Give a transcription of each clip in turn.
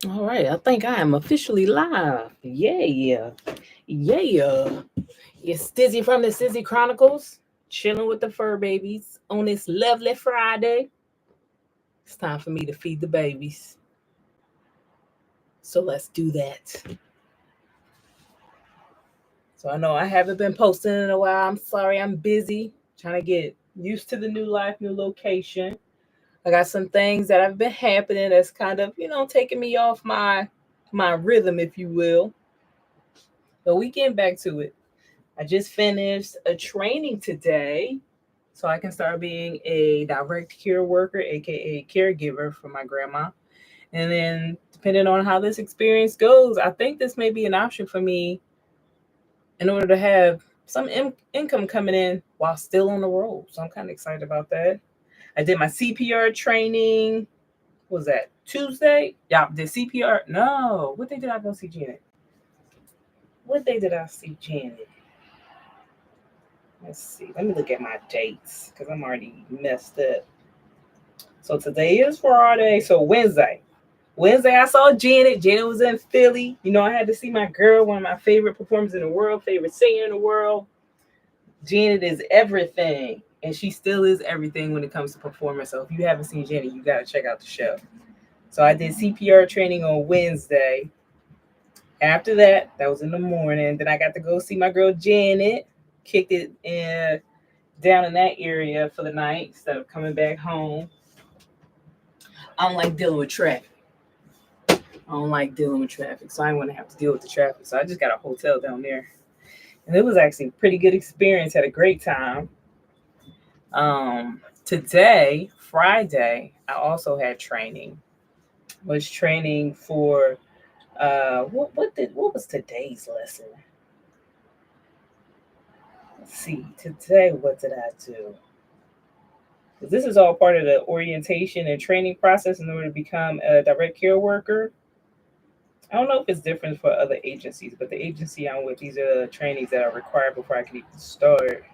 All right, I think I am officially live. Yeah. It's Stizzy from the Stizzy Chronicles, chilling with the fur babies on this lovely Friday. It's time for me to feed the babies. So let's do that. So I know I haven't been posting in a while. I'm sorry, I'm busy trying to get used to the new life, new location. I got some things that have been happening that's kind of, taking me off my rhythm, if you will. But we getting back to it. I just finished a training today so I can start being a direct care worker, aka caregiver for my grandma. And then, depending on how this experience goes, I think this may be an option for me in order to have some income coming in while still on the road. So I'm kind of excited about that. I did my CPR training. What was that, Tuesday? Yeah, did CPR. No, what day did I go see Janet? What day did I see Janet? Let's see. Let me look at my dates because I'm already messed up. So today is Friday. So Wednesday. Wednesday, I saw Janet. Janet was in Philly. I had to see my girl, one of my favorite performers in the world, favorite singer in the world. Janet is everything. And she still is everything when it comes to performance. So if you haven't seen Janet, you got to check out the show. So I did CPR training on Wednesday. After that was in the morning. Then I got to go see my girl Janet. Kicked it in down in that area for the night instead of coming back home. I don't like dealing with traffic. So I didn't want to have to deal with the traffic. So I just got a hotel down there. And it was actually a pretty good experience. Had a great time. Today, Friday, I also had training. Was training for what was today's lesson? Let's see. Today, what did I do? This is all part of the orientation and training process in order to become a direct care worker. I don't know if it's different for other agencies, but the agency I'm with, these are the trainings that are required before I can even start.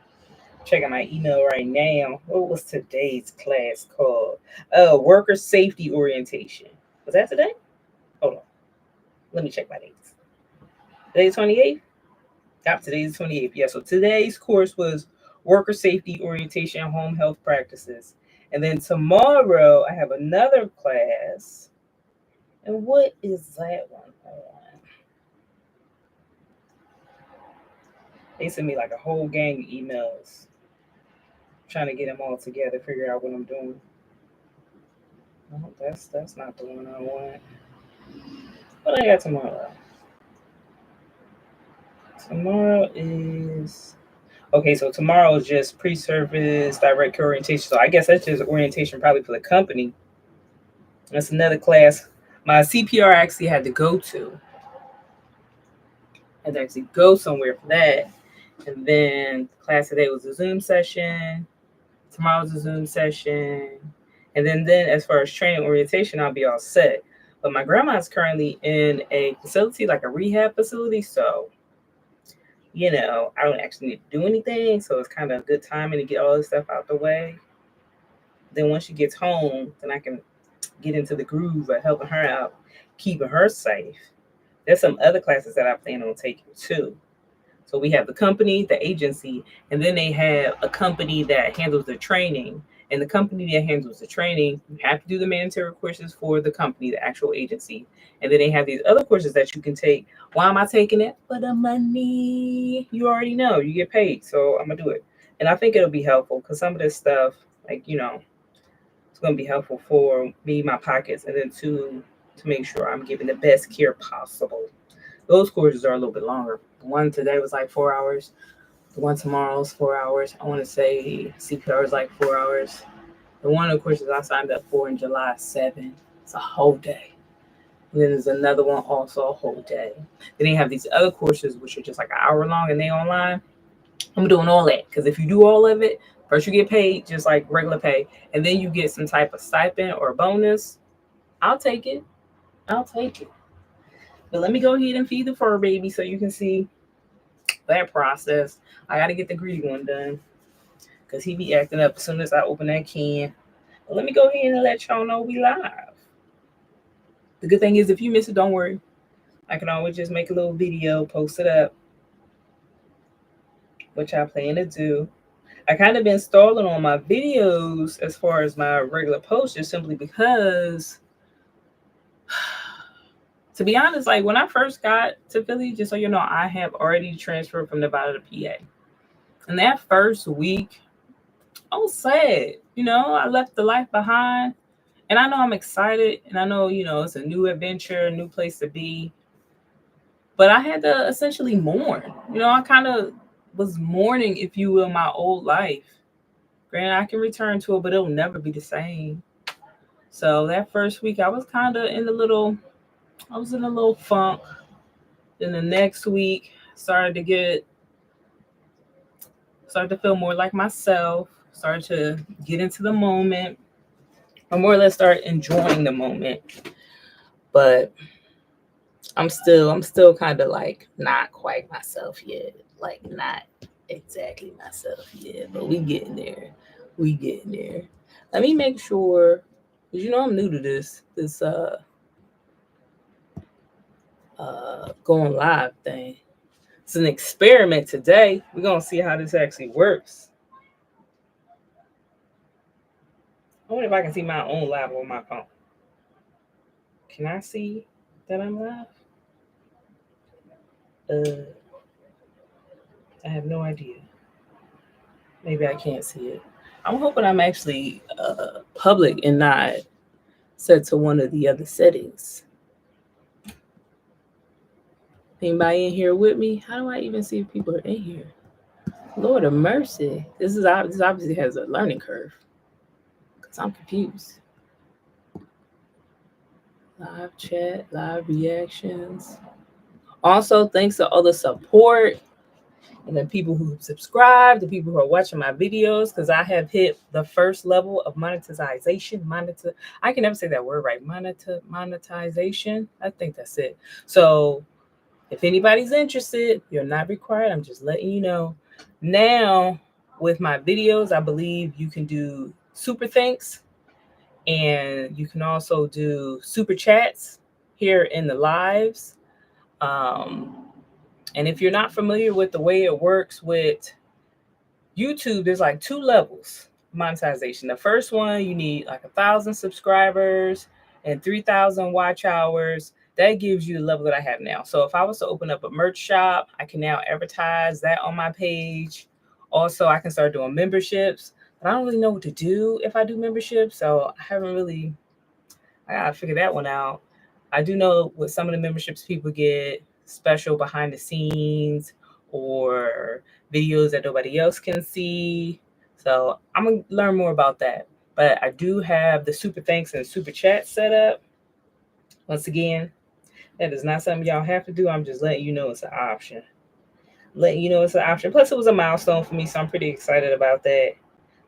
Checking my email right now. What was today's class called? Worker safety orientation. Was that today? Hold on. Let me check my dates. Today's 28th? Yep, today's 28th. Yeah, so today's course was worker safety orientation, home health practices. And then tomorrow I have another class. And what is that one on? They sent me like a whole gang of emails trying to get them all together, figure out what I'm doing. No, that's not the one I want. What I got tomorrow? Tomorrow is okay. So tomorrow is just pre-service direct care orientation. So I guess that's just orientation probably for the company. That's another class. My CPR actually had to go to. I had to actually go somewhere for that. And then class today was a Zoom session. Tomorrow's a Zoom session. And then as far as training orientation, I'll be all set. But my grandma is currently in a facility, like a rehab facility. So, I don't actually need to do anything. So it's kind of a good timing to get all this stuff out the way. Then once she gets home, then I can get into the groove of helping her out, keeping her safe. There's some other classes that I plan on taking too. So we have the company, the agency, and then they have a company that handles the training. And the company that handles the training, you have to do the mandatory courses for the company, the actual agency. And then they have these other courses that you can take. Why am I taking it? For the money. You already know, you get paid. So I'm going to do it. And I think it'll be helpful because some of this stuff, like, it's going to be helpful for me, my pockets, and then to make sure I'm giving the best care possible. Those courses are a little bit longer. The one today was like 4 hours. The one tomorrow is 4 hours. I want to say CPR is like 4 hours. The one of the courses I signed up for in July 7, it's a whole day. And then there's another one also a whole day. Then they have these other courses which are just like an hour long and they online. I'm doing all that because if you do all of it, first you get paid just like regular pay, and then you get some type of stipend or bonus. I'll take it. I'll take it. But let me go ahead and feed the fur baby so you can see that process. I got to get the greedy one done because he be acting up as soon as I open that can. But let me go ahead and let y'all know we live. The good thing is if you miss it, don't worry. I can always just make a little video, post it up, which I plan to do. I kind of been stalling on my videos as far as my regular posts, just simply because, to be honest, like when I first got to Philly, just so you know, I have already transferred from Nevada to PA. And that first week, I was sad. You know, I left the life behind. And I know I'm excited. And I know, you know, it's a new adventure, a new place to be. But I had to essentially mourn. You know, I kind of was mourning, if you will, my old life. Granted, I can return to it, but it'll never be the same. So that first week, I was kind of in I was in a little funk. Then the next week, started to feel more like myself, started to get into the moment, or more or less start enjoying the moment. But I'm still kind of like not quite myself yet. Like not exactly myself yet, but we getting there. We getting there. Let me make sure, because you know I'm new to this going live thing. It's an experiment today. We're gonna see how this actually works. I wonder if I can see my own live on my phone. Can I see that I'm live? I have no idea. Maybe I can't see it. I'm hoping I'm actually public and not set to one of the other settings. Anybody in here with me? How do I even see if people are in here? Lord of mercy. This obviously has a learning curve. Because I'm confused. Live chat, live reactions. Also, thanks to all the support and the people who subscribe, the people who are watching my videos, because I have hit the first level of monetization. I can never say that word right. Monetization. I think that's it. So if anybody's interested, you're not required. I'm just letting you know. Now, with my videos, I believe you can do super thanks, and you can also do super chats here in the lives. And if you're not familiar with the way it works with YouTube, there's like 2 levels of monetization. The first one, you need like 1,000 subscribers and 3,000 watch hours. That gives you the level that I have now. So if I was to open up a merch shop, I can now advertise that on my page. Also, I can start doing memberships, but I don't really know what to do if I do memberships. So I gotta figure that one out. I do know with some of the memberships, people get special behind the scenes or videos that nobody else can see. So I'm gonna learn more about that. But I do have the super thanks and super chat set up. Once again, that is not something y'all have to do. I'm just letting you know it's an option. Plus, it was a milestone for me, so I'm pretty excited about that.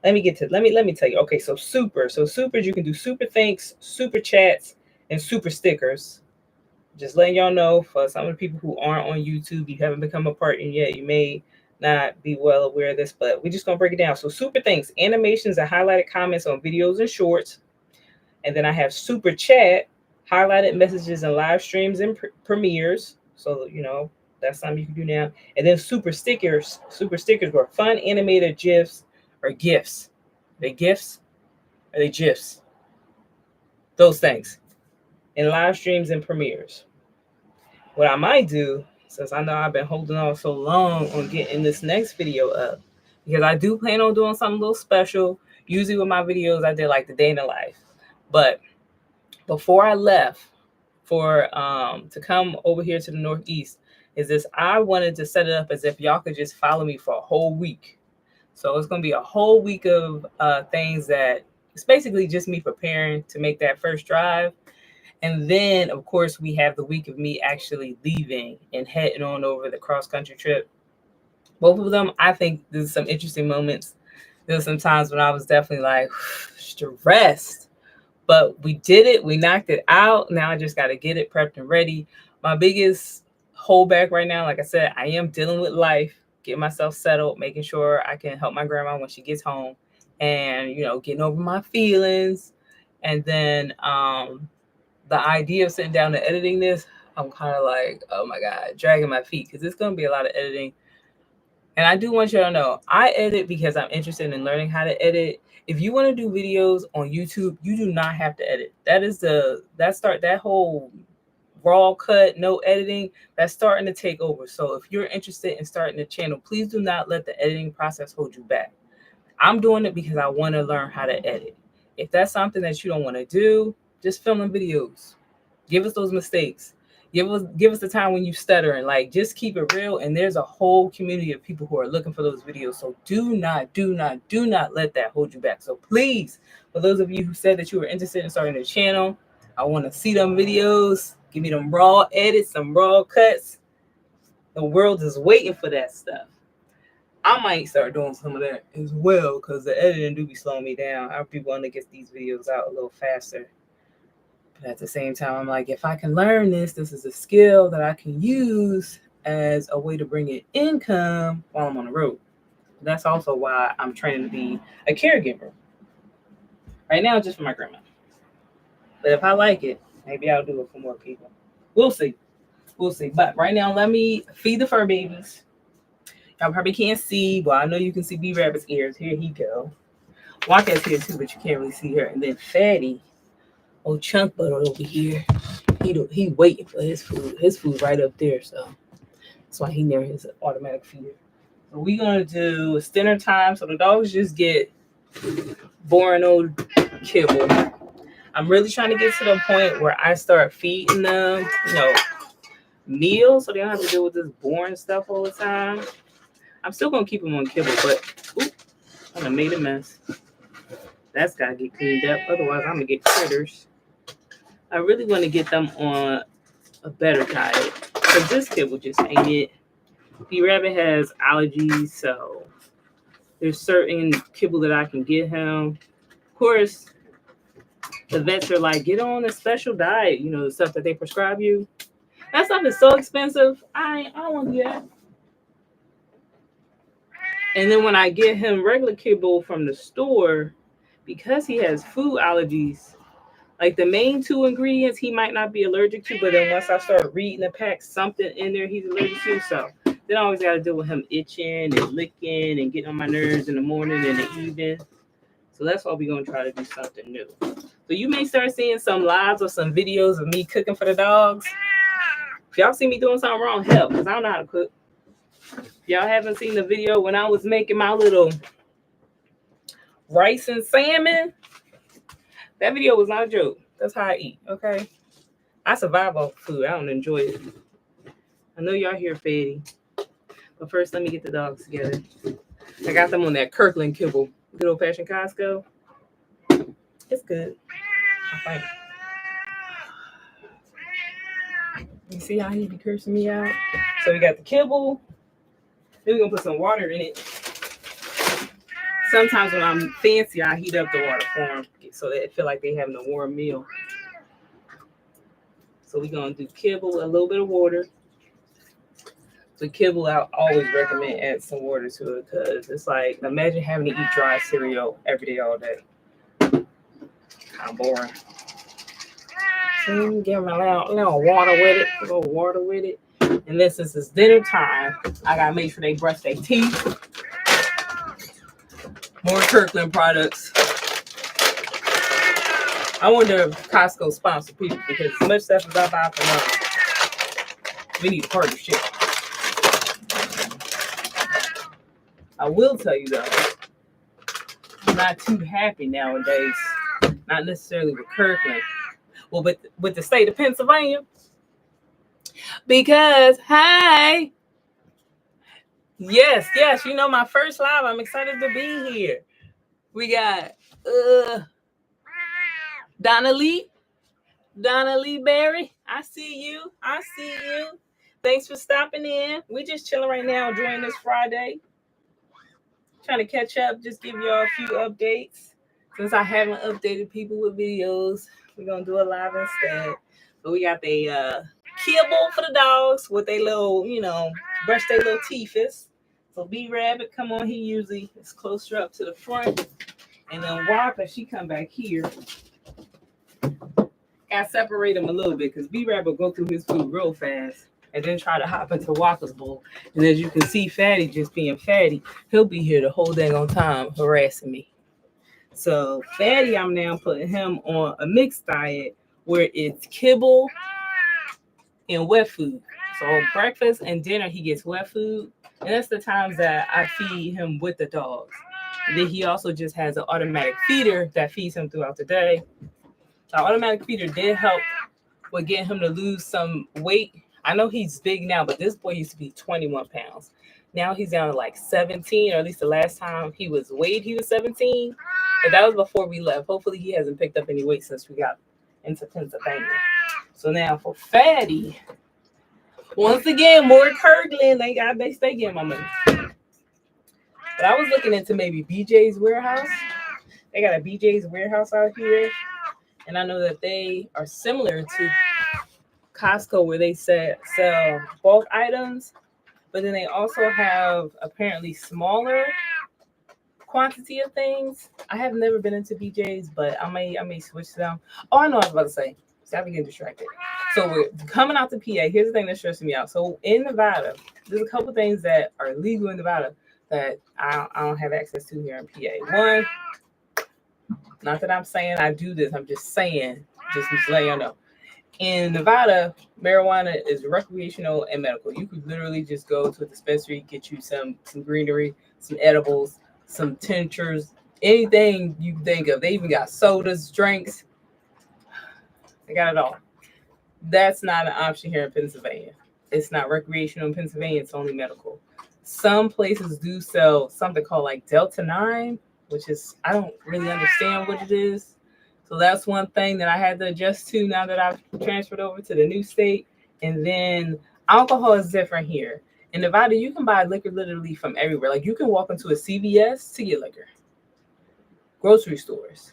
Let me tell you. Okay, so supers, you can do super thanks, super chats, and super stickers. Just letting y'all know, for some of the people who aren't on YouTube, you haven't become a partner yet, you may not be well aware of this, but we're just gonna break it down. So super thanks, animations and highlighted comments on videos and shorts. And then I have super chat, highlighted messages and live streams and premieres. So, you know, that's something you can do now. And then super stickers were fun animated GIFs or GIFs. Are they GIFs? Are they GIFs? Those things. And live streams and premieres. What I might do, since I know I've been holding on so long on getting this next video up, because I do plan on doing something a little special. Usually with my videos, I did like the day in the life. But before I left for to come over here to the Northeast, I wanted to set it up as if y'all could just follow me for a whole week. So it's gonna be a whole week of things that it's basically just me preparing to make that first drive. And then, of course, we have the week of me actually leaving and heading on over the cross-country trip. Both of them, I think there's some interesting moments. There were some times when I was definitely like stressed, but we did it. We knocked it out. Now I just got to get it prepped and ready. My biggest holdback right now, like I said, I am dealing with life, getting myself settled, making sure I can help my grandma when she gets home, and, you know, getting over my feelings. And then, the idea of sitting down and editing this, I'm kind of like, oh my God, dragging my feet, because it's going to be a lot of editing. And I do want you to know, I edit because I'm interested in learning how to edit. If you want to do videos on YouTube, you do not have to edit. That whole raw cut, no editing, that's starting to take over. So if you're interested in starting a channel, please do not let the editing process hold you back. I'm doing it because I want to learn how to edit. If that's something that you don't want to do, just filming videos. Give us those mistakes. Give us the time when you stutter, and like, just keep it real. And there's a whole community of people who are looking for those videos. So do not let that hold you back. So please, for those of you who said that you were interested in starting a channel, I want to see them videos. Give me them raw edits, some raw cuts. The world is waiting for that stuff. I might start doing some of that as well, because the editing do be slowing me down. I'll be wanting to get these videos out a little faster. But at the same time, I'm like, if I can learn this is a skill that I can use as a way to bring in income while I'm on the road. That's also why I'm training to be a caregiver. Right now, just for my grandma. But if I like it, maybe I'll do it for more people. We'll see. But right now, let me feed the fur babies. Y'all probably can't see. Well, I know you can see B Rabbit's ears. Here he go. Wildcat's here too, but you can't really see her. And then Fatty, old chunk butter over here. He waiting for his food. His food right up there, so that's why he near his automatic feeder. So we're gonna do it's dinner time. So the dogs just get boring old kibble. I'm really trying to get to the point where I start feeding them, meals, so they don't have to deal with this boring stuff all the time. I'm still gonna keep them on kibble, but I done made a mess. That's gotta get cleaned up. Otherwise, I'm gonna get critters. I really want to get them on a better diet, because this kibble just ain't it. B Rabbit has allergies, so there's certain kibble that I can get him. Of course, the vets are like, get on a special diet, the stuff that they prescribe you. That stuff is so expensive. I don't want to do that. And then when I get him regular kibble from the store, because he has food allergies, like the main 2 ingredients he might not be allergic to, but then once I start reading the pack, something in there he's allergic to. So then I always got to deal with him itching and licking and getting on my nerves in the morning and the evening. So that's why we're going to try to do something new. So you may start seeing some lives or some videos of me cooking for the dogs. If y'all see me doing something wrong, help, because I don't know how to cook. If y'all haven't seen the video when I was making my little rice and salmon, that video was not a joke. That's how I eat, okay? I survive off food. I don't enjoy it. I know y'all hear Fatty. But first, let me get the dogs together. I got them on that Kirkland kibble. Good old-fashioned Costco. It's good. I think. You see how he be cursing me out? So we got the kibble. Then we're going to put some water in it. Sometimes when I'm fancy, I heat up the water for them so that it feel like they having a warm meal. So we're going to do kibble, a little bit of water. The kibble, I always recommend add some water to it, because it's like, imagine having to eat dry cereal every day, all day. Kind of boring. So give them a little water with it. And then since it's dinner time, I got to make sure they brush their teeth. More Kirkland products. I wonder if Costco sponsor people, because as much stuff as I buy from them, we need a partnership. I will tell you though, I'm not too happy nowadays. Not necessarily with Kirkland. Well, with the state of Pennsylvania. Because, hey, yes, my first live. I'm excited to be here. We got Donna Lee Berry. I see you. Thanks for stopping in. We just chilling right now, enjoying this Friday. Trying to catch up, just give y'all a few updates. Since I haven't updated people with videos, we're going to do a live instead. So we got the kibble for the dogs with their little, brush their little teeth. So B Rabbit, come on, he usually is closer up to the front. And then Walker, she come back here. Got Gotta separate him a little bit because B-Rab will go through his food real fast and then try to hop into Walker's bowl. And as you can see, Fatty just being Fatty, he'll be here the whole dang on time harassing me. So Fatty, I'm now putting him on a mixed diet where it's kibble and wet food. So breakfast and dinner, he gets wet food. And that's the times that I feed him with the dogs. And then he also just has an automatic feeder that feeds him throughout the day. The automatic feeder did help with getting him to lose some weight. I know he's big now, but this boy used to be 21 pounds. Now he's down to like 17, or at least the last time he was weighed, he was 17. But that was before we left. Hopefully he hasn't picked up any weight since we got into Pennsylvania. So now for Fatty, once again, more Kirkland. They stay getting my money. But I was looking into maybe BJ's Warehouse. They got a BJ's Warehouse out here. And I know that they are similar to Costco where they sell bulk items. But then they also have apparently smaller quantity of things. I have never been into BJ's, but I may switch to them. Oh, I know what I was about to say. So I'm getting distracted. So we're coming out to PA. Here's the thing that's stressing me out. So in Nevada, there's a couple things that are legal in Nevada that I don't have access to here in PA. One, not that I'm saying I do this, I'm just saying, just to let you know. In Nevada, marijuana is recreational and medical. You could literally just go to a dispensary, get you some greenery, some edibles, some tinctures, anything you think of. They even got sodas, drinks. They got it all. That's not an option here in Pennsylvania. It's not recreational in Pennsylvania. It's only medical. Some places do sell something called like Delta 9, which is, I don't really understand what it is. So that's one thing that I had to adjust to now that I've transferred over to the new state. And then alcohol is different here. In Nevada, you can buy liquor literally from everywhere. Like you can walk into a CVS to get liquor. Grocery stores.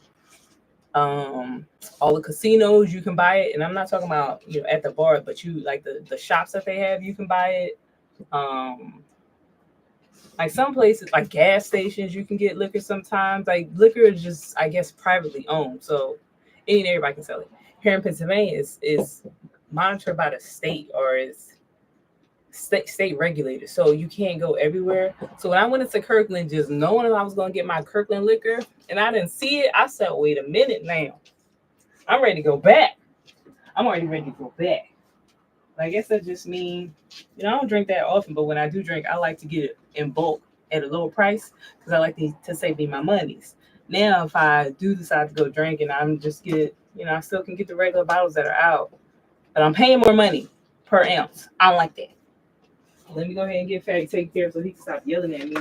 All the casinos, you can buy it. And I'm not talking about, at the bar, but you like the shops that they have, you can buy it. Like some places, like gas stations, you can get liquor sometimes. Like liquor is just, I guess, privately owned. So any and everybody can sell it. Here in Pennsylvania, is monitored by the state or is state regulated. So you can't go everywhere. So when I went into Kirkland, just knowing that I was going to get my Kirkland liquor and I didn't see it, I said, wait a minute now. I'm ready to go back. I'm already ready to go back. I guess that just means, I don't drink that often, but when I do drink, I like to get it in bulk at a lower price because I like to save me my monies. Now, if I do decide to go drink and I'm just I still can get the regular bottles that are out, but I'm paying more money per ounce. I don't like that. Let me go ahead and get Fatty taken care of so he can stop yelling at me.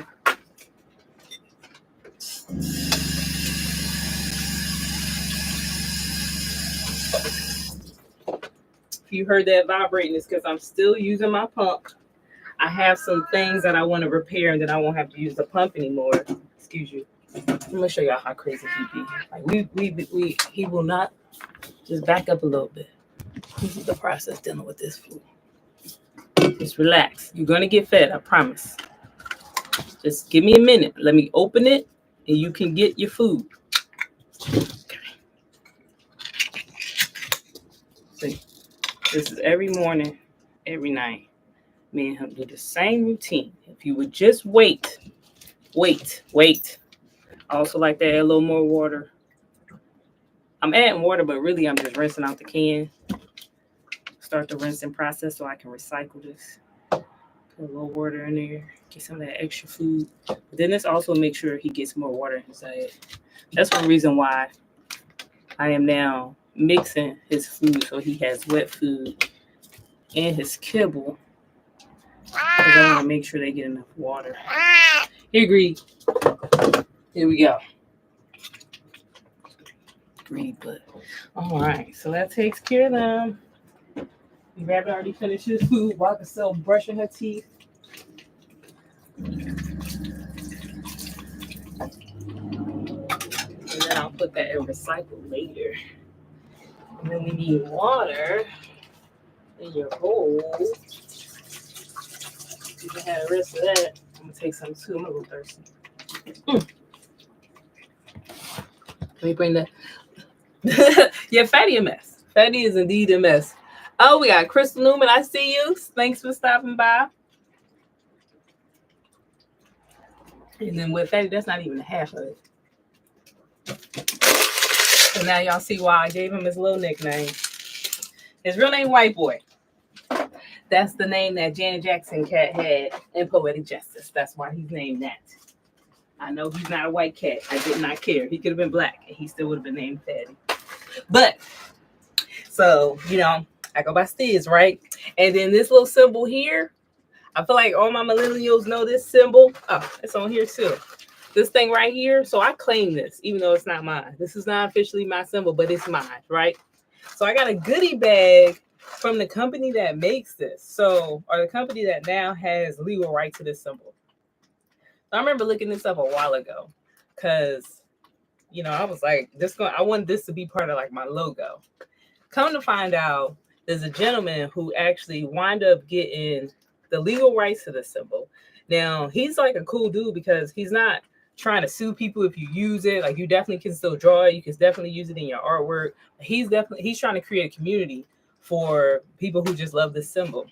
If you heard that vibrating, it's because I'm still using my pump. I have some things that I want to repair and then I won't have to use the pump anymore. Excuse you. I'm gonna show y'all how crazy he be. Like he will not just back up a little bit. This is the process dealing with this food. Just relax. You're gonna get fed, I promise. Just give me a minute. Let me open it and you can get your food. Okay. See. This is every morning, every night. Me and him do the same routine. If you would just wait. I also like to add a little more water. I'm adding water, but really I'm just rinsing out the can. Start the rinsing process so I can recycle this. Put a little water in there. Get some of that extra food. But then this also makes sure he gets more water inside. That's one reason why I am now mixing his food so he has wet food and his kibble because I want to make sure they get enough water. Here, Greed. Here we go. Greed, but all right. So that takes care of them. Rabbit already finished his food. Walker still brushing her teeth. And then I'll put that in recycle later. And then we need water in your bowl. You can have the rest of that. I'm gonna take some too. I'm a little thirsty. Let me bring that. Yeah, Fatty a mess. Fetty is indeed a mess. Oh, we got Crystal Newman. I see you. Thanks for stopping by. And then with Fetty, that's not even the half of it. So now y'all see why I gave him his little nickname. His real name, White Boy. That's the name that Janet Jackson cat had in Poetic Justice. That's why he's named that. I know he's not a white cat. I did not care. He could have been black, and he still would have been named Fetty. But, so, you know, I go by Stiz, right? And then this little symbol here, I feel like all my millennials know this symbol. Oh, it's on here too. This thing right here. So I claim this, even though it's not mine. This is not officially my symbol, but it's mine, right? So I got a goodie bag from the company that makes this. So, or the company that now has legal right to this symbol. I remember looking this up a while ago because, you know, I was like, I want this to be part of like my logo. Come to find out, there's a gentleman who actually wound up getting the legal rights to the symbol. Now, he's like a cool dude because he's not trying to sue people if you use it. Like, you definitely can still draw it. You can definitely use it in your artwork. He's trying to create a community for people who just love this symbol.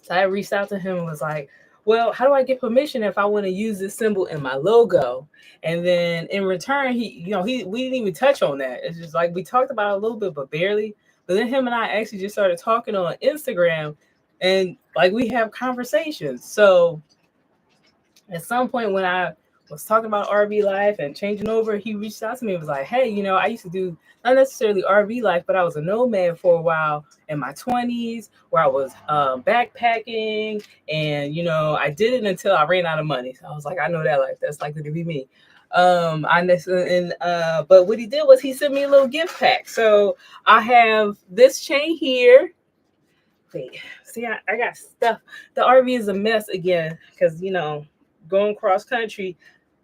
So I reached out to him and was like, well, how do I get permission if I want to use this symbol in my logo? And then in return, we didn't even touch on that. It's just like we talked about it a little bit, but barely. But then him and I actually just started talking on Instagram, and like we have conversations. So at some point when I was talking about RV life and changing over, he reached out to me and was like, hey, you know, I used to do not necessarily RV life, but I was a nomad for a while in my 20s where I was backpacking, and, you know, I did it until I ran out of money. So I was like, I know that life. That's likely to be me. But what he did was he sent me a little gift pack. So I have this chain here. Wait, see, I got stuff. The RV is a mess again because, you know, going cross country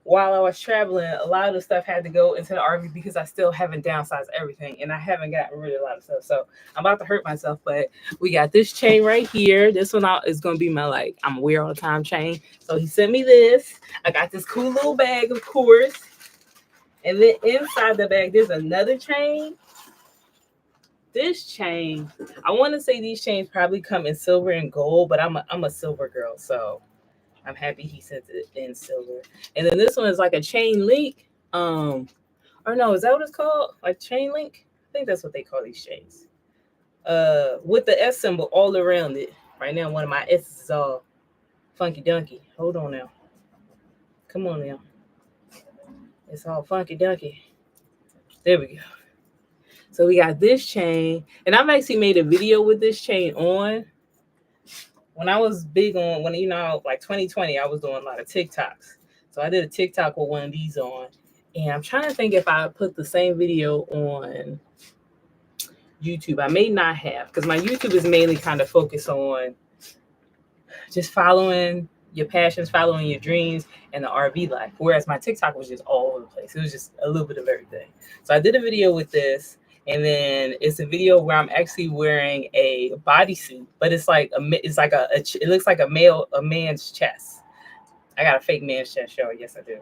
while I was traveling, a lot of the stuff had to go into the RV because I still haven't downsized everything and I haven't gotten rid of a lot of stuff. So I'm about to hurt myself, but we got this chain right here. This one is going to be my, like, I'm wear all the time chain. So he sent me this. I got this cool little bag, of course. And then inside the bag, there's another chain. This chain, I want to say these chains probably come in silver and gold, but I'm a silver girl, so I'm happy he sent it in silver. And then this one is like a chain link. Or no, is that what it's called? Like chain link? I think that's what they call these chains. With the S symbol all around it. Right now, one of my S's is all funky dunky. Hold on now. Come on now. It's all funky dunky. There we go. So we got this chain, and I've actually made a video with this chain on. When I was big on, when, you know, like 2020, I was doing a lot of TikToks. So I did a TikTok with one of these on, and I'm trying to think if I put the same video on YouTube. I may not have, because my YouTube is mainly kind of focused on just following your passions, following your dreams, and the RV life. Whereas my TikTok was just all over the place. It was just a little bit of everything. So I did a video with this. And then it's a video where I'm actually wearing a bodysuit, but it looks like a man's chest. I got a fake man's chest show. Yes, I do.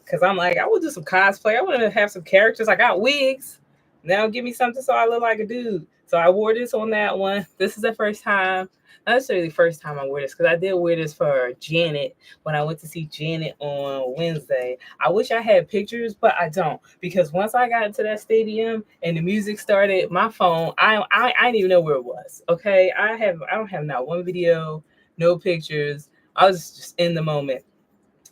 Cause I'm like, I will do some cosplay. I want to have some characters. I got wigs. Now give me something so I look like a dude. So I wore this on that one. This is the first time. Not necessarily the first time I wore this, because I did wear this for Janet when I went to see Janet on Wednesday. I wish I had pictures, but I don't, because once I got into that stadium and the music started, my phone, I didn't even know where it was. Okay, I don't have not one video, no pictures. I was just in the moment.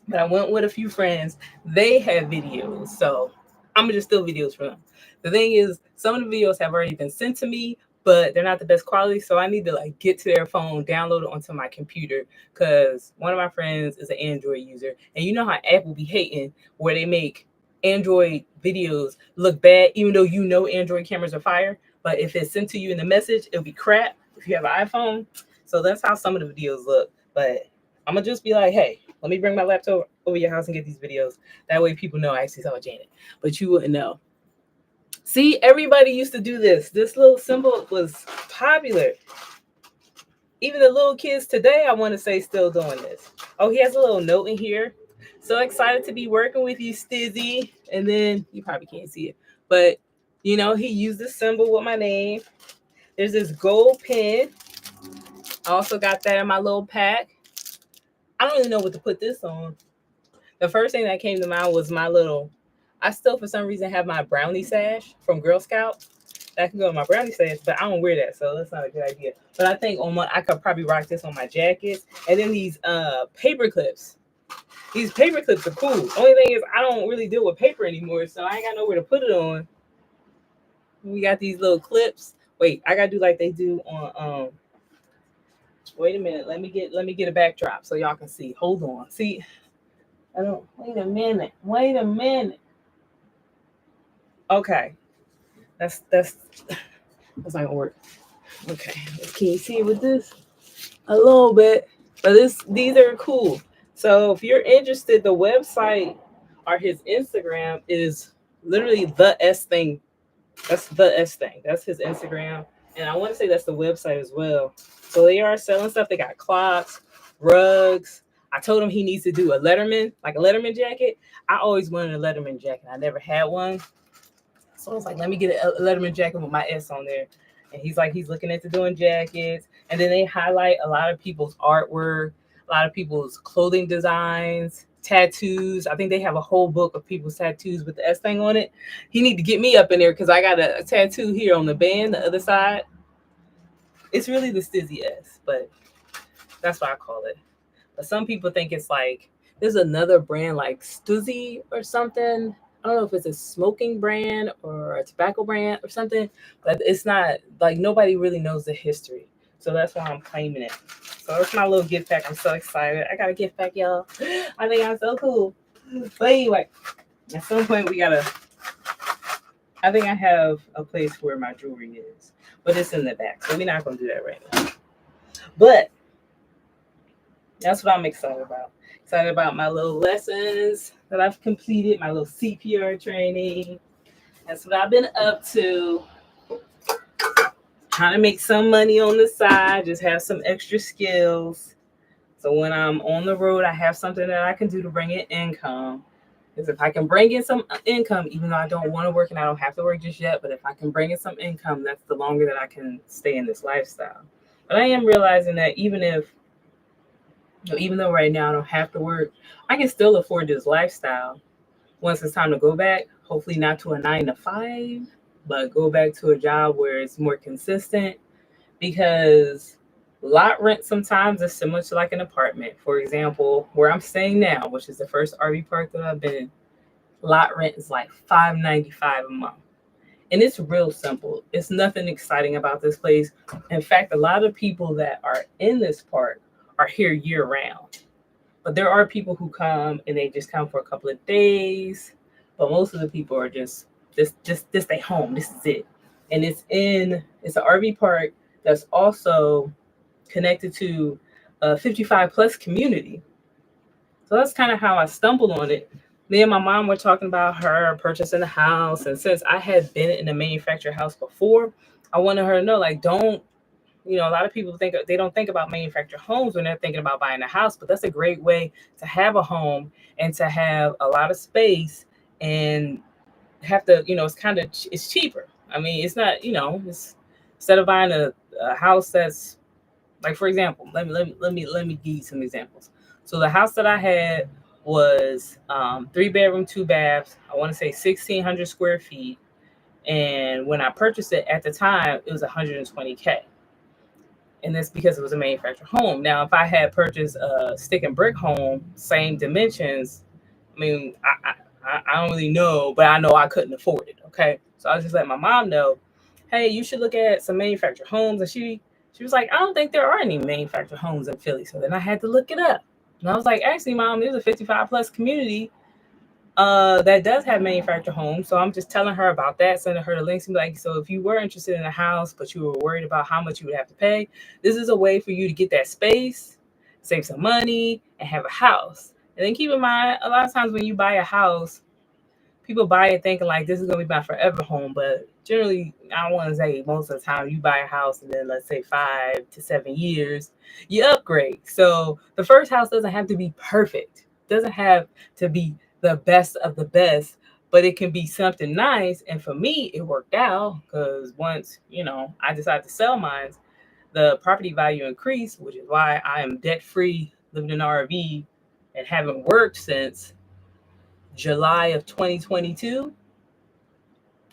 But I went with a few friends. They have videos, so I'm gonna just steal videos from them. The thing is, some of the videos have already been sent to me, but they're not the best quality, so I need to like get to their phone, download it onto my computer, because one of my friends is an Android user, and you know how Apple be hating where they make Android videos look bad, even though you know Android cameras are fire, but if it's sent to you in the message, it'll be crap if you have an iPhone. So that's how some of the videos look. But I'm gonna just be like, hey, let me bring my laptop over your house and get these videos. That way people know I actually saw Janet, but you wouldn't know. See, everybody used to do this. This little symbol was popular. Even the little kids today, I want to say, still doing this. Oh, he has a little note in here. So excited to be working with you, Stizzy. And then you probably can't see it, but You know, he used the symbol with my name. There's this gold pen. I also got that in my little pack. I don't really know what to put this on. The first thing that came to mind was my little, I still for some reason have my brownie sash from Girl Scout. That can go in my brownie sash, but I don't wear that, so that's not a good idea. But I think I could probably rock this on my jackets. And then these paper clips. These paper clips are cool. Only thing is I don't really deal with paper anymore, so I ain't got nowhere to put it on. We got these little clips. Wait, I gotta do like they do on wait a minute, let me get a backdrop so y'all can see. Hold on. See, I don't wait a minute. Okay. That's not gonna work. Okay. Can you see with this? A little bit. But these are cool. So if you're interested, the website or his Instagram is literally the S thing. That's the S thing. That's his Instagram. And I want to say that's the website as well. So they are selling stuff. They got clocks, rugs. I told him he needs to do a Letterman, like a Letterman jacket. I always wanted a Letterman jacket. I never had one. So I was like, let me get a Letterman jacket with my S on there. And he's like, he's looking into doing jackets. And then they highlight a lot of people's artwork, a lot of people's clothing designs, tattoos. I think they have a whole book of people's tattoos with the S thing on it. He need to get me up in there because I got a tattoo here on the band, the other side. It's really the Stizzy S, but that's what I call it. But some people think it's like, there's another brand like Stuzzy or something. I don't know if it's a smoking brand or a tobacco brand or something, but it's not like nobody really knows the history. So that's why I'm claiming it. So it's my little gift pack. I'm so excited. I got a gift pack, y'all. I think I'm so cool. But anyway, at some point I think I have a place where my jewelry is, but it's in the back. So we're not going to do that right now. But that's what I'm excited about. Excited about my little lessons that I've completed, my little CPR training. That's what I've been up to. Trying to make some money on the side, just have some extra skills. So when I'm on the road, I have something that I can do to bring in income. Because if I can bring in some income, even though I don't want to work and I don't have to work just yet, but if I can bring in some income, that's the longer that I can stay in this lifestyle. But I am realizing that even though right now I don't have to work, I can still afford this lifestyle. Once it's time to go back, hopefully not to a 9 to 5, but go back to a job where it's more consistent, because lot rent sometimes is similar to like an apartment. For example, where I'm staying now, which is the first RV park that I've been in, lot rent is like $5.95 a month. And it's real simple. It's nothing exciting about this place. In fact, a lot of people that are in this park are here year round. But there are people who come and they just come for a couple of days. But most of the people are just stay home. This is it. And it's an RV park that's also connected to a 55 plus community. So that's kind of how I stumbled on it. Me and my mom were talking about her purchasing a house. And since I had been in a manufactured house before, I wanted her to know, like, don't, a lot of people don't think about manufactured homes when they're thinking about buying a house, but that's a great way to have a home and to have a lot of space and have to, it's cheaper. I mean, it's not, it's instead of buying a house that's like, for example, let me give you some examples. So the house that I had was 3 bedroom, 2 baths. I want to say 1,600 square feet. And when I purchased it at the time, it was $120K. And that's because it was a manufactured home. Now, if I had purchased a stick and brick home, same dimensions, I mean, I don't really know, but I know I couldn't afford it. Okay. So I was just letting my mom know, hey, you should look at some manufactured homes. And she was like, I don't think there are any manufactured homes in Philly. So then I had to look it up. And I was like, actually, Mom, there's a 55 plus community that does have manufactured homes. So I'm just telling her about that, sending her the links, and be like, so if you were interested in a house, but you were worried about how much you would have to pay, this is a way for you to get that space, save some money, and have a house. And then keep in mind, a lot of times when you buy a house, people buy it thinking like this is going to be my forever home. But generally, I don't want to say most of the time, you buy a house and then let's say 5 to 7 years, you upgrade. So the first house doesn't have to be perfect. It doesn't have to be the best of the best. but it can be something nice. And for me, it worked out because once, I decided to sell mine, the property value increased, which is why I am debt free, living in an RV, and haven't worked since July of 2022.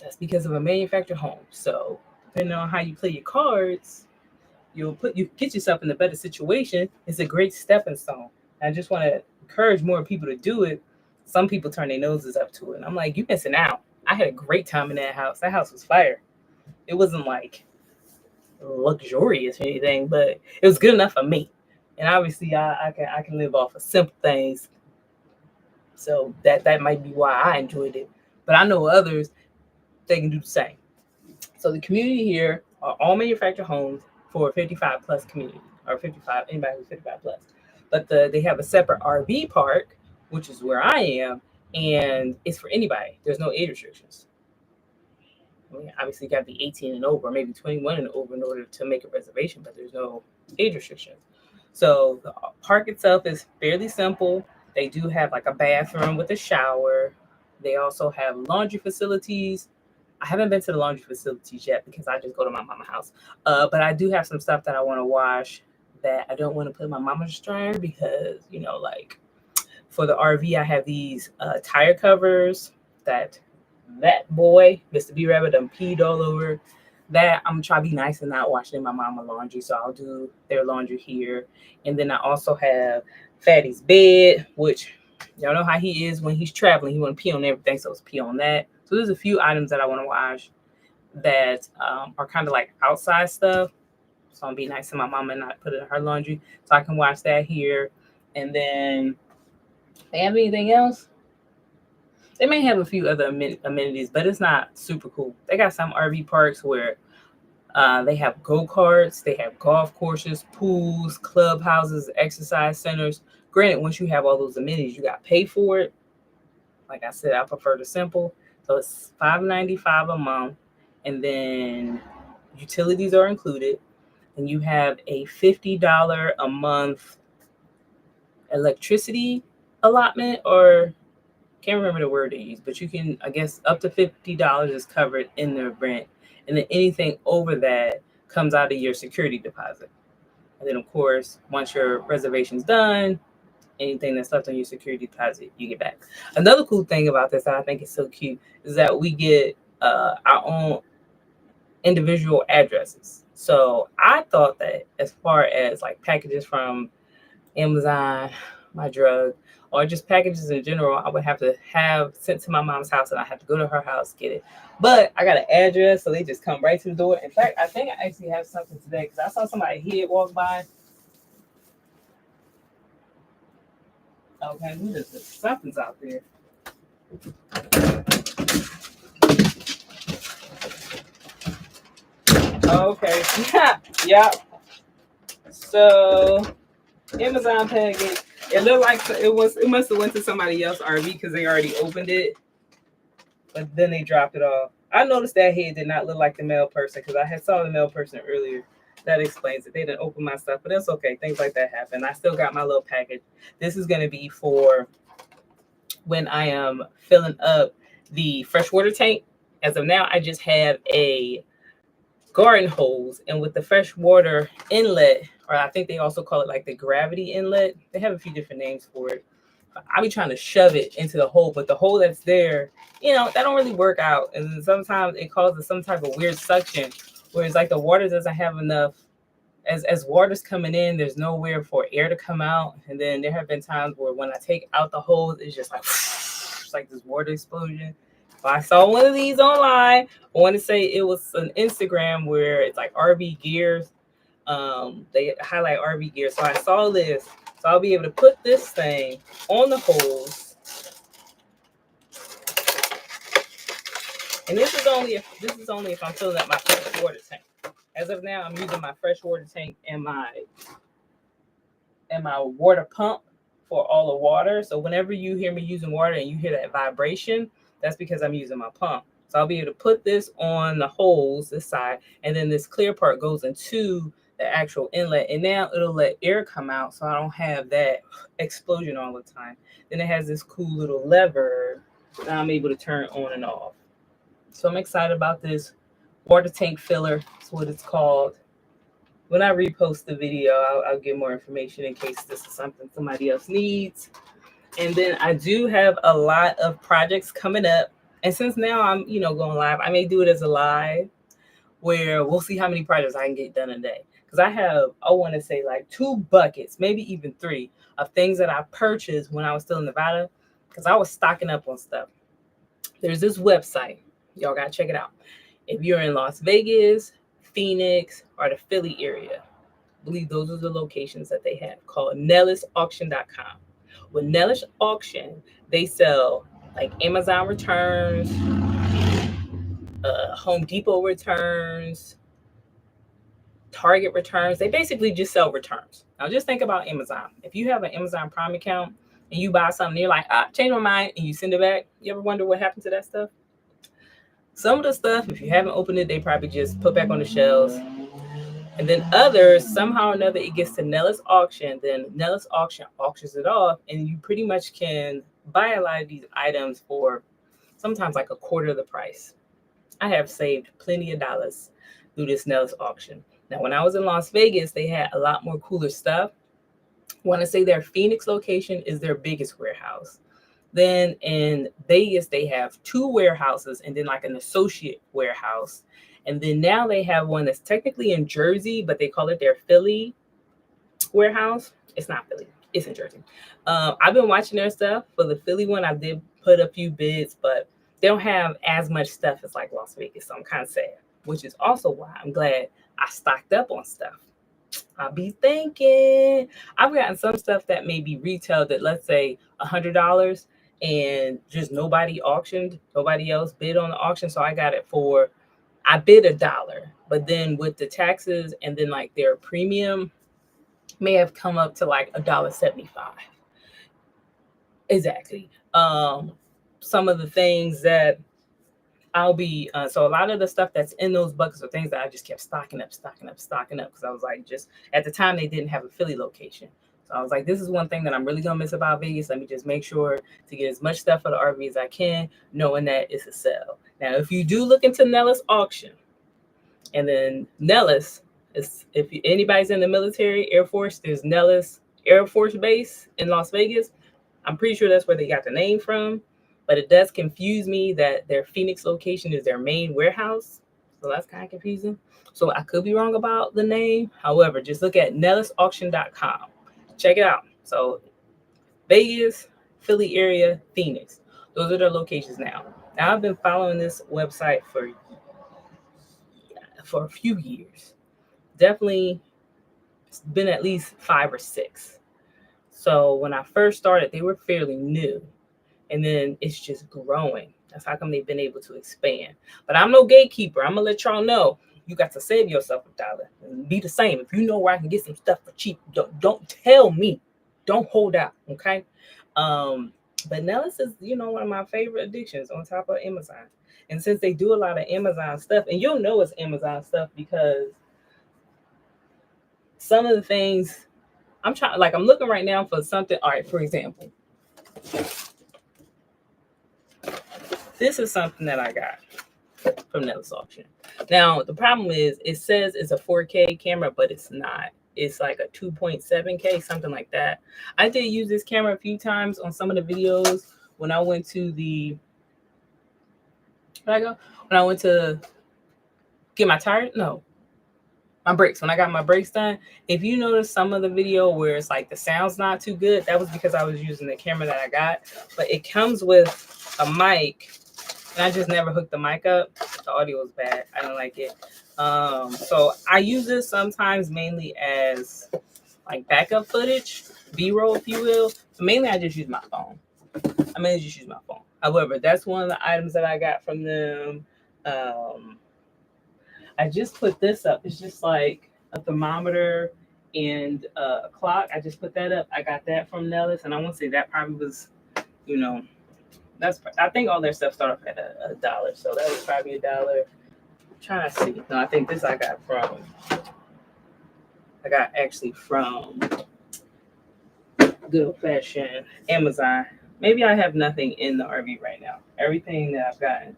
That's because of a manufactured home. So depending on how you play your cards, you get yourself in a better situation. It's a great stepping stone. I just want to encourage more people to do it. Some people turn their noses up to it. And I'm like, you missing out. I had a great time in that house. That house was fire. It wasn't like luxurious or anything, but it was good enough for me. And obviously I can live off of simple things. So that might be why I enjoyed it. But I know others, they can do the same. So the community here are all manufactured homes for 55 plus community, or 55, anybody who's 55 plus. But they have a separate RV park, which is where I am, and it's for anybody. There's no age restrictions. I mean, obviously, you got to be 18 and over, maybe 21 and over in order to make a reservation, but there's no age restrictions. So the park itself is fairly simple. They do have like a bathroom with a shower. They also have laundry facilities. I haven't been to the laundry facilities yet because I just go to my mama's house. But I do have some stuff that I want to wash that I don't want to put in my mama's dryer because, like for the RV, I have these tire covers that boy, Mr. B Rabbit, done peed all over. That I'm trying to be nice and not washing in my mama's laundry. So I'll do their laundry here. And then I also have Fatty's bed, which y'all know how he is when he's traveling. He want to pee on everything, so it's pee on that. So there's a few items that I want to wash that are kind of like outside stuff. So I'll be nice to my mama and not put it in her laundry. So I can wash that here. And then they have anything else? They may have a few other amenities, but it's not super cool. They got some RV parks where they have go-karts, they have golf courses, pools, clubhouses, exercise centers. Granted, once you have all those amenities, you got to pay for it. Like I said, I prefer the simple. So it's $5.95 a month, and then utilities are included, and you have a $50 a month electricity allotment, or can't remember the word they use, but you can, I guess, up to $50 is covered in the rent, and then anything over that comes out of your security deposit. And then, of course, once your reservation's done, anything that's left on your security deposit, you get back. Another cool thing about this that I think is so cute is that we get our own individual addresses. So I thought that as far as like packages from Amazon, my drug, or just packages in general, I would have to have sent to my mom's house and I have to go to her house, get it. But I got an address, so they just come right to the door. In fact, I think I actually have something today because I saw somebody here walk by. Okay, something's out there. Okay, yeah. So Amazon package. It looked like it must have went to somebody else's RV because they already opened it, but then they dropped it off. I noticed that head did not look like the mail person because I had saw the mail person earlier. That explains it. They didn't open my stuff, but that's okay. Things like that happen. I still got my little package. This is going to be for when I am filling up the freshwater tank. As of now, I just have a garden hose, and with the freshwater inlet, or I think they also call it like the gravity inlet. They have a few different names for it. I be trying to shove it into the hole, but the hole that's there, that don't really work out. And sometimes it causes some type of weird suction, where it's like the water doesn't have enough. As water's coming in, there's nowhere for air to come out. And then there have been times where when I take out the hose, it's just like it's like this water explosion. But I saw one of these online. I want to say it was an Instagram where it's like RV gears. They highlight RV gear. So I saw this. So I'll be able to put this thing on the hose. And this is only if I'm filling up my fresh water tank. As of now, I'm using my fresh water tank and my water pump for all the water. So whenever you hear me using water and you hear that vibration, that's because I'm using my pump. So I'll be able to put this on the hose, this side, and then this clear part goes into the actual inlet. And now it'll let air come out so I don't have that explosion all the time. Then it has this cool little lever that I'm able to turn on and off. So I'm excited about this water tank filler. That's what it's called. When I repost the video, I'll give more information in case this is something somebody else needs. And then I do have a lot of projects coming up. And since now I'm, going live, I may do it as a live where we'll see how many projects I can get done a day. Because I want to say like 2 buckets, maybe even 3 of things that I purchased when I was still in Nevada. Because I was stocking up on stuff. There's this website. Y'all got to check it out. If you're in Las Vegas, Phoenix, or the Philly area, I believe those are the locations that they have, called NellisAuction.com. With Nellis Auction, they sell like Amazon returns, Home Depot returns, Target returns. They basically just sell returns. Now just think about Amazon. If you have an Amazon Prime account and you buy something, you're like, change my mind, and you send it back. You ever wonder what happened to that stuff? Some of the stuff, if you haven't opened it, they probably just put back on the shelves. And then others, somehow or another, it gets to Nellis Auction. Then Nellis Auction auctions it off, and you pretty much can buy a lot of these items for sometimes like a quarter of the price. I have saved plenty of dollars through this Nellis Auction. Now, when I was in Las Vegas, they had a lot more cooler stuff. I want to say their Phoenix location is their biggest warehouse. Then in Vegas, they have 2 warehouses and then like an associate warehouse. And then now they have one that's technically in Jersey, but they call it their Philly warehouse. It's not Philly. It's in Jersey. I've been watching their stuff. For the Philly one, I did put a few bids, but they don't have as much stuff as like Las Vegas. So I'm kind of sad, which is also why I'm glad I stocked up on stuff. I'll be thinking. I've gotten some stuff that may be retailed at, let's say, $100, and just nobody auctioned. Nobody else bid on the auction. So I got it for, I bid $1, but then with the taxes and then like their premium may have come up to like $1.75. Exactly. Some of the things that I'll be, so a lot of the stuff that's in those buckets are things that I just kept stocking up. Because I was like, just at the time they didn't have a Philly location. So I was like, this is one thing that I'm really going to miss about Vegas. Let me just make sure to get as much stuff for the RV as I can, knowing that it's a sale. Now, if you do look into Nellis Auction, and then Nellis is, if anybody's in the military, Air Force, there's Nellis Air Force Base in Las Vegas. I'm pretty sure that's where they got the name from. But it does confuse me that their Phoenix location is their main warehouse. So that's kind of confusing. So I could be wrong about the name. However, just look at NellisAuction.com. Check it out. So Vegas, Philly area, Phoenix. Those are their locations now. Now I've been following this website for a few years. Definitely it's been at least 5 or 6. So when I first started, they were fairly new. And then it's just growing. That's how come they've been able to expand. But I'm no gatekeeper. I'm going to let y'all know you got to save yourself $1 and be the same. If you know where I can get some stuff for cheap, don't tell me. Don't hold out, okay? But Nellis is, one of my favorite addictions on top of Amazon. And since they do a lot of Amazon stuff, and you'll know it's Amazon stuff because some of the things I'm looking right now for something. All right, for example, this is something that I got from Nellis Auction. Now, the problem is it says it's a 4K camera, but it's not. It's like a 2.7K, something like that. I did use this camera a few times on some of the videos when I went to when I went to get my tires. No, my brakes. When I got my brakes done, if you notice some of the video where it's like the sound's not too good, that was because I was using the camera that I got. But it comes with a mic. And I just never hooked the mic up. The audio was bad. I don't like it. So I use this sometimes mainly as like backup footage, B-roll, if you will. So mainly I just use my phone. However, that's one of the items that I got from them. I just put this up. It's just like a thermometer and a clock. I just put that up. I got that from Nellis. And I want to say that probably was, I think all their stuff started off at $1, so that was probably $1. I'm trying to see. No, I think this I got actually from good old fashioned Amazon. Maybe I have nothing in the RV right now. Everything that I've gotten,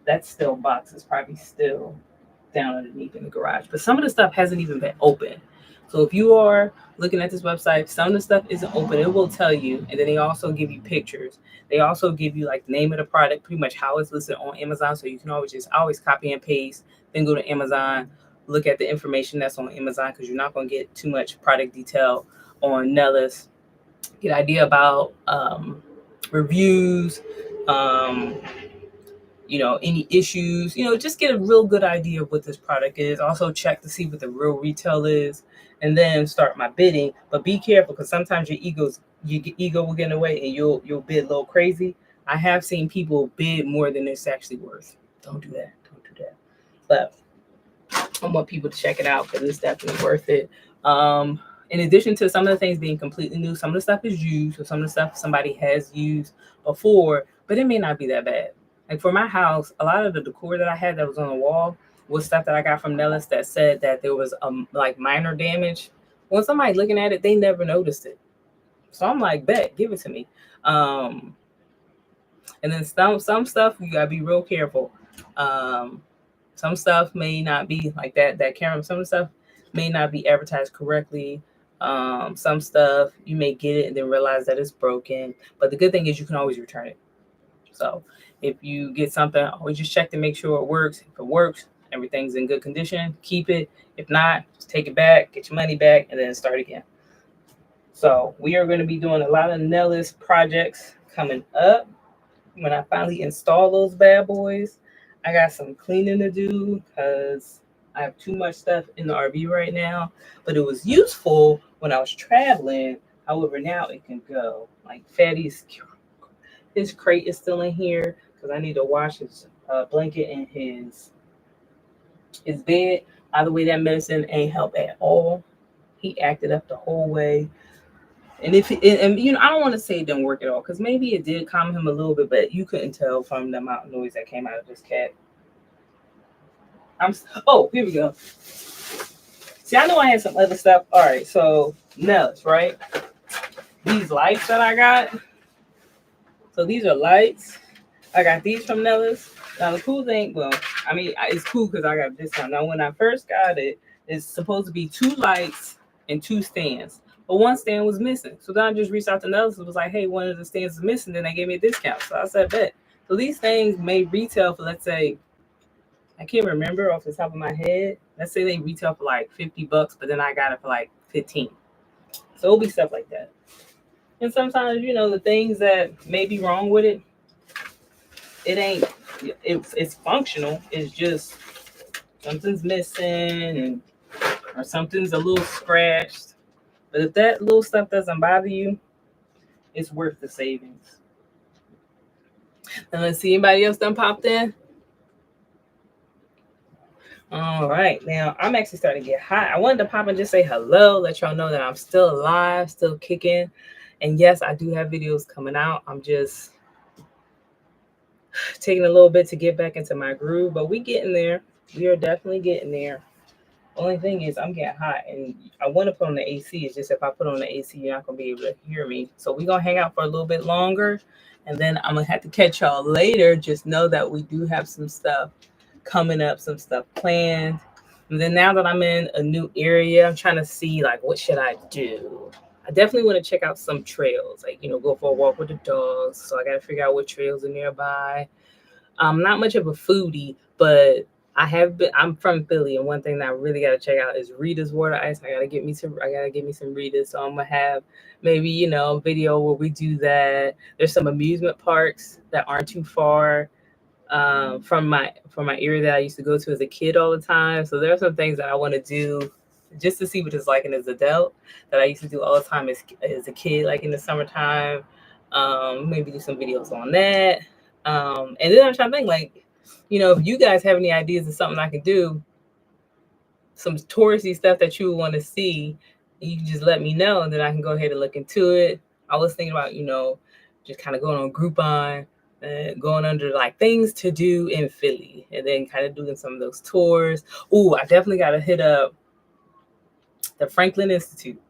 that's still boxes, probably still down underneath in the garage. But some of the stuff hasn't even been open. So if you are looking at this website, some of the stuff isn't open. It will tell you, and then they also give you pictures. They also give you like the name of the product, pretty much how it's listed on Amazon. So you can always copy and paste, then go to Amazon, look at the information that's on Amazon, because you're not going to get too much product detail on Nellis. Get an idea about reviews, um, any issues, just get a real good idea of what this product is. Also check to see what the real retail is, and then start my bidding. But be careful, because sometimes your ego will get in the way and you'll bid a little crazy. I have seen people bid more than it's actually worth. Don't do that. But I want people to check it out, because it's definitely worth it. In addition to some of the things being completely new, some of the stuff is used, or some of the stuff somebody has used before, but it may not be that bad. Like for my house, a lot of the decor that I had that was on the wall was stuff that I got from Nellis that said that there was like minor damage. When somebody looking at it, they never noticed it. So I'm like, bet, give it to me. And then some stuff you gotta be real careful. Some stuff may not be like that camera. Some stuff may not be advertised correctly. Some stuff you may get it and then realize that it's broken. But the good thing is you can always return it. So if you get something, always just check to make sure it works. If it works, everything's in good condition, keep it. If not, just take it back, get your money back, and then start again. So we are going to be doing a lot of Nellis projects coming up. When I finally install those bad boys, I got some cleaning to do, because I have too much stuff in the RV right now. But it was useful when I was traveling. However, now it can go. Like Fatty's, his crate is still in here, because I need to wash his blanket and his bed. By the way, that medicine ain't help at all. He acted up the whole way. And I don't want to say it didn't work at all, because maybe it did calm him a little bit, but you couldn't tell from the amount of noise that came out of this cat. Here we go. See, I know I had some other stuff. All right, so Nellis, right? These lights that I got. So these are lights. I got these from Nellis. Now the cool thing, it's cool because I got this one. Now when I first got it, it's supposed to be 2 lights and 2 stands. But one stand was missing. So then I just reached out to Nellis and was like, hey, one of the stands is missing. Then they gave me a discount. So I said, bet. So these things may retail for, let's say, I can't remember off the top of my head. Let's say they retail for like $50, but then I got it for like 15. So it'll be stuff like that. And sometimes, the things that may be wrong with it, it's functional. It's just something's missing or something's a little scratched. But if that little stuff doesn't bother you, it's worth the savings. And let's see, anybody else done popped in? All right, now I'm actually starting to get hot. I wanted to pop and just say hello, let y'all know that I'm still alive, still kicking. And yes, I do have videos coming out. I'm just taking a little bit to get back into my groove, but we getting there. We are definitely getting there. Only thing is I'm getting hot, and I want to put on the AC. It's just if I put on the AC, you're not going to be able to hear me. So we're going to hang out for a little bit longer, and then I'm going to have to catch y'all later. Just know that we do have some stuff coming up, some stuff planned. And then now that I'm in a new area, I'm trying to see, like, what should I do? I definitely want to check out some trails, like, go for a walk with the dogs. So I got to figure out what trails are nearby. I'm not much of a foodie, but I'm from Philly, and one thing that I really got to check out is Rita's water ice. I gotta get me some Rita's. So I'm gonna have maybe a video where we do that. There's some amusement parks that aren't too far from my area that I used to go to as a kid all the time. So there are some things that I want to do just to see what it's like as an adult that I used to do all the time as a kid, like in the summertime. Maybe do some videos on that. And then I'm trying to think, like, if you guys have any ideas of something I can do, some touristy stuff that you would want to see, you can just let me know, and then I can go ahead and look into it. I was thinking about, just kind of going on Groupon, going under like things to do in Philly, and then kind of doing some of those tours. Ooh, I definitely got to hit up the Franklin Institute.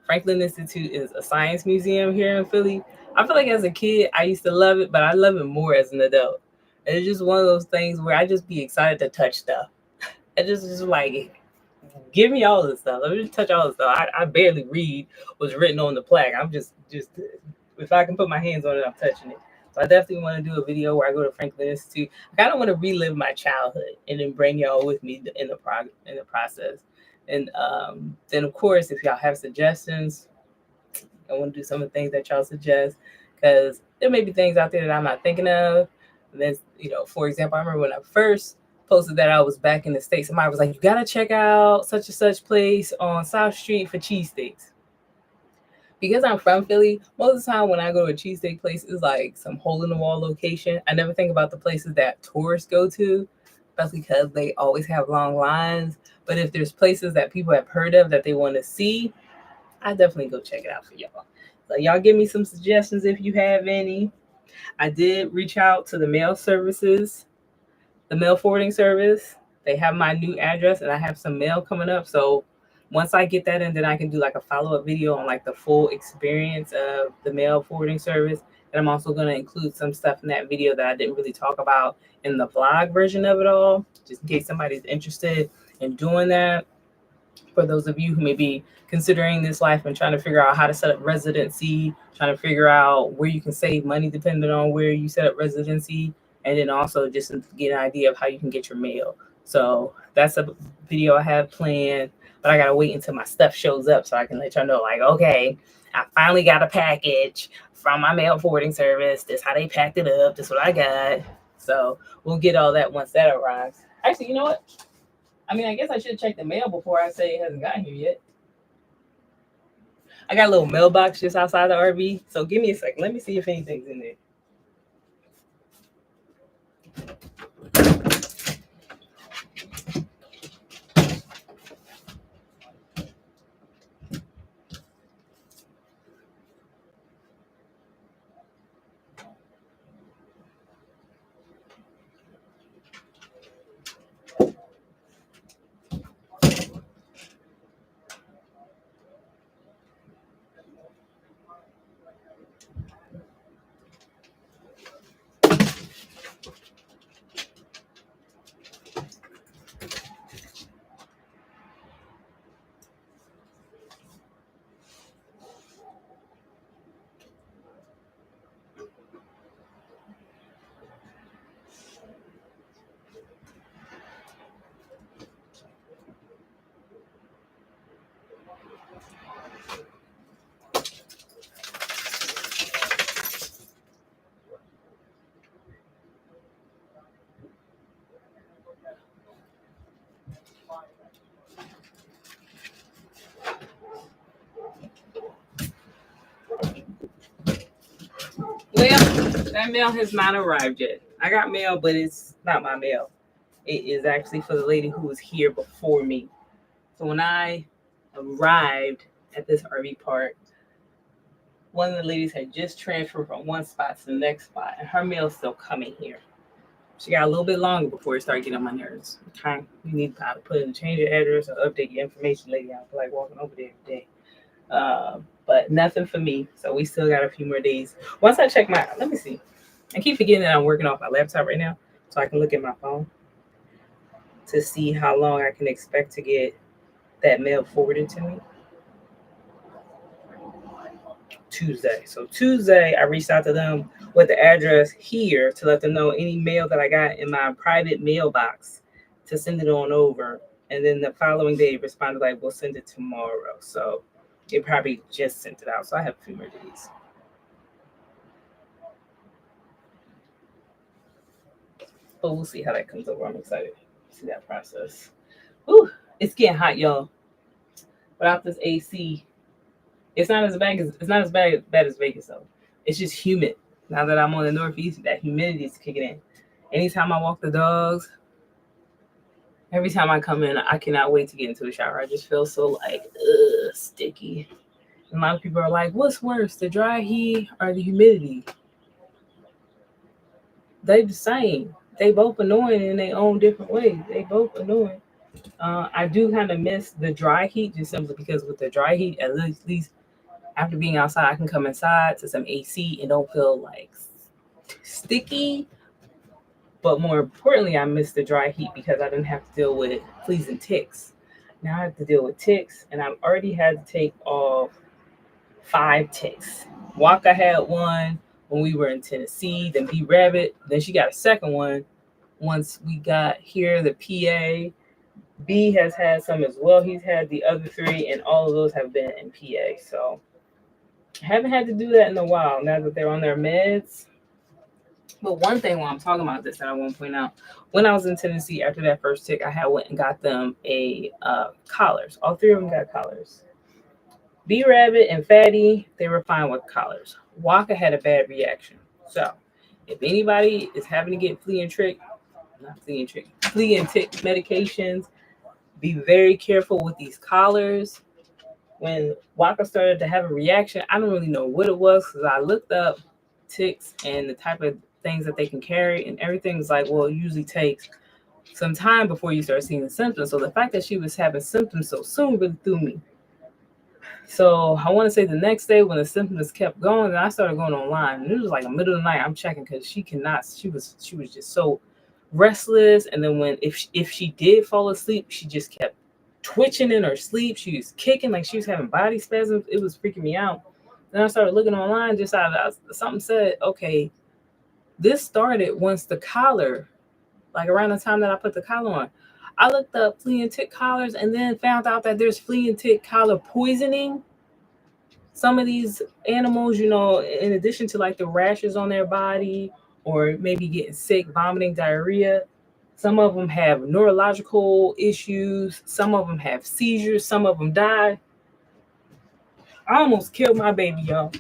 Franklin Institute is a science museum here in Philly. I feel like as a kid, I used to love it, but I love it more as an adult. And it's just one of those things where I just be excited to touch stuff. And just like, give me all this stuff. Let me just touch all this stuff. I barely read what's written on the plaque. I'm just if I can put my hands on it, I'm touching it. So I definitely want to do a video where I go to Franklin Institute. I kind of want to relive my childhood and then bring y'all with me in the process. And then of course, if y'all have suggestions, I want to do some of the things that y'all suggest, because there may be things out there that I'm not thinking of. And then, for example, I remember when I first posted that I was back in the States, somebody was like, you got to check out such and such place on South Street for cheesesteaks. Because I'm from Philly, most of the time when I go to a cheesesteak place, it's like some hole in the wall location. I never think about the places that tourists go to, especially because they always have long lines. But if there's places that people have heard of that they want to see, I definitely go check it out for y'all. So y'all give me some suggestions if you have any. I did reach out to the mail services, the mail forwarding service. They have my new address and I have some mail coming up. So once I get that in, then I can do like a follow-up video on like the full experience of the mail forwarding service. And I'm also going to include some stuff in that video that I didn't really talk about in the vlog version of it all, just in case somebody's interested in doing that. For those of you who may be considering this life and trying to figure out how to set up residency, trying to figure out where you can save money depending on where you set up residency, and then also just to get an idea of how you can get your mail. So that's a video I have planned, but I gotta wait until my stuff shows up so I can let y'all know, like, okay, I finally got a package from my mail forwarding service. This how they packed it up. This what I got. So we'll get all that once that arrives. Actually, you know what? I mean, I guess I should check the mail before I say it hasn't gotten here yet. I got a little mailbox just outside the RV, so give me a second. Let me see if anything's in there. Well, that mail has not arrived yet. I got mail, but it's not my mail. It is actually for the lady who was here before me. So when I arrived at this RV park, one of the ladies had just transferred from one spot to the next spot, and her mail's still coming here. She got a little bit longer before it started getting on my nerves. Okay, you need to put in, change your address or update your information, lady. I feel like walking over there every day. But nothing for me. So we still got a few more days. Once I check let me see. I keep forgetting that I'm working off my laptop right now, so I can look at my phone to see how long I can expect to get that mail forwarded to me. Tuesday. So Tuesday, I reached out to them with the address here to let them know any mail that I got in my private mailbox to send it on over. And then the following day, responded like, we'll send it tomorrow. So it probably just sent it out. So I have a few more days. But we'll see how that comes over. I'm excited to see that process. Ooh, it's getting hot, y'all. Without this AC, it's not as bad as Vegas though. It's just humid. Now that I'm on the Northeast, that humidity is kicking in. Anytime I walk the dogs, every time I come in, I cannot wait to get into the shower. I just feel so like sticky. And a lot of people are like, "What's worse, the dry heat or the humidity?" They the same. They both annoying in their own different ways. They both annoying. I do kind of miss the dry heat just simply because with the dry heat, at least after being outside, I can come inside to some AC and don't feel like sticky. But more importantly, I miss the dry heat because I didn't have to deal with fleas and ticks. Now I have to deal with ticks, and I've already had to take off 5 ticks. Waka had one when we were in Tennessee, then B Rabbit, then she got a second one once we got here, the PA. B has had some as well. He's had the other 3, and all of those have been in PA. So I haven't had to do that in a while now that they're on their meds. But one thing while I'm talking about this that I want to point out, when I was in Tennessee after that first tick, I had went and got them a collars. All 3 of them got collars. B Rabbit and Fatty, they were fine with collars. Waka had a bad reaction. So if anybody is having to get flea and tick medications, be very careful with these collars. When Waka started to have a reaction, I don't really know what it was because I looked up ticks and the type of things that they can carry, and everything's like, well, it usually takes some time before you start seeing the symptoms. So the fact that she was having symptoms so soon really threw me. So I want to say the next day when the symptoms kept going, and I started going online, and it was like the middle of the night. I'm checking because she was just so restless. And then if she did fall asleep, she just kept twitching in her sleep. She was kicking like she was having body spasms. It was freaking me out. Then I started looking online, just out of something said, okay, this started once the collar, like around the time that I put the collar on. I looked up flea and tick collars and then found out that there's flea and tick collar poisoning. Some of these animals, in addition to like the rashes on their body or maybe getting sick, vomiting, diarrhea, some of them have neurological issues. Some of them have seizures. Some of them die. I almost killed my baby, y'all.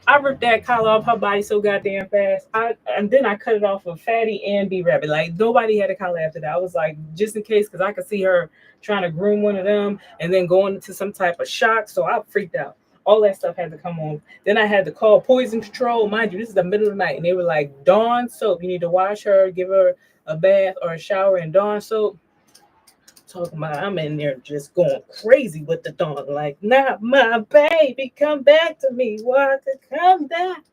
I ripped that collar off her body so goddamn fast. And then I cut it off of Fatty and B Rabbit. Like nobody had a collar after that. I was like, just in case, because I could see her trying to groom one of them and then going into some type of shock. So I freaked out. All that stuff had to come on. Then I had to call poison control. Mind you, this is the middle of the night, and they were like, Dawn soap. You need to wash her, give her a bath or a shower in Dawn soap. Talking about, I'm in there just going crazy with the Dawn, like, not my baby, come back to me, Walker, come back.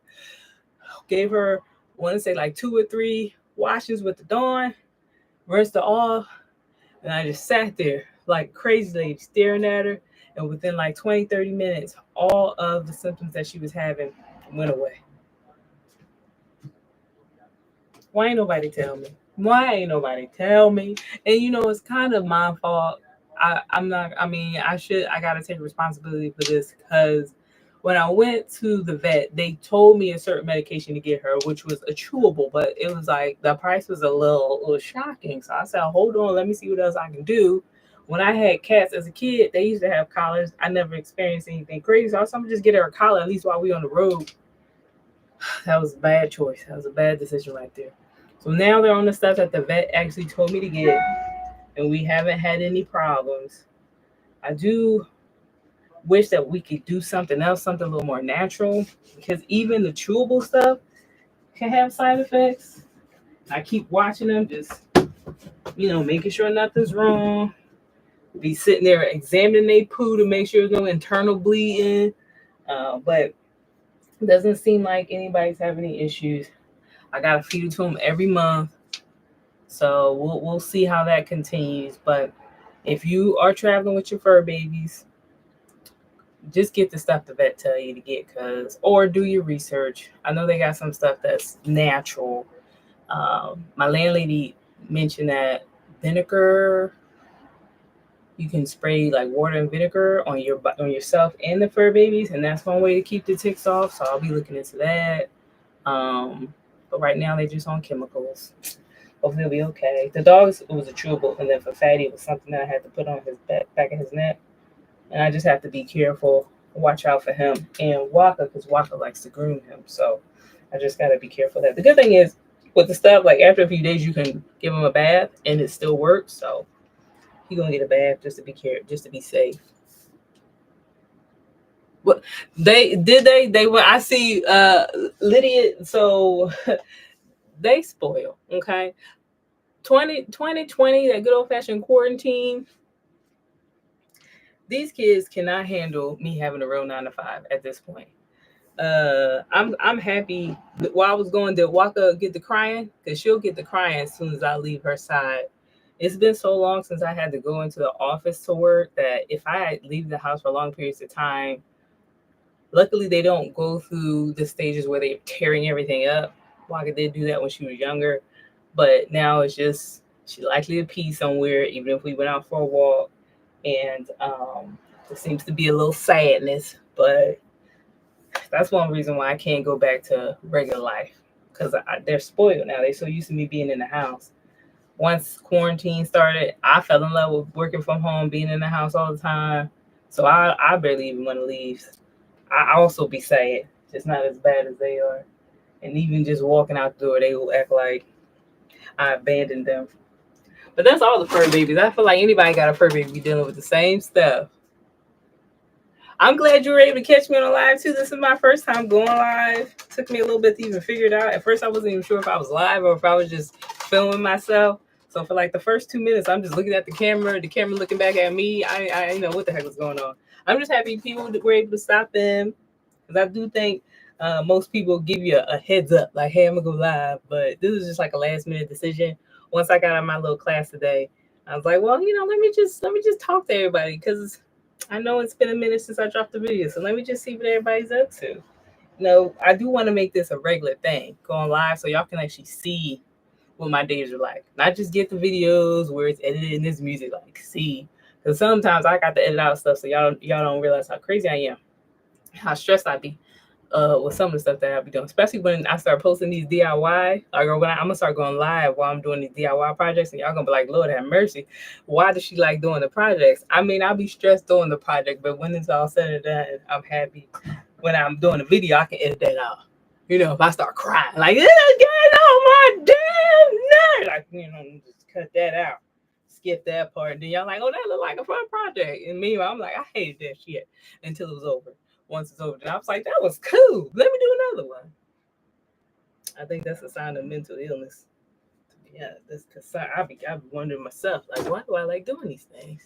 Gave her, I want to say like 2 or 3 washes with the Dawn, rinsed her off, and I just sat there like crazy lady staring at her, and within like 20, 30 minutes, all of the symptoms that she was having went away. Why ain't nobody tell me? And it's kind of my fault. I gotta take responsibility for this because when I went to the vet, they told me a certain medication to get her, which was a chewable, but it was like the price was a little shocking. So I said, hold on, let me see what else I can do. When I had cats as a kid, they used to have collars. I never experienced anything crazy. So I was going to just get her a collar, at least while we on the road. That was a bad choice. That was a bad decision right there. So now they're on the stuff that the vet actually told me to get, and we haven't had any problems. I do wish that we could do something else, something a little more natural, because even the chewable stuff can have side effects. I keep watching them, just, making sure nothing's wrong. Be sitting there examining their poo to make sure there's no internal bleeding. But it doesn't seem like anybody's having any issues. I got to feed it to them every month. So we'll see how that continues. But if you are traveling with your fur babies, just get the stuff the vet tell you to get, or do your research. I know they got some stuff that's natural. My landlady mentioned that vinegar, you can spray like water and vinegar on yourself and the fur babies, and that's one way to keep the ticks off. So I'll be looking into that. But right now they're just on chemicals. Hopefully it'll be okay. The dogs, it was a chewable, and then for Fatty, it was something that I had to put on his back of his neck. And I just have to be careful, watch out for him and Waka, because Waka likes to groom him. So I just got to be careful of that. The good thing is with the stuff, like after a few days, you can give him a bath and it still works. So he's going to get a bath just to be safe. Well, they were, I see Lydia, so they spoil, okay? 2020, that good old-fashioned quarantine, these kids cannot handle me having a real 9 to 5 at this point. I'm happy. While I was going to Walker get the crying, because she'll get the crying as soon as I leave her side. It's been so long since I had to go into the office to work that if I leave the house for long periods of time, luckily they don't go through the stages where they're tearing everything up. Walker did do that when she was younger, but now it's just she likely to pee somewhere, even if we went out for a walk, and there seems to be a little sadness, but that's one reason why I can't go back to regular life, because they're spoiled now. They're so used to me being in the house. Once quarantine started, I fell in love with working from home, being in the house all the time. So I barely even want to leave. I also be sad, just not as bad as they are. And even just walking out the door, they will act like I abandoned them. But that's all the fur babies. I feel like anybody got a fur baby dealing with the same stuff. I'm glad you were able to catch me on a live too. This is my first time going live. It took me a little bit to even figure it out. At first, I wasn't even sure if I was live or if I was just filming myself. So for like the first 2 minutes, I'm just looking at the camera looking back at me. I didn't know what the heck was going on. I'm just happy people were able to stop in, because I do think most people give you a heads up, like, hey, I'm gonna go live. But this was just like a last minute decision. Once I got out of my little class today, I was like, well, let me just talk to everybody, because I know it's been a minute since I dropped the video, so let me just see what everybody's up to. I do want to make this a regular thing, going live, so y'all can actually see what my days are like. Not just get the videos where it's edited in this music, like see. Because sometimes I got to edit out stuff, so y'all don't realize how crazy I am, how stressed I be with some of the stuff that I'll be doing, especially when I start posting these DIY, or when I'm gonna start going live while I'm doing these DIY projects, and y'all gonna be like, Lord have mercy, why does she like doing the projects? I mean, I'll be stressed doing the project, but when it's all said and done, I'm happy. When I'm doing the video, I can edit that out. If I start crying, like, this is getting on my damn nerve, like, just cut that out, skip that part, and then y'all like, oh, that look like a fun project, and meanwhile, I'm like, I hated that shit until it was over. Once it's over, and I was like, that was cool. Let me do another one. I think that's a sign of mental illness. Yeah, that's because I be wondering myself, like, why do I like doing these things?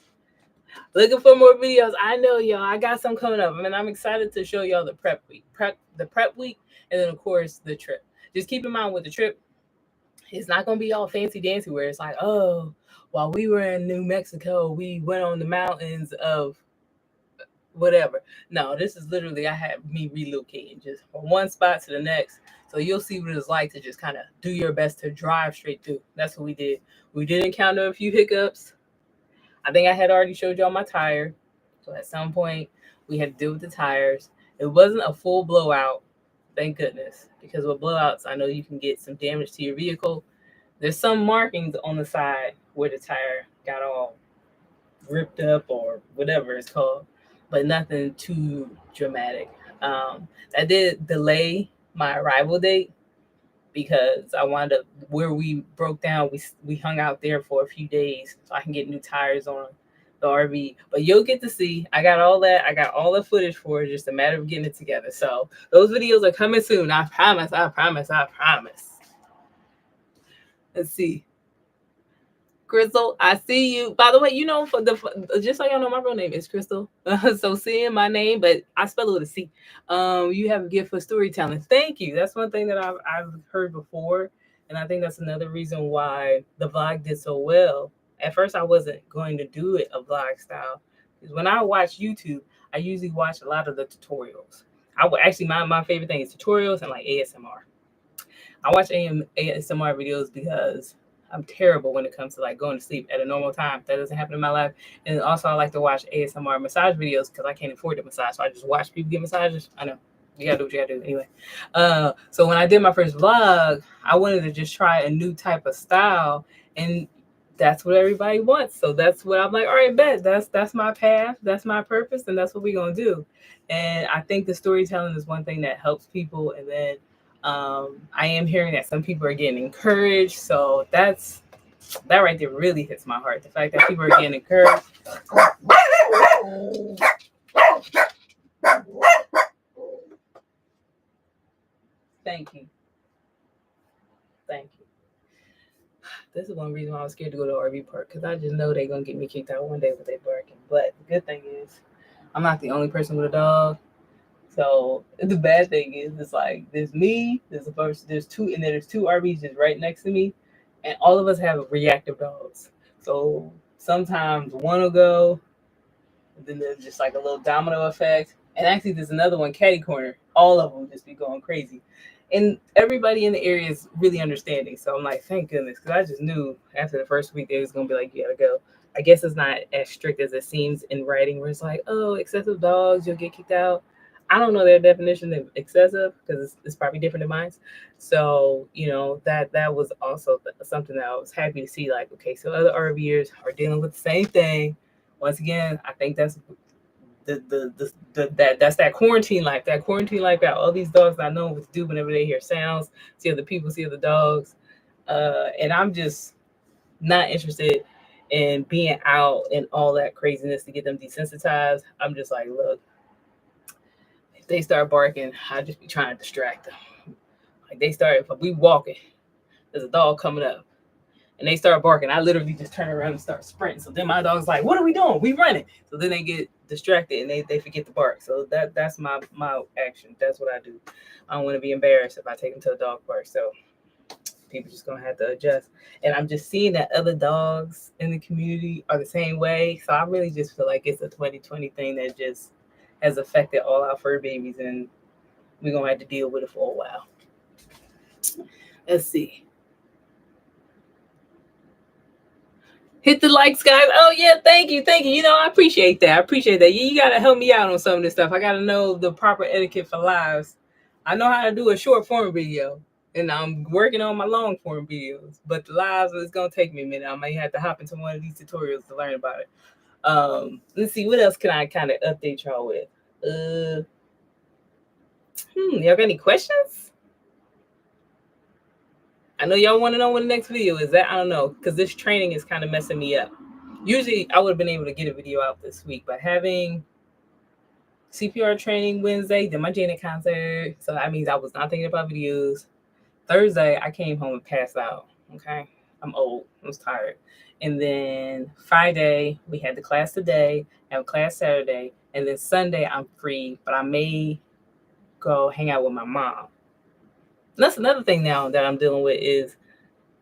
Looking for more videos. I know, y'all. I got some coming up. I mean, I'm excited to show y'all the prep week, and then of course the trip. Just keep in mind with the trip, it's not gonna be all fancy dancy where it's like, oh, while we were in New Mexico, we went on the mountains of whatever. No, this is literally I had me relocating just from one spot to the next. So you'll see what it's like to just kind of do your best to drive straight through. That's what we did. We did encounter a few hiccups. I think I had already showed y'all my tire. So at some point we had to deal with the tires. It wasn't a full blowout, thank goodness, because with blowouts, I know you can get some damage to your vehicle. There's some markings on the side where the tire got all ripped up or whatever it's called, but nothing too dramatic. That did delay my arrival date because I wound up where we broke down. We hung out there for a few days so I can get new tires on the RV. But you'll get to see. I got all that. I got all the footage for it. Just a matter of getting it together. So those videos are coming soon. I promise. I promise. I promise. Let's see. Crystal, I see you. By the way, just so y'all know, my real name is Crystal. So seeing my name, but I spell it with a C. You have a gift for storytelling. Thank you. That's one thing that I've heard before, and I think that's another reason why the vlog did so well. At first, I wasn't going to do it a vlog style, because when I watch YouTube, I usually watch a lot of the tutorials. My favorite thing is tutorials and like ASMR. I watch ASMR videos because I'm terrible when it comes to like going to sleep at a normal time. That doesn't happen in my life. And also I like to watch ASMR massage videos because I can't afford the massage. So I just watch people get massages. I know. You gotta do what you gotta do anyway. So when I did my first vlog, I wanted to just try a new type of style, and that's what everybody wants. So that's what I'm like, all right, bet. That's my path, that's my purpose, and that's what we're gonna do. And I think the storytelling is one thing that helps people, and then I am hearing that some people are getting encouraged. So that right there really hits my heart. The fact that people are getting encouraged. Thank you. Thank you. This is one reason why I was scared to go to the RV park, because I just know they're gonna get me kicked out one day with their barking. But the good thing is, I'm not the only person with a dog. So the bad thing is, it's like there's me, there's a person, there's two, and then there's two RVs just right next to me, and all of us have reactive dogs. So sometimes one will go, and then there's just like a little domino effect. And actually, there's another one, Caddy Corner. All of them just be going crazy. And everybody in the area is really understanding. So I'm like, thank goodness, because I just knew after the first week they was gonna be like, you gotta go. I guess it's not as strict as it seems in writing, where it's like, oh, excessive dogs, you'll get kicked out. I don't know their definition of excessive, because it's probably different than mine. So that was also something that I was happy to see. Like, okay, so other RVers are dealing with the same thing. Once again, I think that's that's that quarantine life. That quarantine life got all these dogs I know what to do whenever they hear sounds, see other people, see other dogs. And I'm just not interested in being out and all that craziness to get them desensitized. I'm just like, look, if they start barking, I just be trying to distract them. Like they start, if we walking, there's a dog coming up, and they start barking, I literally just turn around and start sprinting. So then my dog's like, what are we doing? We running. So then they get distracted and they forget to bark. So that's my action. That's what I do. I don't want to be embarrassed if I take them to a dog park. So people just gonna have to adjust. And I'm just seeing that other dogs in the community are the same way. So I really just feel like it's a 2020 thing that just has affected all our fur babies, and we're gonna have to deal with it for a while. Let's see. Hit the likes, guys. Oh yeah, thank you. I appreciate that. You gotta help me out on some of this stuff. I gotta know the proper etiquette for lives. I know how to do a short form video, and I'm working on my long form videos. But the lives is gonna take me a minute. I might have to hop into one of these tutorials to learn about it. Let's see, what else can I kind of update y'all with? Y'all got any questions? I know y'all want to know when the next video is. That I don't know, because this training is kind of messing me up. Usually I would have been able to get a video out this week, but having CPR training Wednesday, then my Janet concert, so that means I was not thinking about videos. Thursday I came home and passed out. Okay, I'm old, I was tired. And then Friday we had the class today, have class Saturday, and then Sunday I'm free, but I may go hang out with my mom. That's another thing now that I'm dealing with, is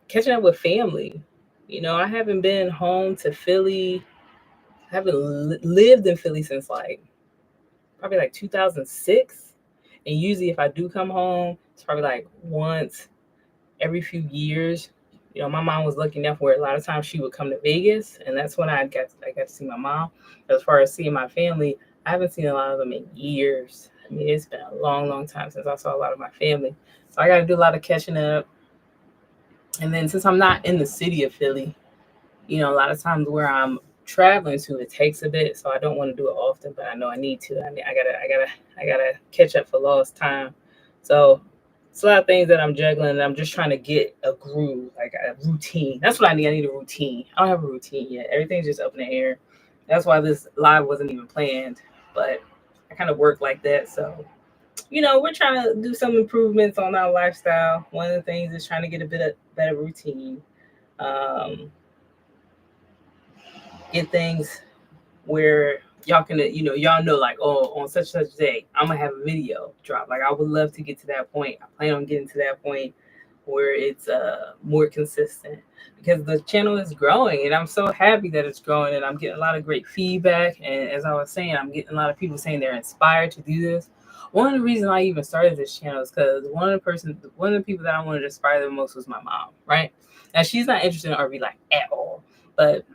catching up with family. I haven't been home to Philly. I haven't lived in Philly since probably 2006. And usually if I do come home, it's probably like once every few years. My mom was lucky enough where a lot of times she would come to Vegas, and that's when I got to see my mom. As far as seeing my family, I haven't seen a lot of them in years. I mean, it's been a long, long time since I saw a lot of my family. So I got to do a lot of catching up. And then since I'm not in the city of Philly, a lot of times where I'm traveling to, it takes a bit. So I don't want to do it often, but I know I need to. I gotta catch up for lost time. So it's a lot of things that I'm juggling, and I'm just trying to get a groove, like a routine. That's what I need. I need a routine. I don't have a routine yet. Everything's just up in the air. That's why this live wasn't even planned, but I kind of work like that. So we're trying to do some improvements on our lifestyle. One of the things is trying to get a bit of better routine. Get things where y'all can, y'all know, like, oh, on such and such day, I'm going to have a video drop. Like, I would love to get to that point. I plan on getting to that point where it's more consistent, because the channel is growing, and I'm so happy that it's growing, and I'm getting a lot of great feedback. And as I was saying, I'm getting a lot of people saying they're inspired to do this. One of the reasons I even started this channel is because one of the people that I wanted to inspire the most was my mom, right? Now, she's not interested in RV life at all, but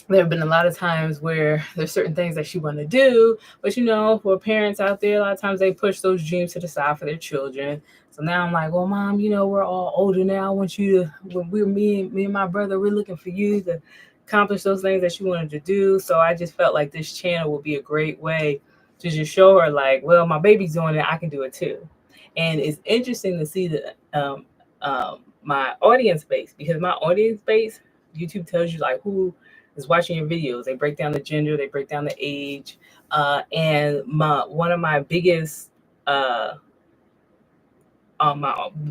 there have been a lot of times where there's certain things that she want to do, but for parents out there, a lot of times they push those dreams to the side for their children. So now I'm like, well, Mom, we're all older now. I want you to, when me and my brother, we're looking for you to accomplish those things that you wanted to do. So I just felt like this channel would be a great way to just show her, like, well, my baby's doing it, I can do it too. And it's interesting to see that my audience base, because my audience base, YouTube tells you like who is watching your videos. They break down the gender, they break down the age, and one of my biggest my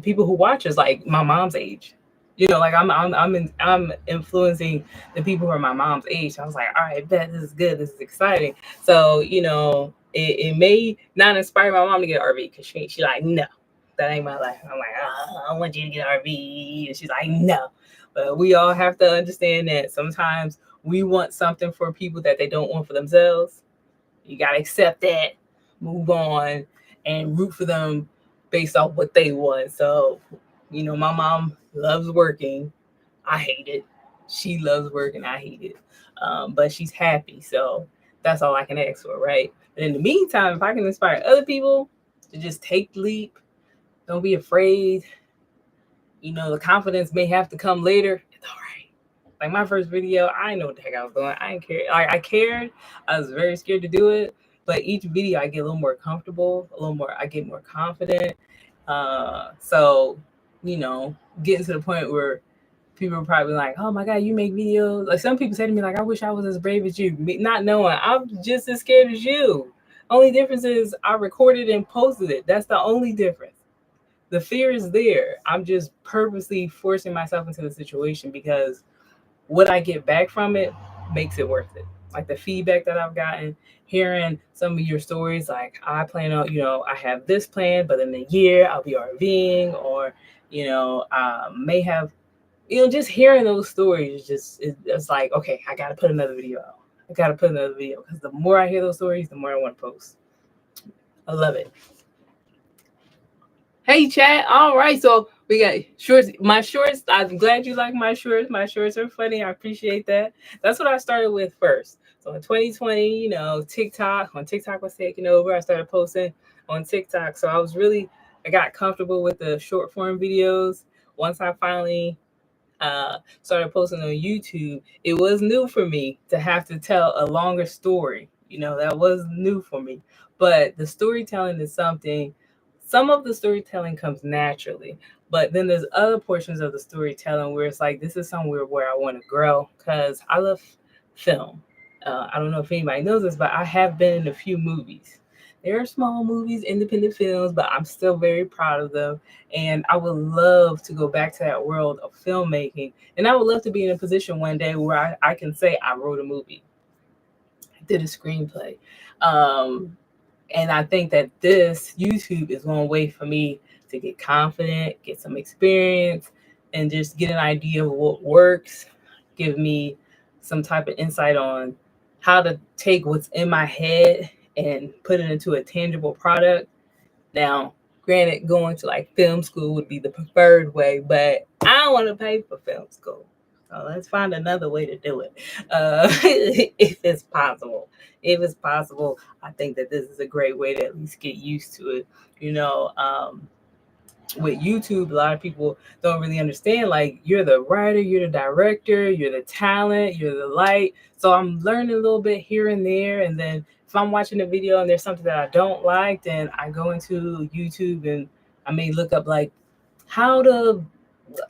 people who watch is like my mom's age. You know, like I'm influencing the people who are my mom's age. So I was like, all right, bet this is good. This is exciting. So, you know, it may not inspire my mom to get an RV because she like, no, that ain't my life. I'm like, oh, I want you to get an RV. And she's like, no. But we all have to understand that sometimes we want something for people that they don't want for themselves. You got to accept that, move on, and root for them based off what they want. So, you know, my mom loves working. I hate it. She loves working. I hate it. But she's happy. So that's all I can ask for, right? But in the meantime, if I can inspire other people to just take the leap, don't be afraid. You know, the confidence may have to come later. It's all right. Like my first video, I didn't know what the heck I was doing. I didn't care. Like I cared. I was very scared to do it. But each video, I get a little more comfortable, a little more. I get more confident. So, you know, getting to the point where people are probably like, "Oh my God, you make videos." Like some people say to me, "Like I wish I was as brave as you," not knowing I'm just as scared as you. Only difference is I recorded and posted it. That's the only difference. The fear is there. I'm just purposely forcing myself into the situation because what I get back from it makes it worth it. Like the feedback that I've gotten, hearing some of your stories, like I plan on, you know, I have this plan, but in a year I'll be RVing, or, you know, may have, you know, just hearing those stories, it's like, okay, I got to put another video out. I got to put another video because the more I hear those stories, the more I want to post. I love it. Hey, chat. All right. So we got shorts. My shorts. I'm glad you like my shorts. My shorts are funny. I appreciate that. That's what I started with first. So in 2020, you know, when TikTok was taking over, I started posting on TikTok. So I got comfortable with the short form videos. Once I finally started posting on YouTube, it was new for me to have to tell a longer story. You know, that was new for me. But the storytelling is something, some of the storytelling comes naturally, but then there's other portions of the storytelling where it's like, this is somewhere where I want to grow because I love film. I don't know if anybody knows this, but I have been in a few movies. They're small movies, independent films, but I'm still very proud of them. And I would love to go back to that world of filmmaking. And I would love to be in a position one day where I can say I wrote a movie, I did a screenplay. And I think that this YouTube is one way for me to get confident, get some experience, and just get an idea of what works, give me some type of insight on how to take what's in my head and put it into a tangible product. Now, granted, going to like film school would be the preferred way, but I don't want to pay for film school. So let's find another way to do it. If it's possible. If it's possible, I think that this is a great way to at least get used to it. You know, with YouTube, a lot of people don't really understand. Like, you're the writer, you're the director, you're the talent, you're the light. So I'm learning a little bit here and there. And then if I'm watching a video and there's something that I don't like, then I go into YouTube and I may look up like how to.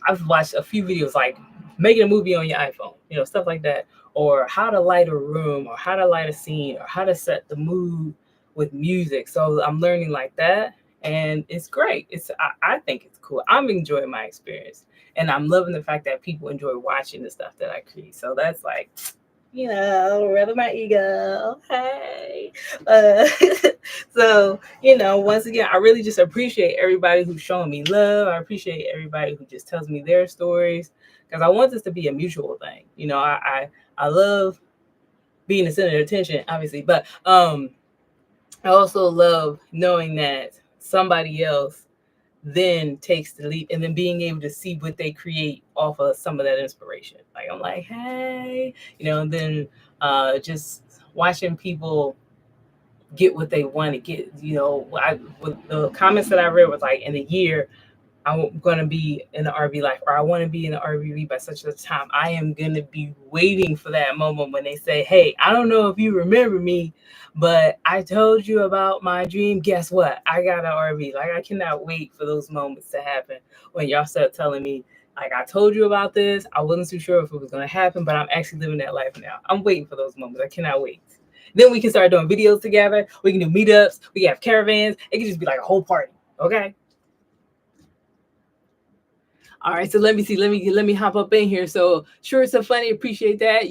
I've watched a few videos like making a movie on your iPhone, you know, stuff like that, or how to light a room, or how to light a scene, or how to set the mood with music. So I'm learning like that, and it's great. I think it's cool. I'm enjoying my experience, and I'm loving the fact that people enjoy watching the stuff that I create. So that's like, you know, rather my ego. Hey. So, you know, once again, I really just appreciate everybody who's showing me love. I appreciate everybody who just tells me their stories because I want this to be a mutual thing. You know, I love being the center of attention, obviously, but I also love knowing that somebody else then takes the leap and then being able to see what they create off of some of that inspiration. Like I'm like, hey, you know, and then just watching people get what they want to get. You know, with the comments that I read was like, in a year I'm going to be in the RV life, or I want to be in the RV by such a time. I am going to be waiting for that moment when they say, hey, I don't know if you remember me, but I told you about my dream. Guess what? I got an RV. Like, I cannot wait for those moments to happen when y'all start telling me, like, I told you about this. I wasn't too sure if it was going to happen, but I'm actually living that life now. I'm waiting for those moments. I cannot wait. Then we can start doing videos together. We can do meetups. We can have caravans. It can just be like a whole party. Okay. All right, so let me see. Let me hop up in here. So sure, it's so funny. Appreciate that.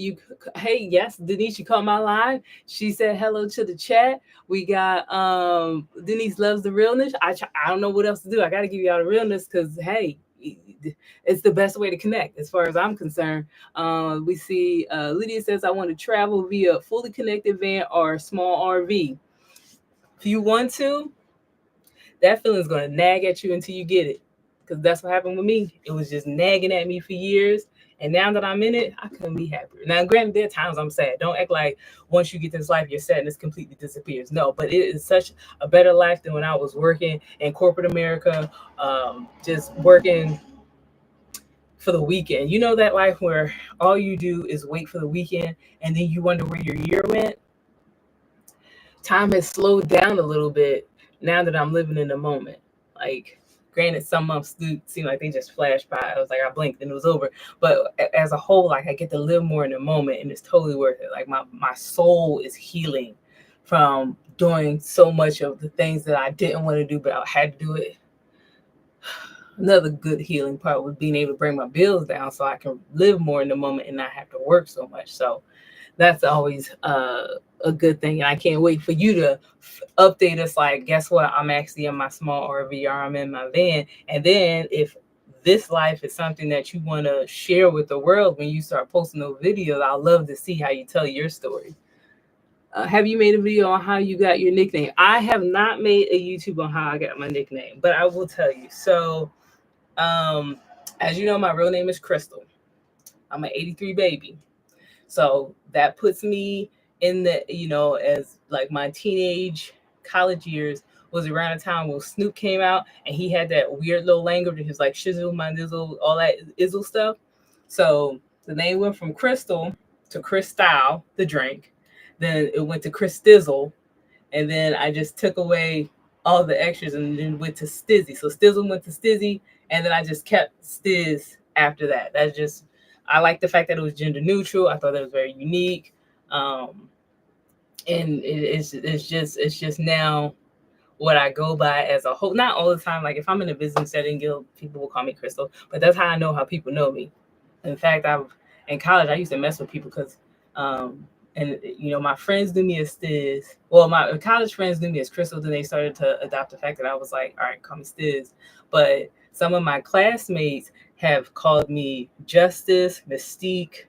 Hey, yes, Denise, you called my line. She said hello to the chat. We got Denise loves the realness. I don't know what else to do. I got to give y'all the realness because hey, it's the best way to connect as far as I'm concerned. We see Lydia says I want to travel via fully connected van or small RV. If you want to, that feeling is going to nag at you until you get it. Because that's what happened with me. It was just nagging at me for years. And now that I'm in it, I couldn't be happier. Now, granted, there are times I'm sad. Don't act like once you get this life, your sadness completely disappears. No, but it is such a better life than when I was working in corporate America, just working for the weekend. You know that life where all you do is wait for the weekend and then you wonder where your year went? Time has slowed down a little bit now that I'm living in the moment. Like, granted, some months do seem like they just flashed by. I was like, I blinked and it was over. But as a whole, like I get to live more in the moment, and it's totally worth it. Like my soul is healing from doing so much of the things that I didn't want to do, but I had to do it. Another good healing part was being able to bring my bills down so I can live more in the moment and not have to work so much. So that's always a good thing. And I can't wait for you to update us. Like, guess what? I'm actually in my small RV or I'm in my van. And then if this life is something that you want to share with the world when you start posting those videos, I'd love to see how you tell your story. Have you made a video on how you got your nickname? I have not made a YouTube on how I got my nickname, but I will tell you. So, as you know, my real name is Crystal. I'm an 83 baby. So that puts me in the, as like my teenage college years was around the time when Snoop came out and he had that weird little language. He was like shizzle, my nizzle, all that izzle stuff. So the name went from Crystal to Cristal, the drink. Then it went to Cristizzle. And then I just took away all the extras and then went to Stizzy. So Stizzle went to Stizzy. And then I just kept Stiz after that. That's just, I like the fact that it was gender neutral. I thought that was very unique. And it's just now what I go by as a whole. Not all the time. Like if I'm in a business setting, people will call me Crystal, but that's how I know how people know me. In fact, in college I used to mess with people because, and my friends knew me as Stiz. Well, my college friends knew me as Crystal. Then they started to adopt the fact that I was like, all right, call me Stiz. But some of my classmates have called me Justice, Mystique.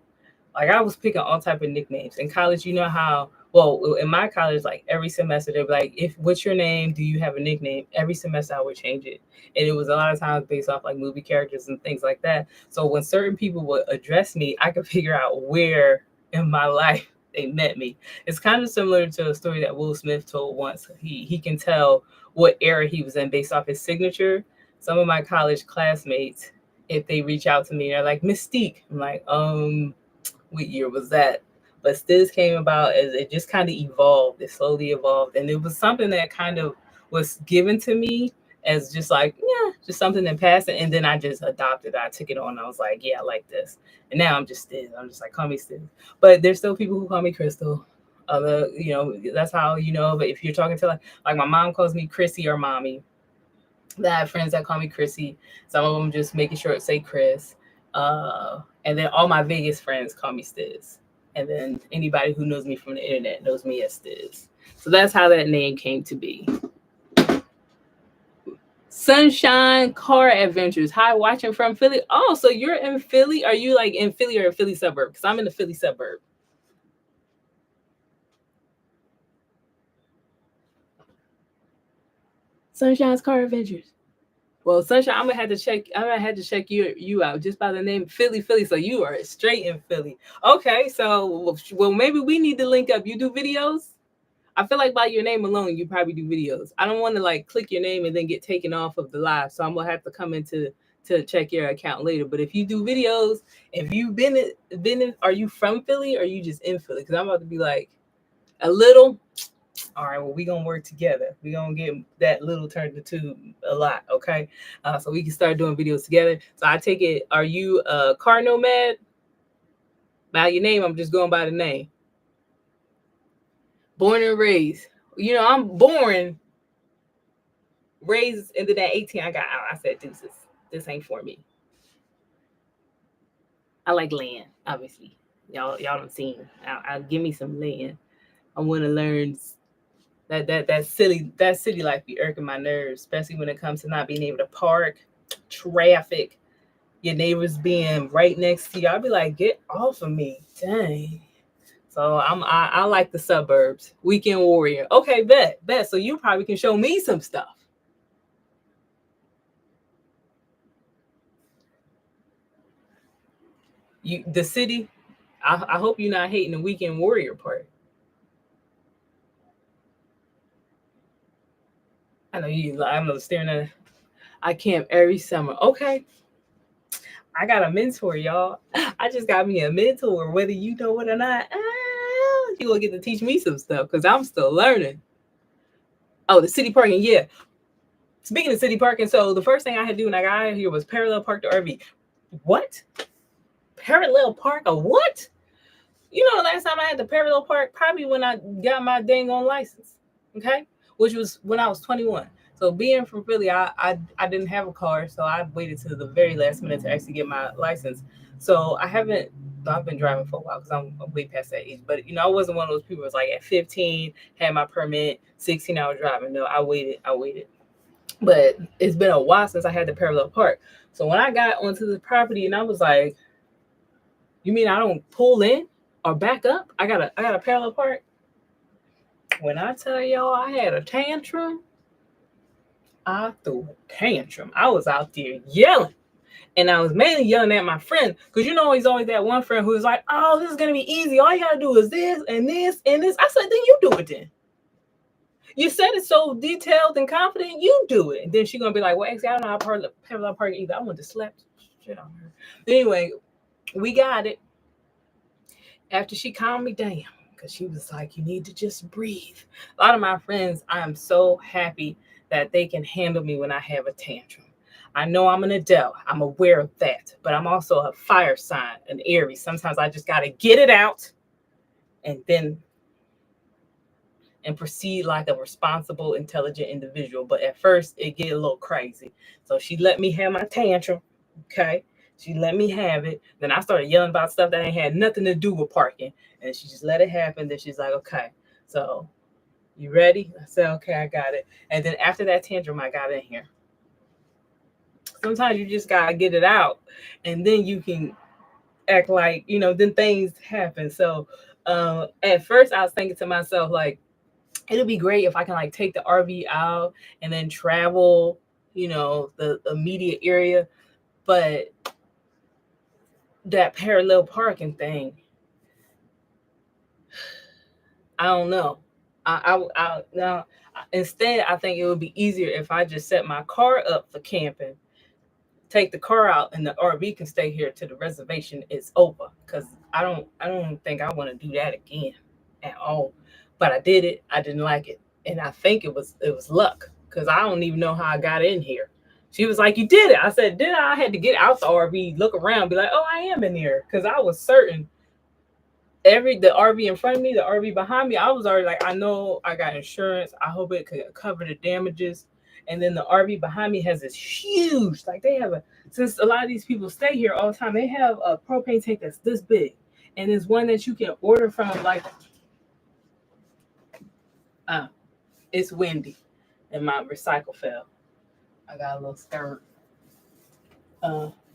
Like I was picking all type of nicknames in college. You know how? Well, in my college, like every semester, they'd be like, what's your name? Do you have a nickname? Every semester I would change it. And it was a lot of times based off like movie characters and things like that. So when certain people would address me, I could figure out where in my life they met me. It's kind of similar to a story that Will Smith told once. He can tell what era he was in based off his signature. Some of my college classmates, if they reach out to me, they're like, Mystique. I'm like, what year was that? But Stiz came about as it just kind of evolved. It slowly evolved. And it was something that kind of was given to me as just like, yeah, just something in passing. And then I just adopted it. I took it on. I was like, yeah, I like this. And now I'm just Stiz. I'm just like, call me Stiz. But there's still people who call me Crystal. That's how But if you're talking to like my mom calls me Chrissy or mommy. I have friends that call me Chrissy. Some of them just making sure it say Chris. And then all my Vegas friends call me Stiz. And then anybody who knows me from the internet knows me as Stiz. So that's how that name came to be. Sunshine Car Adventures. Hi, watching from Philly. Oh, so you're in Philly? Are you like in Philly or a Philly suburb? Because I'm in the Philly suburb. Sunshine's Car Adventures. Well, Sunshine, I'm gonna have to check you out just by the name Philly. So you are straight in Philly. Okay, so well maybe we need to link up. You do videos? I feel like by your name alone, you probably do videos. I don't want to like click your name and then get taken off of the live. So I'm gonna have to come into to check your account later. But if you do videos, if you've been in, are you from Philly or are you just in Philly? Because I'm about to be like a little. All right, well, we're going to work together. We're going to get that little turned into a lot, okay? So we can start doing videos together. So I take it, are you a car nomad? By your name, I'm just going by the name. Born and raised. I'm born, raised into that 18. I said, deuces, this ain't for me. I like land, obviously. Y'all don't seen. I'll give me some land. I want to learn that city life be irking my nerves, especially when it comes to not being able to park, traffic, your neighbors being right next to you. I'll be like, get off of me, dang. So I like the suburbs. Weekend warrior. Okay, bet. So you probably can show me some stuff. The city. I hope you're not hating the weekend warrior part. I know you. I'm staring at. I camp every summer. Okay, I got a mentor, y'all. I just got me a mentor, whether you know it or not. You gonna get to teach me some stuff because I'm still learning. Oh, the city parking, yeah. Speaking of city parking, so the first thing I had to do when I got out here was parallel park the RV. What? Parallel park a what? You know, the last time I had to parallel park, probably when I got my dang on license. Okay, which was when I was 21. So being from Philly, I didn't have a car, so I waited to the very last minute to actually get my license. So I've been driving for a while because I'm way past that age. But I wasn't one of those people who was like at 15, had my permit, 16 hour driving. No, I waited. But it's been a while since I had the parallel park. So when I got onto the property and I was like, you mean I don't pull in or back up? I got a parallel park. When I tell y'all I had a tantrum, I threw a tantrum. I was out there yelling. And I was mainly yelling at my friend because he's always that one friend who's like, oh, this is going to be easy. All you got to do is this and this and this. I said, then you do it then. You said it so detailed and confident, you do it. And then she's going to be like, well, actually, I don't know how parallel park either. I want to slap shit on her. Anyway, we got it. After she calmed me down, because she was like, you need to just breathe. A lot of my friends, I am so happy that they can handle me when I have a tantrum. I know I'm an adult. I'm aware of that. But I'm also a fire sign, an Aries. Sometimes I just got to get it out and proceed like a responsible, intelligent individual. But at first, it get a little crazy. So she let me have my tantrum. Okay. She let me have it. Then I started yelling about stuff that ain't had nothing to do with parking. And she just let it happen. Then she's like, okay, so you ready? I said, okay, I got it. And then after that tantrum, I got in here. Sometimes you just got to get it out. And then you can act like, then things happen. So at first, I was thinking to myself, like, it'll be great if I can like take the RV out and then travel, the immediate area. But that parallel parking thing, I don't know. Now instead, I think it would be easier if I just set my car up for camping, take the car out, and the RV can stay here till the reservation is over. Because I don't think I want to do that again at all. But I did it. I didn't like it, and I think it was luck because I don't even know how I got in here. She was like, "You did it." I said, "Did I?" I had to get out the RV, look around, be like, "Oh, I am in here," because I was certain. The RV in front of me, the RV behind me, I was already like, I know I got insurance. I hope it could cover the damages. And then the RV behind me has this huge, like they have since a lot of these people stay here all the time, they have a propane tank that's this big. And there's one that you can order from, like, it's windy and my recycle fell. I got a little skirt.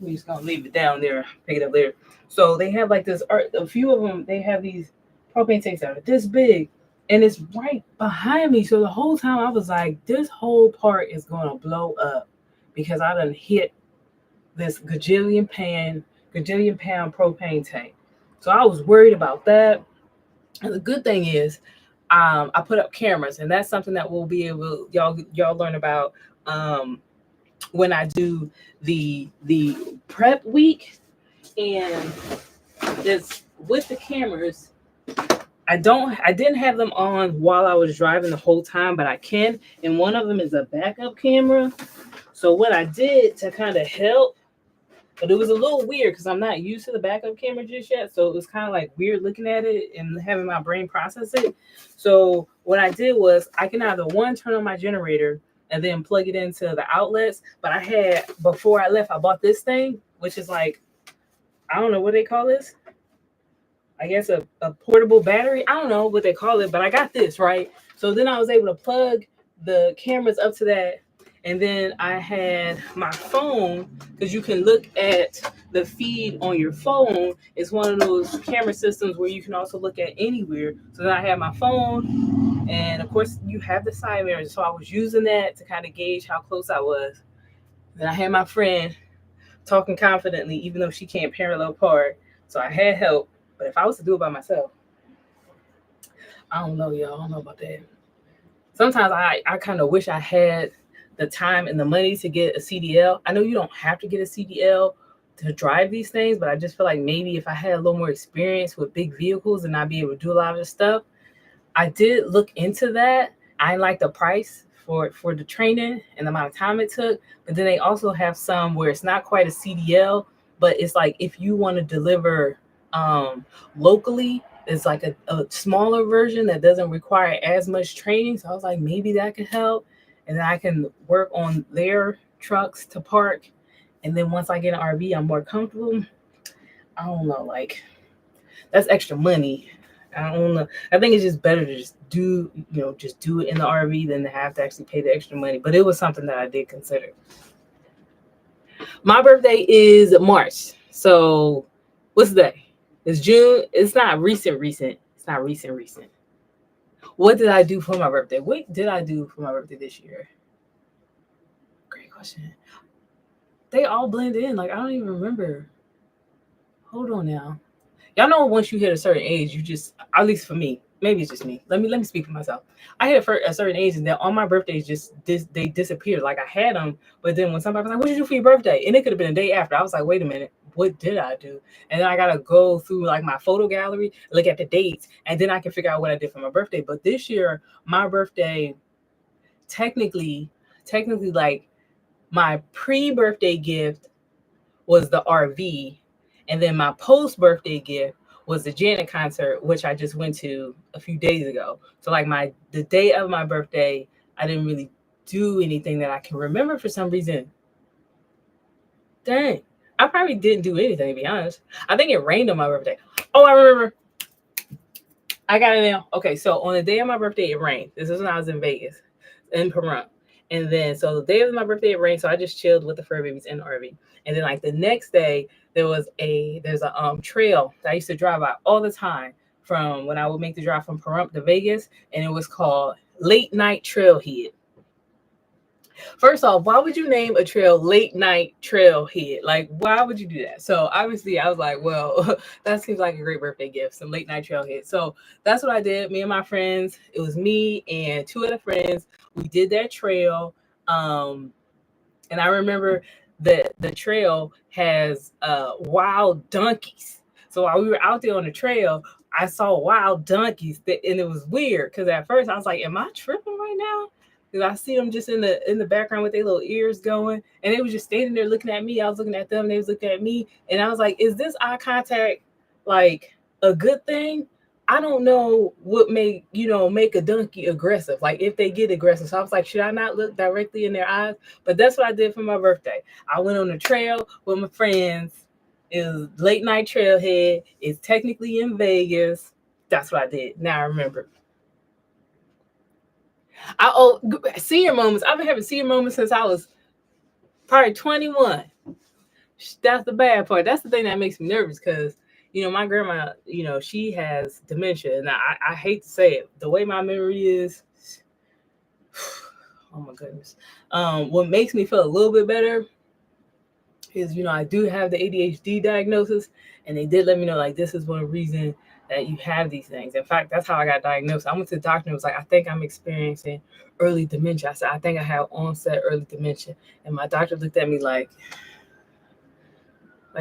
We just gonna leave it down there, pick it up later. So they have like this, a few of them, they have these propane tanks that are this big, and it's right behind me. So the whole time I was like, this whole part is gonna blow up because I done hit this gajillion pound propane tank. So I was worried about that. And the good thing is, I put up cameras, and that's something that we'll be able y'all learn about when I do the prep week. And this with the cameras, I didn't have them on while I was driving the whole time, but I can. And one of them is a backup camera. So what I did to kind of help, but it was a little weird because I'm not used to the backup camera just yet. So it was kind of like weird looking at it and having my brain process it. So what I did was I can either turn on my generator and then plug it into the outlets. But before I left, I bought this thing, which is like I don't know what they call this. I guess a portable battery. I don't know what they call it, but I got this, right? So then I was able to plug the cameras up to that. And then I had my phone, because you can look at the feed on your phone. It's one of those camera systems where you can also look at anywhere. So then I had my phone, and of course you have the side mirror. So I was using that to kind of gauge how close I was. Then I had my friend talking confidently, even though she can't parallel park. So I had help. But if I was to do it by myself, I don't know, y'all. I don't know about that. Sometimes I kind of wish I had the time and the money to get a CDL. I know you don't have to get a CDL to drive these things, but I just feel like maybe if I had a little more experience with big vehicles and I'd be able to do a lot of this stuff. I did look into that. I like the price for the training and the amount of time it took. But then they also have some where it's not quite a CDL, but it's like if you want to deliver locally, it's like a smaller version that doesn't require as much training. So I was like, maybe that could help. And then I can work on their trucks to park. And then once I get an RV, I'm more comfortable. I don't know, like that's extra money. I don't know. I think it's just better to just do it in the RV than to have to actually pay the extra money. But it was something that I did consider. My birthday is March. So what's the day? It's June. It's not recent. It's not recent. What did I do for my birthday? What did I do for my birthday this year? Great question. They all blend in. Like I don't even remember. Hold on now. Y'all know once you hit a certain age, you just, at least for me, maybe it's just me. Let me speak for myself. I hit a certain age, and then all my birthdays they disappeared. Like I had them, but then when somebody was like, "What did you do for your birthday?" and it could have been a day after, I was like, "Wait a minute, what did I do?" And then I gotta go through like my photo gallery, look at the dates, and then I can figure out what I did for my birthday. But this year, my birthday, technically, like my pre-birthday gift was the RV. And then my post-birthday gift was the Janet concert, which I just went to a few days ago. So like the day of my birthday, I didn't really do anything that I can remember for some reason. Dang. I probably didn't do anything, to be honest. I think it rained on my birthday. Oh, I remember. I got it now. Okay, so on the day of my birthday, it rained. This is when I was in Vegas, in Pahrump. And then, so the day of my birthday, it rained. So I just chilled with the fur babies in the RV. And then, like the next day, there's a trail that I used to drive by all the time from when I would make the drive from Pahrump to Vegas, and it was called Late Night Trailhead. First off, why would you name a trail Late Night Trailhead? Like, why would you do that? So obviously, I was like, well, that seems like a great birthday gift, some Late Night Trailhead. So that's what I did. Me and my friends, it was me and two other friends. We did that trail. And I remember that the trail has wild donkeys. So while we were out there on the trail, I saw wild donkeys, and it was weird because at first I was like, "Am I tripping right now?" Because I see them just in the background with their little ears going, and they was just standing there looking at me. I was looking at them, they was looking at me, and I was like, "Is this eye contact like a good thing?" I don't know what make a donkey aggressive, like if they get aggressive. So I was like, should I not look directly in their eyes? But that's what I did for my birthday. I went on the trail with my friends. It was Late Night Trailhead. It's technically in Vegas. That's what I did. Now I remember. Senior moments. I've been having senior moments since I was probably 21. That's the bad part. That's the thing that makes me nervous because my grandma, she has dementia, and I hate to say it, the way my memory is, oh my goodness. What makes me feel a little bit better is, I do have the ADHD diagnosis, and they did let me know, like, this is one reason that you have these things. In fact, that's how I got diagnosed. I went to the doctor and was like, I think I'm experiencing early dementia. I said, I think I have onset early dementia. And my doctor looked at me like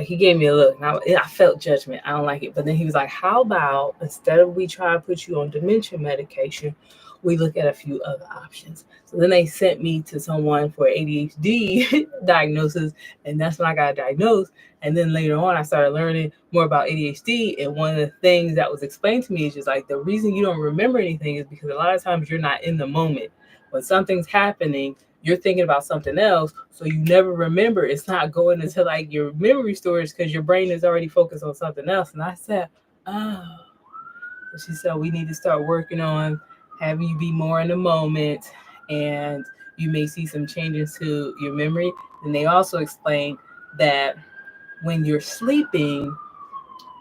he gave me a look. And I felt judgment. I don't like it. But then he was like, how about instead of we try to put you on dementia medication, we look at a few other options. So then they sent me to someone for ADHD diagnosis, and that's when I got diagnosed. And then later on, I started learning more about ADHD. And one of the things that was explained to me is just like, the reason you don't remember anything is because a lot of times you're not in the moment. When something's happening, you're thinking about something else, so you never remember. It's not going into like your memory storage because your brain is already focused on something else. And I said, oh. So she said, we need to start working on having you be more in the moment, and you may see some changes to your memory. And they also explained that when you're sleeping,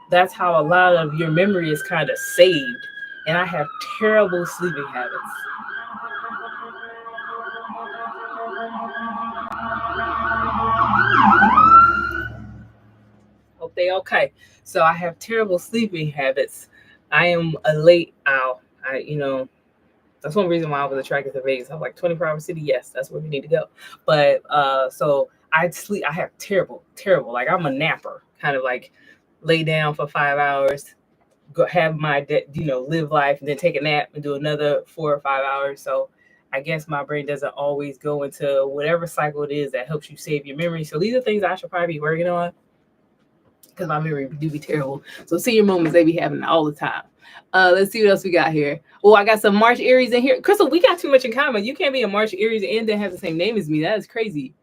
that's how a lot of your memory is kind of saved. And I have terrible sleeping habits. Hope they okay. So I have terrible sleeping habits. I am a late owl. That's one reason why I was attracted to Vegas. I'm like 24-hour city. Yes, that's where we need to go. But so I sleep. I have terrible. Like I'm a napper, kind of like lay down for 5 hours, go have my live life, and then take a nap and do another 4 or 5 hours. So I guess my brain doesn't always go into whatever cycle it is that helps you save your memory. So these are things I should probably be working on, because my memory do be terrible. So senior moments, they be having all the time. Let's see what else we got here. Oh, I got some March Aries in here. Crystal, we got too much in common. You can't be a March Aries and then have the same name as me. That is crazy.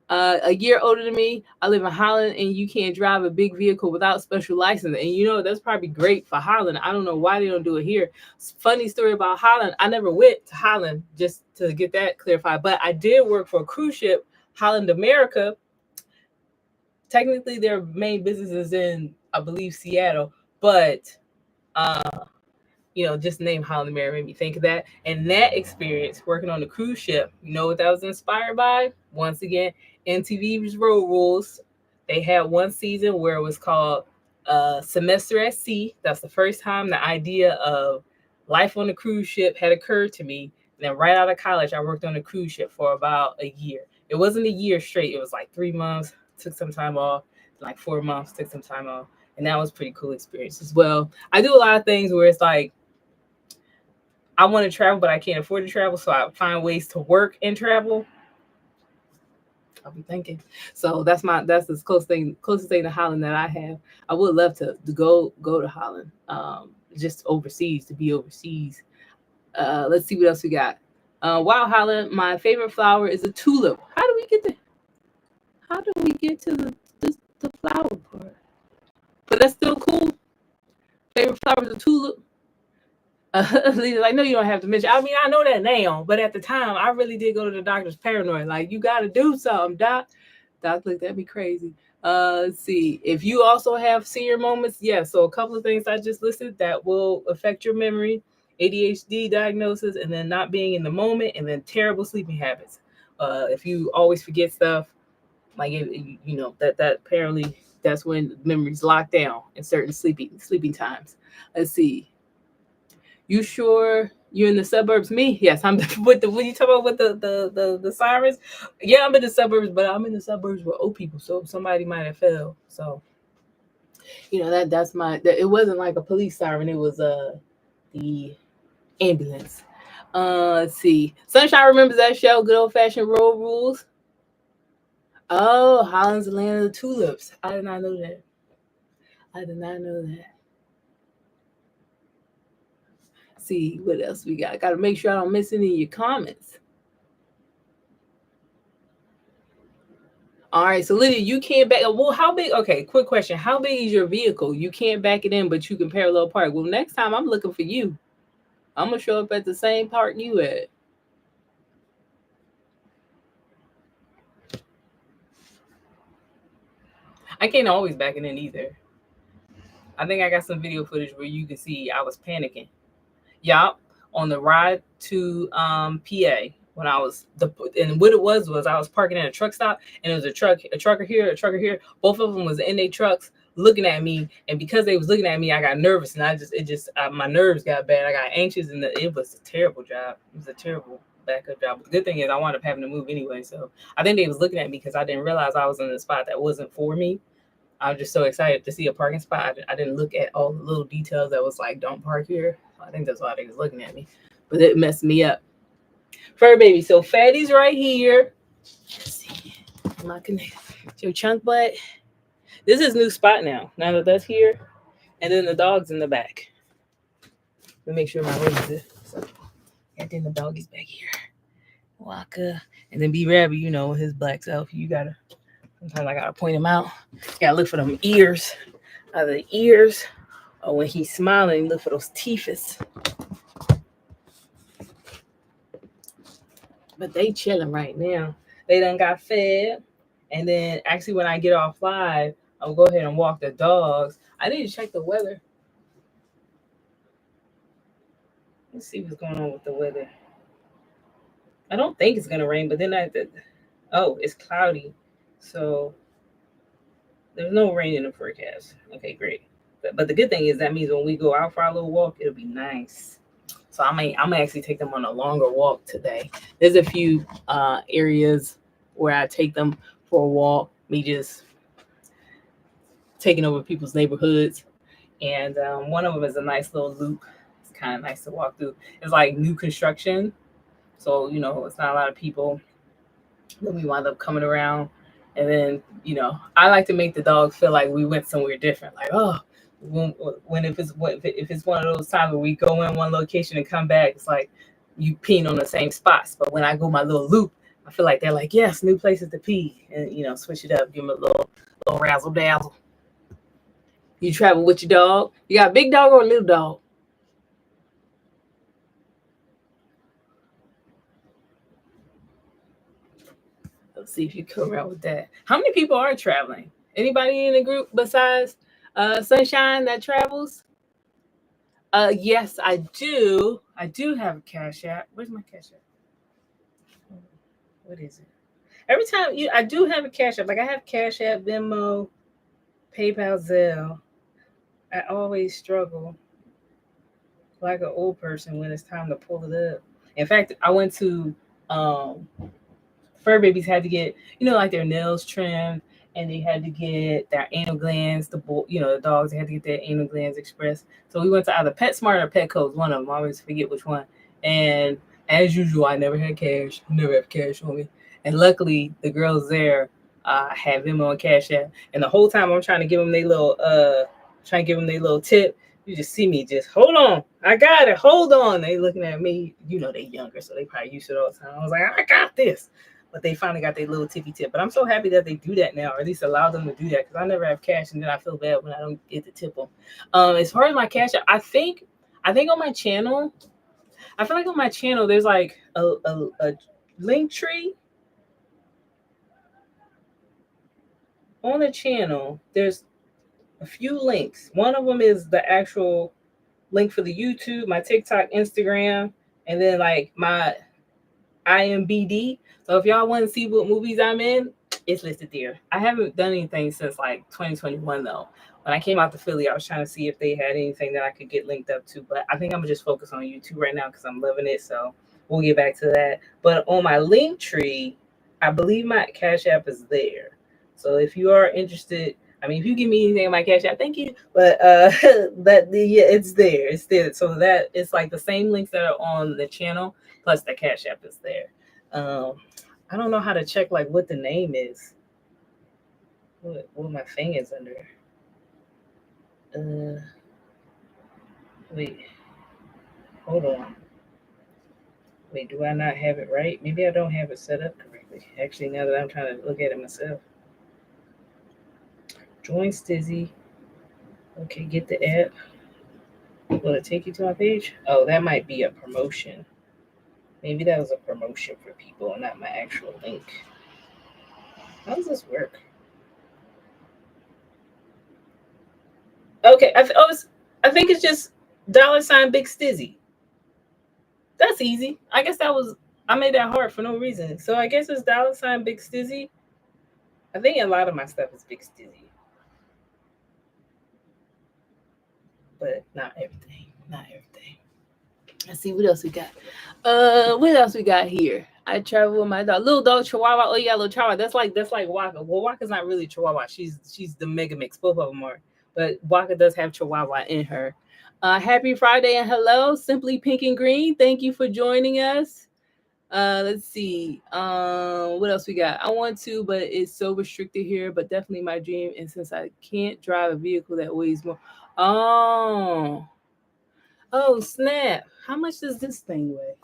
A year older than me. I live in Holland, and you can't drive a big vehicle without special license. And that's probably great for Holland. I don't know why they don't do it here. Funny story about Holland. I never went to Holland, just to get that clarified. But I did work for a cruise ship, Holland America. Technically, their main business is in, I believe, Seattle. But just name Holland America made me think of that. And that experience working on the cruise ship, you know what that was inspired by? Once again, MTV's Road Rules. They had one season where it was called Semester at Sea. That's the first time the idea of life on the cruise ship had occurred to me. And then right out of college, I worked on the cruise ship for about a year. It wasn't a year straight. It was like 3 months, took some time off, like 4 months, took some time off. And that was a pretty cool experience as well. I do a lot of things where it's like, I want to travel, but I can't afford to travel. So I find ways to work and travel. I'll be thinking. So that's the closest thing to Holland that I have. I would love to go to Holland, just overseas, to be overseas. Let's see what else we got. Wow, Holland, my favorite flower is a tulip. How do we get to the flower part? But that's still cool. Favorite flower is a tulip. I know you don't have to mention. I mean, I know that now, but at the time, I really did go to the doctor's paranoid. Like, you got to do something, Doc. Doc looked at me crazy. Let's see. If you also have senior moments, yeah. So a couple of things I just listed that will affect your memory: ADHD diagnosis, and then not being in the moment, and then terrible sleeping habits. If you always forget stuff, like that apparently that's when memory's locked down in certain sleeping times. Let's see. You sure you're in the suburbs? Me? Yes, I'm with the. What you talking about with the sirens? Yeah, I'm in the suburbs, but I'm in the suburbs with old people, so somebody might have fell. So, that's my. It wasn't like a police siren. It was the ambulance. Let's see. Sunshine remembers that show, Good Old Fashioned Road Rules. Oh, Holland's the land of the tulips. I did not know that. See what else we got. Got to make sure I don't miss any of your comments. All right, so Lydia, you can't back. Well, how big? Okay, quick question. How big is your vehicle? You can't back it in, but you can parallel park. Well, next time I'm looking for you. I'm gonna show up at the same park you at. I can't always back it in either. I think I got some video footage where you can see I was panicking. Yup, on the ride to PA when I was and what it was I was parking at a truck stop, and it was a trucker here. Both of them was in their trucks looking at me, and because they was looking at me, I got nervous, and my nerves got bad. I got anxious, and it was a terrible job. It was a terrible backup job. But the good thing is I wound up having to move anyway. So I think they was looking at me because I didn't realize I was in a spot that wasn't for me. I was just so excited to see a parking spot. I didn't look at all the little details that was like, don't park here. I think that's why they was looking at me. But it messed me up. Fur baby. So Fatty's right here. Let's see. Am I connected? Your chunk butt. This is new spot now. Now that that's here. And then the dog's in the back. Let me make sure my room is good. So, and then the dog is back here. Waka. And then B Rabbit, you know, his black self, sometimes I gotta point him out. You gotta look for them ears. The ears, or when he's smiling, look for those teeths. But they chilling right now. They done got fed. And then actually when I get off live, I'll go ahead and walk the dogs. I need to check the weather. Let's see what's going on with the weather. I don't think it's gonna rain, but then it's cloudy. So there's no rain in the forecast. Okay, great. But the good thing is that means when we go out for our little walk, it'll be nice. So I'm gonna actually take them on a longer walk today. There's a few areas where I take them for a walk. Me just taking over people's neighborhoods, and one of them is a nice little loop. It's kind of nice to walk through. It's like new construction, so you know it's not a lot of people. Then we wind up coming around, and then you know I like to make the dog feel like we went somewhere different. Like if it's one of those times where we go in one location and come back, it's like you peeing on the same spots. But when I go my little loop, I feel like they're like, yes, new places to pee, and you know switch it up, give them a little razzle dazzle. You travel with your dog? You got a big dog or a little dog? Let's see if you come around with that. How many people are traveling? Anybody in the group besides Sunshine that travels? Yes, I do. I do have a Cash App. Where's my Cash App? What is it? Every time I do have a Cash App. Like I have Cash App, Venmo, PayPal, Zelle. I always struggle like an old person when it's time to pull it up. In fact, I went to fur babies had to get, like their nails trimmed, and they had to get their anal glands, the dogs, they had to get their anal glands expressed. So we went to either PetSmart or Petco's, one of them. I always forget which one. And as usual, I never had cash. Never have cash on me. And luckily, the girls there had Venmo and Cash App. And the whole time I'm trying to give them their little tip. You just see me just, hold on, I got it, hold on. They looking at me, they younger, so they probably used to it all the time. I was like, I got this. But they finally got their little tippy tip. But I'm so happy that they do that now, or at least allow them to do that, because I never have cash, and then I feel bad when I don't get to tip them. As far as my Cash App, I think on my channel, I feel like on my channel there's like a link tree. On the channel, there's a few links. One of them is the actual link for the YouTube, my TikTok, Instagram, and then like my IMBD. So if y'all want to see what movies I'm in, it's listed there. I haven't done anything since like 2021 though. When I came out to Philly, I was trying to see if they had anything that I could get linked up to, but I think I'm gonna just focus on YouTube right now because I'm loving it. So we'll get back to that. But on my link tree, I believe my Cash App is there. So if you are interested, I mean, if you give me anything on my Cash App, thank you. But it's there. It's there. So that it's like the same links that are on the channel, plus the Cash App is there. I don't know how to check like what the name is. What my thing is under. Wait. Hold on. Wait, do I not have it right? Maybe I don't have it set up correctly. Actually, now that I'm trying to look at it myself. Join Stizzy. Okay, get the app. Will it take you to my page? Oh, that might be a promotion. Maybe that was a promotion for people and not my actual link. How does this work? Okay, I think it's just $ Big Stizzy. That's easy. I guess I made that hard for no reason. So I guess it's $ Big Stizzy. I think a lot of my stuff is Big Stizzy. But not everything. Not everything. Let's see what else we got. What else we got here? I travel with my dog, little dog Chihuahua. Oh yeah, little Chihuahua. That's like Waka. Well, Waka's not really Chihuahua. She's the mega mix. Both of them are. But Waka does have Chihuahua in her. Happy Friday and hello, Simply Pink and Green. Thank you for joining us. Let's see. What else we got? I want to, but it's so restricted here. But definitely my dream. And since I can't drive a vehicle that weighs more, oh snap! How much does this thing weigh?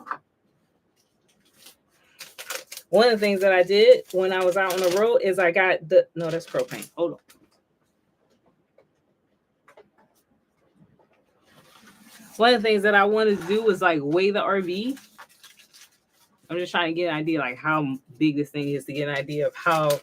One of the things that I did when I was out on the road is I got no, that's propane. Hold on. One of the things that I wanted to do was like weigh the RV. I'm just trying to get an idea like how big this thing is to get an idea of how.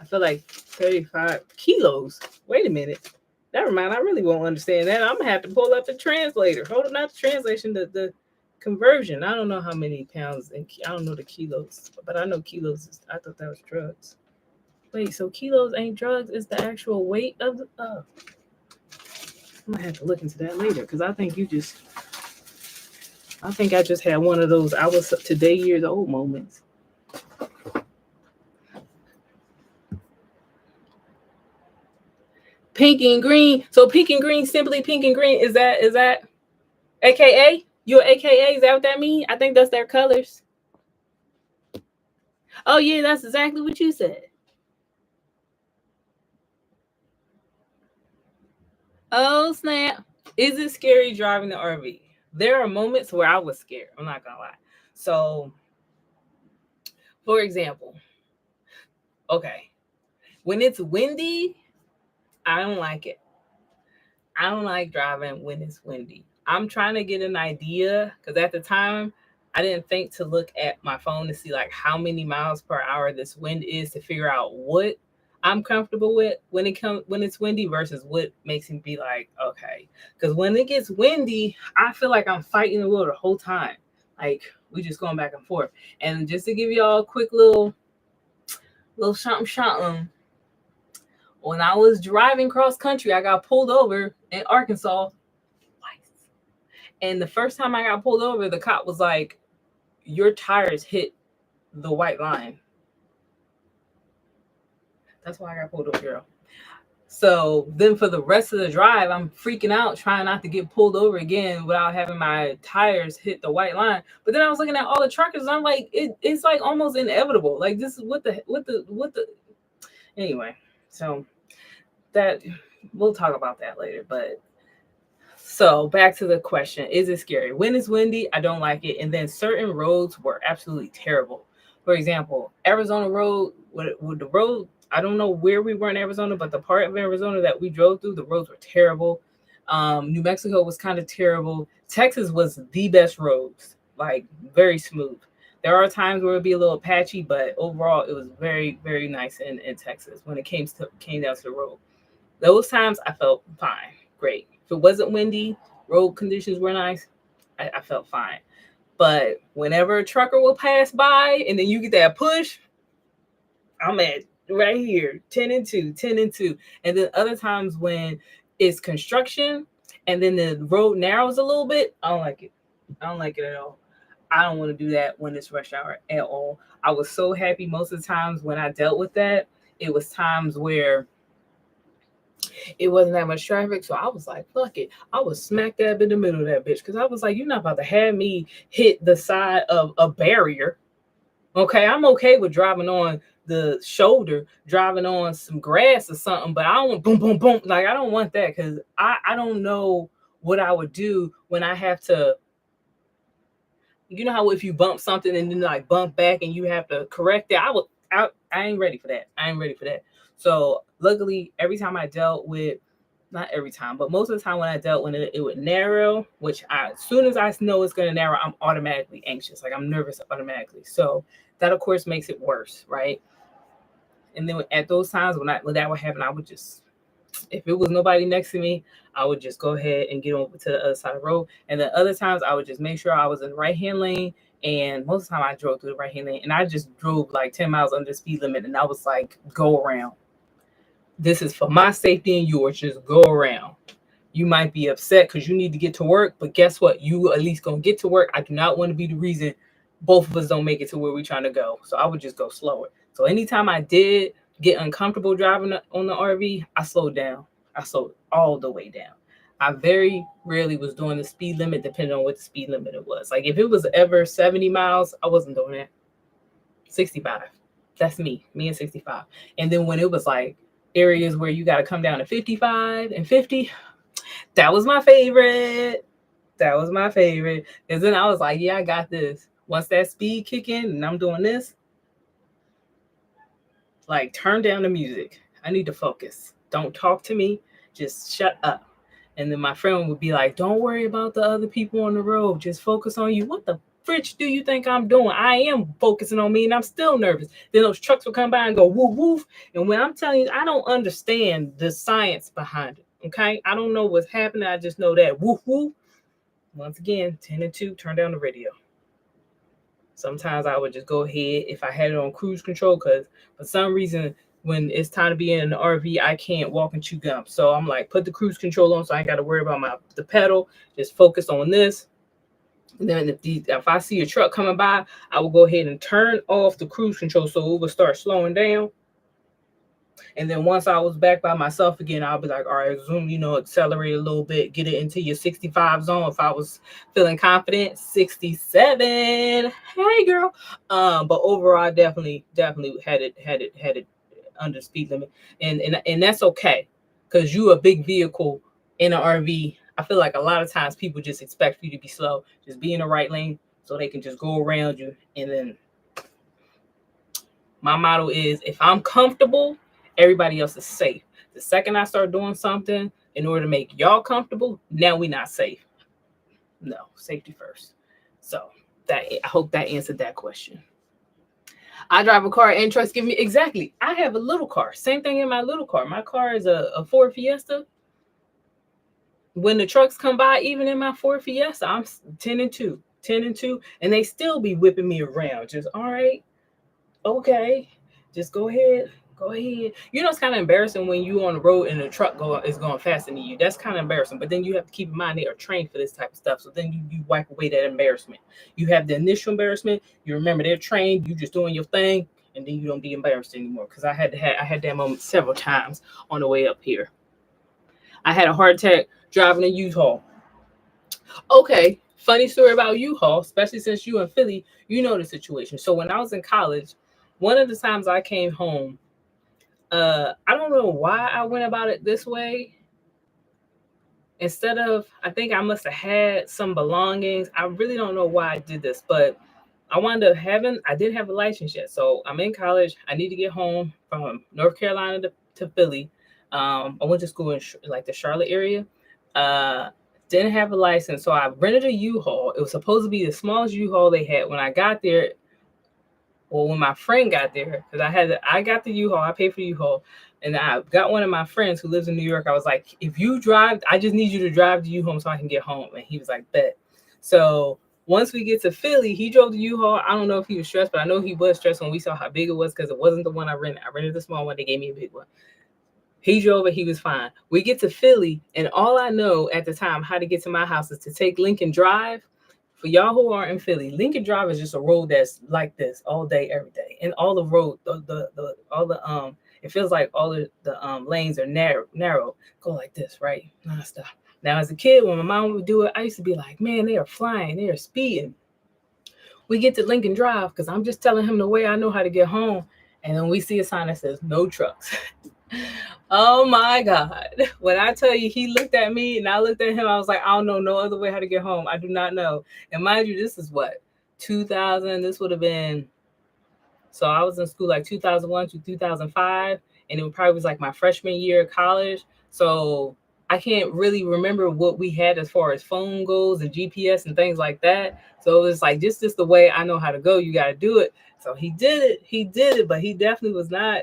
I feel like 35 kilos. Wait a minute. Never mind. I really won't understand that. I'm gonna have to pull up the translator. Hold on, not the translation, the conversion. I don't know how many pounds and I don't know the kilos, but I know kilos is, I thought that was drugs. Wait, so kilos ain't drugs? It's the actual weight of the. I'm gonna have to look into that later because I think I just had one of those I was today years old moments. Pink and green. So pink and green, simply pink and green. Is that AKA? Your AKA? Is that what that means? I think that's their colors. Oh yeah, that's exactly what you said. Oh snap. Is it scary driving the RV? There are moments where I was scared. I'm not gonna lie. So, for example, okay, when it's windy, I don't like it. I don't like driving when it's windy. I'm trying to get an idea because at the time I didn't think to look at my phone to see like how many miles per hour this wind is to figure out what I'm comfortable with when it's windy versus what makes me be like, okay. Because when it gets windy, I feel like I'm fighting the wheel the whole time. Like we just going back and forth. And just to give y'all a quick little something. When I was driving cross country, I got pulled over in Arkansas twice. And the first time I got pulled over, the cop was like, your tires hit the white line. That's why I got pulled over, girl. So then for the rest of the drive, I'm freaking out, trying not to get pulled over again without having my tires hit the white line. But then I was looking at all the truckers, and I'm like, it's like almost inevitable. Like this is what the anyway. So that we'll talk about that later. But so back to the question, is it scary? When it's windy, I don't like it. And then certain roads were absolutely terrible. For example, Arizona road, with the road, I don't know where we were in Arizona, but the part of Arizona that we drove through, the roads were terrible. New Mexico was kind of terrible. Texas was the best roads, like very smooth. There are times where it'd be a little patchy, but overall it was very, very nice in Texas when it came down to the road. Those times I felt fine, great. If it wasn't windy, road conditions were nice, I felt fine. But whenever a trucker will pass by and then you get that push, I'm at right here, 10 and 2, 10 and 2. And then other times when it's construction and then the road narrows a little bit, I don't like it. I don't like it at all. I don't want to do that when it's rush hour at all. I was so happy most of the times when I dealt with that. It was times where it wasn't that much traffic. So I was like, fuck it. I was smack dab in the middle of that bitch. Because I was like, you're not about to have me hit the side of a barrier. Okay, I'm okay with driving on the shoulder, driving on some grass or something, but I don't want boom, boom, boom. Like, I don't want that because I don't know what I would do when I have to, you know how if you bump something and then like bump back and you have to correct it, I ain't ready for that. I ain't ready for that. So luckily, every time I dealt with, not every time, but most of the time when I dealt when it would narrow, which as soon as I know it's going to narrow, I'm automatically anxious. Like I'm nervous automatically. So that of course makes it worse, right? And then at those times when that would happen, I would just, if it was nobody next to me, I would just go ahead and get over to the other side of the road. And then other times I would just make sure I was in the right-hand lane. And most of the time I drove through the right-hand lane and I just drove like 10 miles under the speed limit. And I was like, go around. This is for my safety and yours. Just go around. You might be upset because you need to get to work, but guess what? You at least gonna get to work. I do not want to be the reason both of us don't make it to where we're trying to go. So I would just go slower. So anytime I did get uncomfortable driving on the RV, I slowed down. I slowed all the way down. I very rarely was doing the speed limit depending on what the speed limit it was. Like if it was ever 70 miles, I wasn't doing that. 65. That's me and 65. And then when it was like areas where you got to come down to 55 and 50, that was my favorite. That was my favorite. And then I was like, yeah, I got this. Once that speed kick in and I'm doing this, Like, turn down the music. I need to focus. Don't talk to me. Just shut up. And then my friend would be like, don't worry about the other people on the road. Just focus on you. What the fridge do you think I'm doing? I am focusing on me and I'm still nervous. Then those trucks will come by and go woof woof. And when I'm telling you, I don't understand the science behind it. Okay. I don't know what's happening. I just know that woof woof. Once again, 10 and 2, turn down the radio. Sometimes I would just go ahead if I had it on cruise control, because for some reason, when it's time to be in an RV, I can't walk and chew gum. So I'm like, put the cruise control on so I ain't got to worry about the pedal. Just focus on this. And then if I see a truck coming by, I will go ahead and turn off the cruise control so it will start slowing down. And then once I was back by myself again, I'll be like, all right, zoom, accelerate a little bit, get it into your 65 zone. If I was feeling confident, 67. Hey, girl. But overall, I definitely had it under speed limit. And that's okay, because you a big vehicle in an RV. I feel like a lot of times people just expect you to be slow. Just be in the right lane so they can just go around you. And then my motto is, if I'm comfortable, everybody else is safe. The second I start doing something in order to make y'all comfortable, now we're not safe. No, safety first. So I hope that answered that question. I drive a car and trucks give me, exactly. I have a little car. Same thing in my little car. My car is a Ford Fiesta. When the trucks come by, even in my Ford Fiesta, I'm 10 and 2, and they still be whipping me around. Just, all right, okay, just go ahead. It's kind of embarrassing when you on the road and the truck is going faster than you. That's kind of embarrassing. But then you have to keep in mind they are trained for this type of stuff. So then you wipe away that embarrassment. You have the initial embarrassment. You remember they're trained. You just doing your thing, and then you don't be embarrassed anymore. Because I had that moment several times on the way up here. I had a heart attack driving a U-Haul. Okay, funny story about U-Haul, especially since you in Philly, you know the situation. So when I was in college, one of the times I came home, I don't know why I went about it this way. Instead of, I think I must have had some belongings. I really don't know why I did this, but I didn't have a license yet. So I'm in college. I need to get home from North Carolina to Philly. I went to school in the Charlotte area. Didn't have a license. So I rented a U-Haul. It was supposed to be the smallest U-Haul they had. When I got there, or when my friend got there, because I got the U-Haul, I paid for the U-Haul, and I got one of my friends who lives in New York. I was like, if you drive, I just need you to drive the U-Haul so I can get home. And he was like, bet. So once we get to Philly, he drove the U-Haul. I don't know if he was stressed, but I know he was stressed when we saw how big it was, because it wasn't the one I rented. I rented the small one. They gave me a big one. He drove it. He was fine. We get to Philly, and all I know at the time how to get to my house is to take Lincoln Drive. For y'all who are in Philly, Lincoln Drive is just a road that's like this all day, every day. And all the road, it feels like all the lanes are narrow. Go like this, right? Nonstop. Now, as a kid, when my mom would do it, I used to be like, man, they are flying, they are speeding. We get to Lincoln Drive, because I'm just telling him the way I know how to get home. And then we see a sign that says no trucks. Oh my God. When I tell you, he looked at me and I looked at him, I was like, I don't know no other way how to get home. I do not know. And mind you, this is what? 2000. This would have been, so I was in school like 2001 to 2005. And it probably was like my freshman year of college. So I can't really remember what we had as far as phone goes and GPS and things like that. So it was like, just the way I know how to go, you got to do it. So he did it, but he definitely was not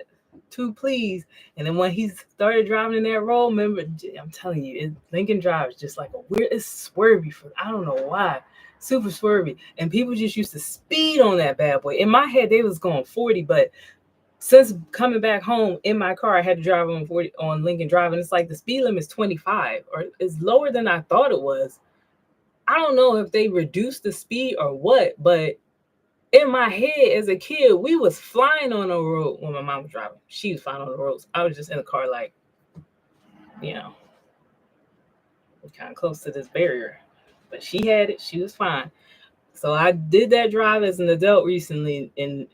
too pleased. And then when he started driving in that road, remember, I'm telling you, Lincoln Drive is just like it's swervy. I don't know why. Super swervy. And people just used to speed on that bad boy. In my head, they was going 40, but since coming back home in my car, I had to drive on 40 on Lincoln Drive, and it's like the speed limit is 25, or it's lower than I thought it was. I don't know if they reduced the speed or what, but in my head as a kid, we was flying on the road when my mom was driving. She was flying on the roads. I was just in the car like, kind of close to this barrier. But she had it. She was fine. So I did that drive as an adult recently, and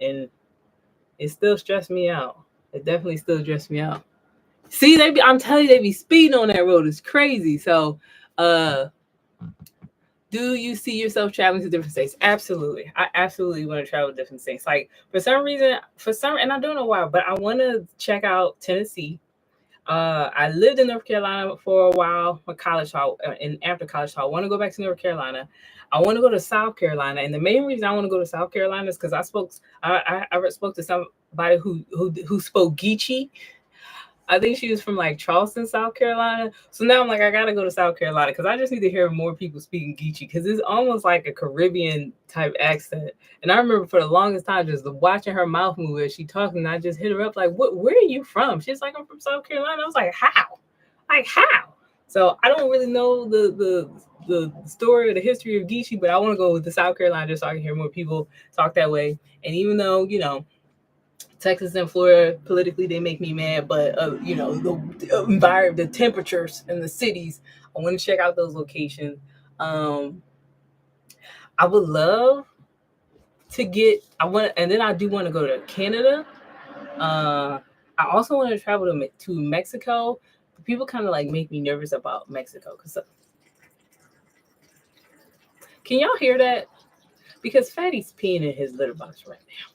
it still stressed me out. It definitely still stressed me out. See, I'm telling you, they be speeding on that road. It's crazy. So Do you see yourself traveling to different states? Absolutely. I absolutely want to travel to different states. Like for some reason, and I don't know why, but I want to check out Tennessee. I lived in North Carolina for a while, for college, and after college, I want to go back to North Carolina. I want to go to South Carolina, and the main reason I want to go to South Carolina is because I spoke to somebody who spoke Geechee. I think she was from like Charleston, South Carolina. So now I'm like, I gotta go to South Carolina because I just need to hear more people speaking Geechee because it's almost like a Caribbean type accent. And I remember for the longest time just watching her mouth move as she talked, and I just hit her up like, "What? Where are you from?" She's like, "I'm from South Carolina." I was like, "How? Like how?" So I don't really know the story or the history of Geechee, but I want to go with the South Carolina just so I can hear more people talk that way. And even though Texas and Florida politically they make me mad, but the environment, the temperatures in the cities, I want to check out those locations. I would love to and then I do want to go to Canada. I also want to travel to Mexico. People kind of like make me nervous about Mexico because can y'all hear that? Because Fatty's peeing in his litter box right now,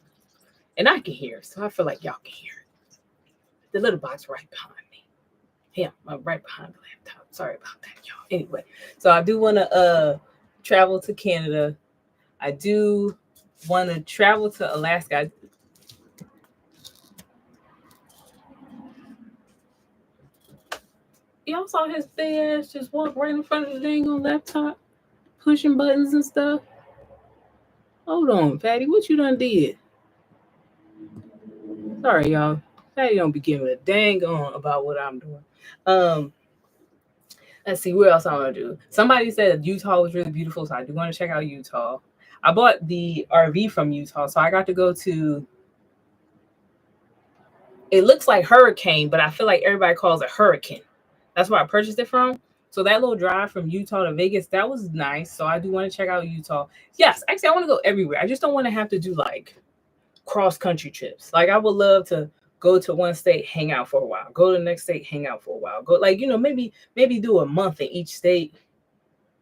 and I can hear it, so I feel like y'all can hear it. The litter box right behind me. Yeah, I'm right behind the laptop. Sorry about that, y'all. Anyway, so I do want to travel to Canada. I do want to travel to Alaska. Y'all saw his big ass just walk right in front of the dang on laptop, pushing buttons and stuff. Hold on, Fatty, what you done did? Sorry, y'all. Fatty don't be giving a dang on about what I'm doing. Let's see, what else I want to do. Somebody said Utah was really beautiful, so I do want to check out Utah. I bought the RV from Utah, so I got to go to. It looks like Hurricane, but I feel like everybody calls it Hurricane. That's where I purchased it from. So that little drive from Utah to Vegas, that was nice. So I do want to check out Utah. Yes, actually, I want to go everywhere. I just don't want to have to do like cross country trips. Like I would love to go to one state, hang out for a while. Go to the next state, hang out for a while. Go like maybe do a month in each state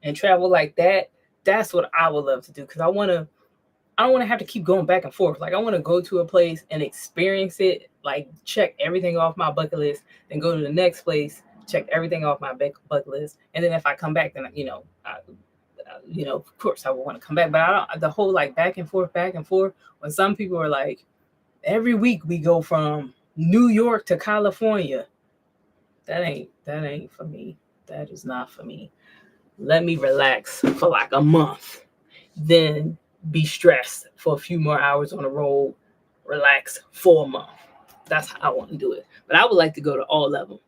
and travel like that. That's what I would love to do because I don't want to have to keep going back and forth. Like I want to go to a place and experience it, like check everything off my bucket list, then go to the next place, check everything off my bucket list, and then if I come back, then of course I would want to come back. But I don't the whole like back and forth. When some people are like, every week we go from New York to California. That ain't for me. That is not for me. Let me relax for like a month, then be stressed for a few more hours on the road, relax for a month. That's how I want to do it. But I would like to go to all of them.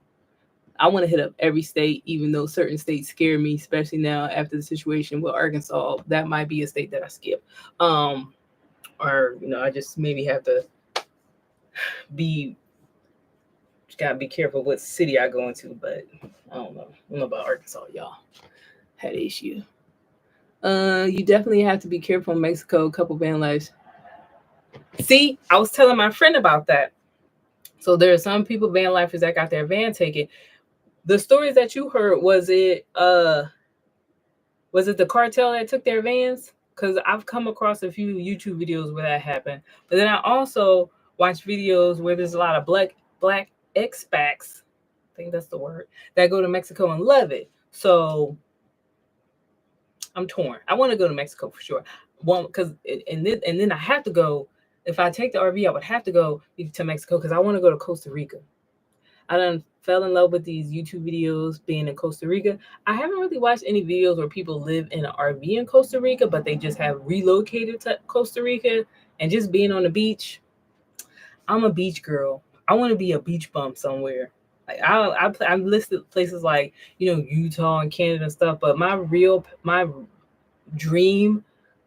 I want to hit up every state, even though certain states scare me, especially now after the situation with Arkansas. That might be a state that I skip. Or I just maybe have to gotta be careful what city I go into, but I don't know about Arkansas, y'all. Had an issue. You definitely have to be careful in Mexico. A couple van lives. See, I was telling my friend about that. So there are some people, van lifers, that got their van taken. The stories that you heard, was it the cartel that took their vans? Because I've come across a few YouTube videos where that happened. But then I also watch videos where there's a lot of black expats, I think that's the word, that go to Mexico and love it. So I'm torn. I want to go to Mexico for sure. One, because and then I have to go. If I take the RV, I would have to go to Mexico because I want to go to Costa Rica. I done fell in love with these YouTube videos being in Costa Rica. I haven't really watched any videos where people live in an RV in Costa Rica, but they just have relocated to Costa Rica and just being on the beach. I'm a beach girl. I want to be a beach bum somewhere. Like I listed places like Utah and Canada and stuff, but my dream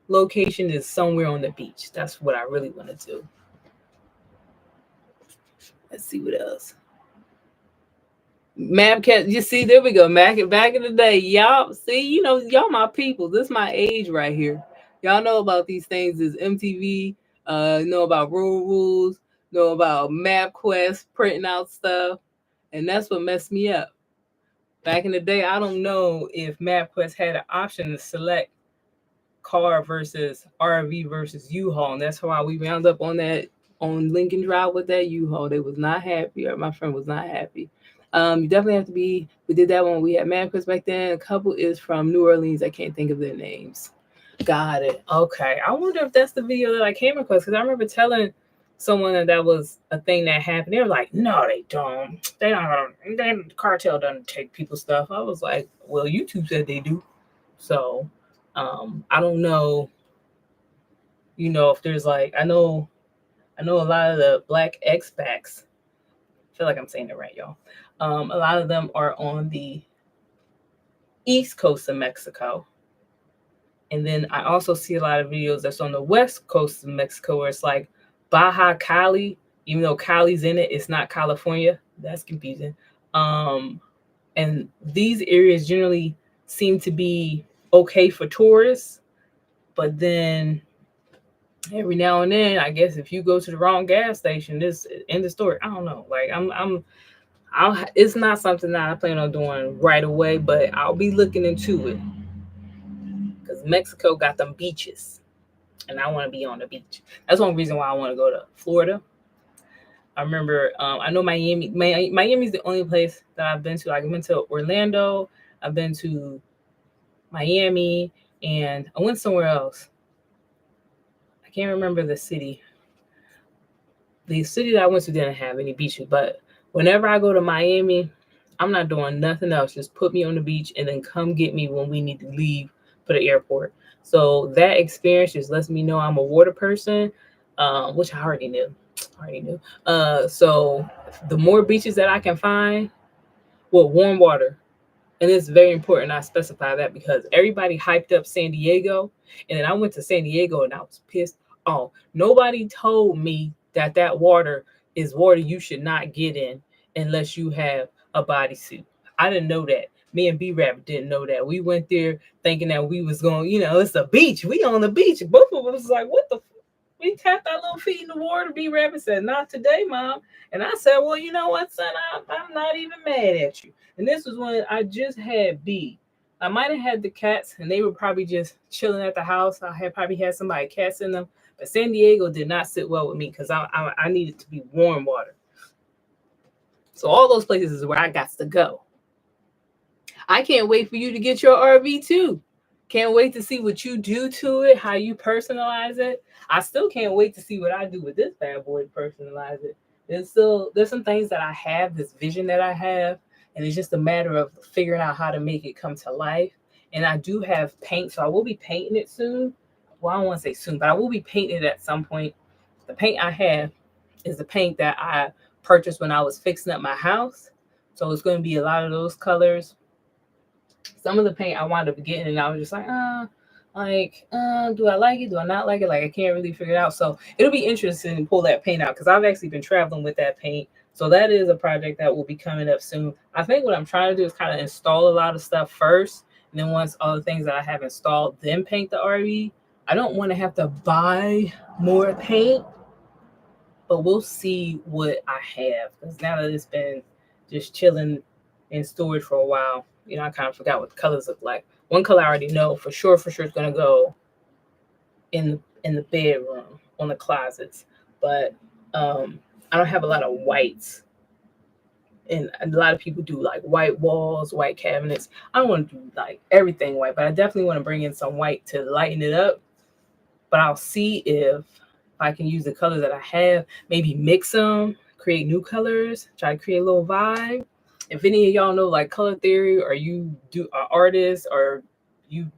location is somewhere on the beach. That's what I really want to do. Let's see what else. Mapcat, you see, there we go. Back in the day, y'all see, y'all my people. This is my age right here. Y'all know about these things as MTV. Know about Road Rules. Know about MapQuest printing out stuff, and that's what messed me up. Back in the day, I don't know if MapQuest had an option to select car versus RV versus U-Haul, and that's why we wound up on Lincoln Drive with that U-Haul. They was not happy, or my friend was not happy. You definitely have to be. We did that when we had MapQuest back then. A couple is from New Orleans. I can't think of their names. Got it. Okay. I wonder if that's the video that I came across, because I remember telling someone that was a thing that happened. They were like, "No, they don't. They don't. The cartel doesn't take people's stuff." I was like, "Well, YouTube said they do." So, I don't know. If there's like, I know a lot of the black expats. I feel like I'm saying it right, y'all. A lot of them are on the east coast of Mexico. And then I also see a lot of videos that's on the west coast of Mexico, where it's like Baja Cali, even though Cali's in it, it's not California. That's confusing. And these areas generally seem to be okay for tourists, but then every now and then, I guess if you go to the wrong gas station, this end the story. I don't know. Like it's not something that I plan on doing right away, but I'll be looking into it, because Mexico got them beaches, and I want to be on the beach. That's one reason why I want to go to Florida. I remember, I know Miami. Miami's the only place that I've been to. Like, I've been to Orlando, I've been to Miami, and I went somewhere else. I can't remember the city. The city that I went to didn't have any beaches, but whenever I go to Miami, I'm not doing nothing else. Just put me on the beach and then come get me when we need to leave for the airport. So that experience just lets me know I'm a water person, which I already knew. So the more beaches that I can find, well, warm water. And it's very important I specify that, because everybody hyped up San Diego. And then I went to San Diego and I was pissed off. Nobody told me that water is water you should not get in unless you have a bodysuit. I didn't know that. Me and B-Rap didn't know that. We went there thinking that we was going, it's a beach. We on the beach. Both of us was like, what the we tapped our little feet in the water. B-Rap and said, "Not today, Mom." And I said, "Well, you know what, son? I'm not even mad at you." And this was when I just had B. I might have had the cats, and they were probably just chilling at the house. I had probably had somebody cats in them. But San Diego did not sit well with me, because I needed to be warm water. So all those places is where I got to go. I can't wait for you to get your RV too. Can't wait to see what you do to it, how you personalize it. I still can't wait to see what I do with this bad boy to personalize it. There's some things that I have, this vision that I have, and it's just a matter of figuring out how to make it come to life. And I do have paint, so I will be painting it soon. Well, I don't want to say soon, but I will be painting it at some point. The paint I have is the paint that I purchased when I was fixing up my house. So it's going to be a lot of those colors. Some of the paint I wound up getting, and I was just like, do I like it? Do I not like it? Like, I can't really figure it out. So it'll be interesting to pull that paint out, because I've actually been traveling with that paint. So that is a project that will be coming up soon. I think what I'm trying to do is kind of install a lot of stuff first, and then once all the things that I have installed, then paint the RV. I don't want to have to buy more paint, but we'll see what I have, because now that it's been just chilling in storage for a while, I kind of forgot what the colors look like. One color I already know for sure is going to go in the bedroom, on the closets, but I don't have a lot of whites. And a lot of people do like white walls, white cabinets. I don't want to do like everything white, but I definitely want to bring in some white to lighten it up. But I'll see if I can use the colors that I have, maybe mix them, create new colors, try to create a little vibe. If any of y'all know like color theory, or you are artists, or you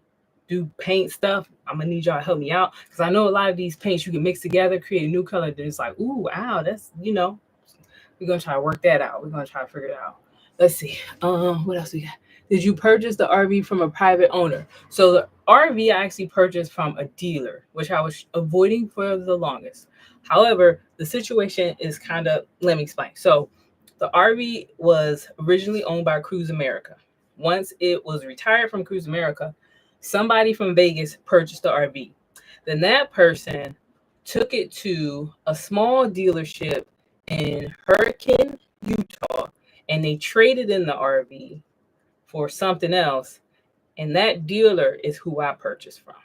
do paint stuff, I'm gonna need y'all to help me out, because I know a lot of these paints you can mix together, create a new color. Then it's like, ooh, wow, that's we're gonna try to work that out. We're gonna try to figure it out. Let's see. What else we got? Did you purchase the RV from a private owner? So the RV I actually purchased from a dealer, which I was avoiding for the longest. However, the situation is kind of, let me explain. So the RV was originally owned by Cruise America. Once it was retired from Cruise America, somebody from Vegas purchased the RV. Then that person took it to a small dealership in Hurricane, Utah, and they traded in the RV for something else, and that dealer is who I purchased from.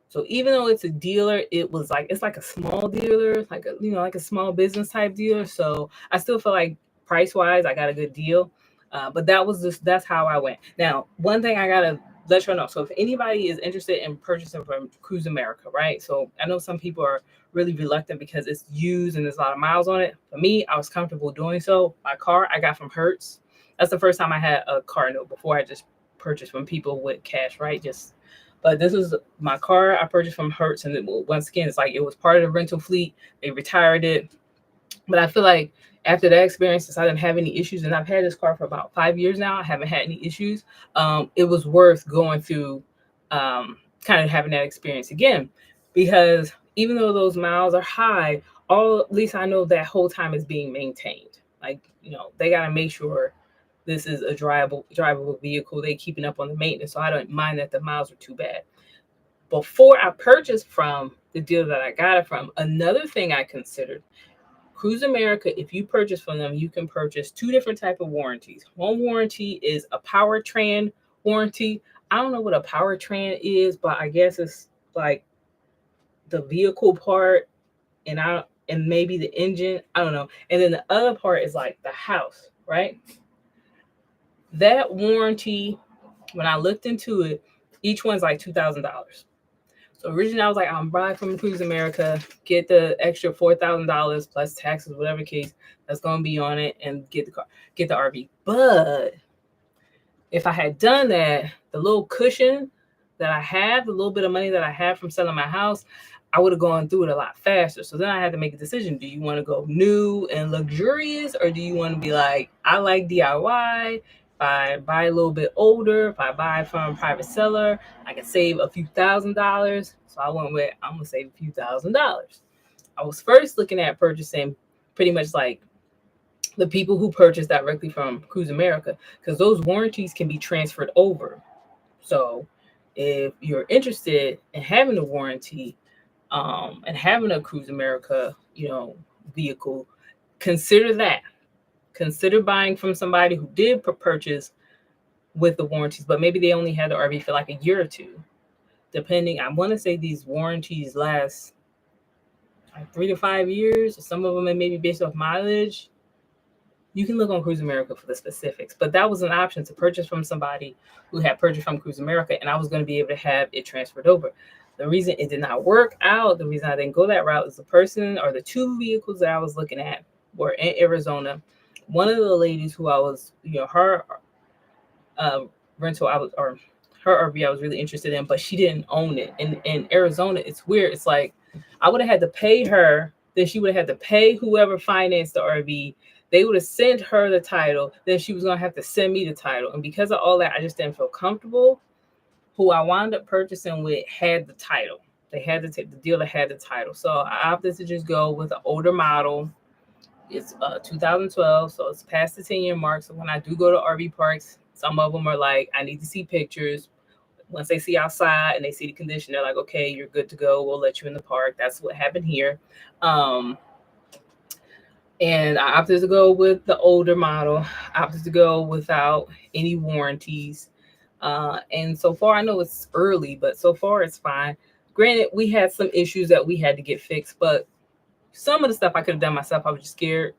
So even though it's a dealer, it's like a small dealer, like a small business type dealer. So I still feel like price wise, I got a good deal. But that's how I went. Now, one thing I gotta let you know. So if anybody is interested in purchasing from Cruise America, right? So I know some people are really reluctant because it's used and there's a lot of miles on it. For me, I was comfortable doing so. My car I got from Hertz. That's the first time I had a car note. Before I just purchased from people with cash, right? But this was my car I purchased from Hertz, and once again, it's like it was part of the rental fleet. They retired it, but I feel like after that experience, since I didn't have any issues, and I've had this car for about 5 years now, I haven't had any issues. It was worth going through, kind of having that experience again, because even though those miles are high, at least I know that whole time is being maintained. Like they got to make sure this is a drivable vehicle. They keeping up on the maintenance, so I don't mind that the miles are too bad. Before I purchased from the dealer that I got it from, another thing I considered, Cruise America, if you purchase from them, you can purchase two different type of warranties. One warranty is a powertrain warranty. I don't know what a powertrain is, but I guess it's like the vehicle part and maybe the engine. I don't know. And then the other part is like the house, right? That warranty, when I looked into it, each one's like $2,000. So originally I was like, I'm buying from Cruise America, get the extra $4,000 plus taxes, whatever case that's going to be on it, and get the RV. But if I had done that, the little cushion that I have, the little bit of money that I have from selling my house, I would have gone through it a lot faster. So then I had to make a decision. Do you want to go new and luxurious, or do you want to be like, I like DIY? If I buy a little bit older, if I buy from a private seller, I can save a few $1,000s. So I went with, I'm going to save a few $1,000s. I was first looking at purchasing pretty much like the people who purchase directly from Cruise America, because those warranties can be transferred over. So if you're interested in having a warranty, and having a Cruise America, vehicle, consider that. Consider buying from somebody who did purchase with the warranties, but maybe they only had the RV for like a year or two. Depending, I want to say these warranties last like 3 to 5 years. Some of them are maybe based off mileage. You can look on Cruise America for the specifics, but that was an option to purchase from somebody who had purchased from Cruise America, and I was going to be able to have it transferred over. The reason it did not work out, the reason I didn't go that route, is the person or the two vehicles that I was looking at were in Arizona. One of the ladies who I was, her rental, her RV I was really interested in, but she didn't own it. And in Arizona, it's weird. It's like I would have had to pay her, then she would have had to pay whoever financed the RV. They would have sent her the title, then she was going to have to send me the title. And because of all that, I just didn't feel comfortable. Who I wound up purchasing with had the title. They had to take the dealer had the title. So I opted to just go with an older model. It's 2012, so it's past the 10-year mark. So when I do go to RV parks, some of them are like, I need to see pictures. Once they see outside and they see the condition, they're like, okay, you're good to go. We'll let you in the park. That's what happened here. And I opted to go with the older model. I opted to go without any warranties. And so far, I know it's early, but so far it's fine. Granted, we had some issues that we had to get fixed, but some of the stuff I could have done myself. I was just scared,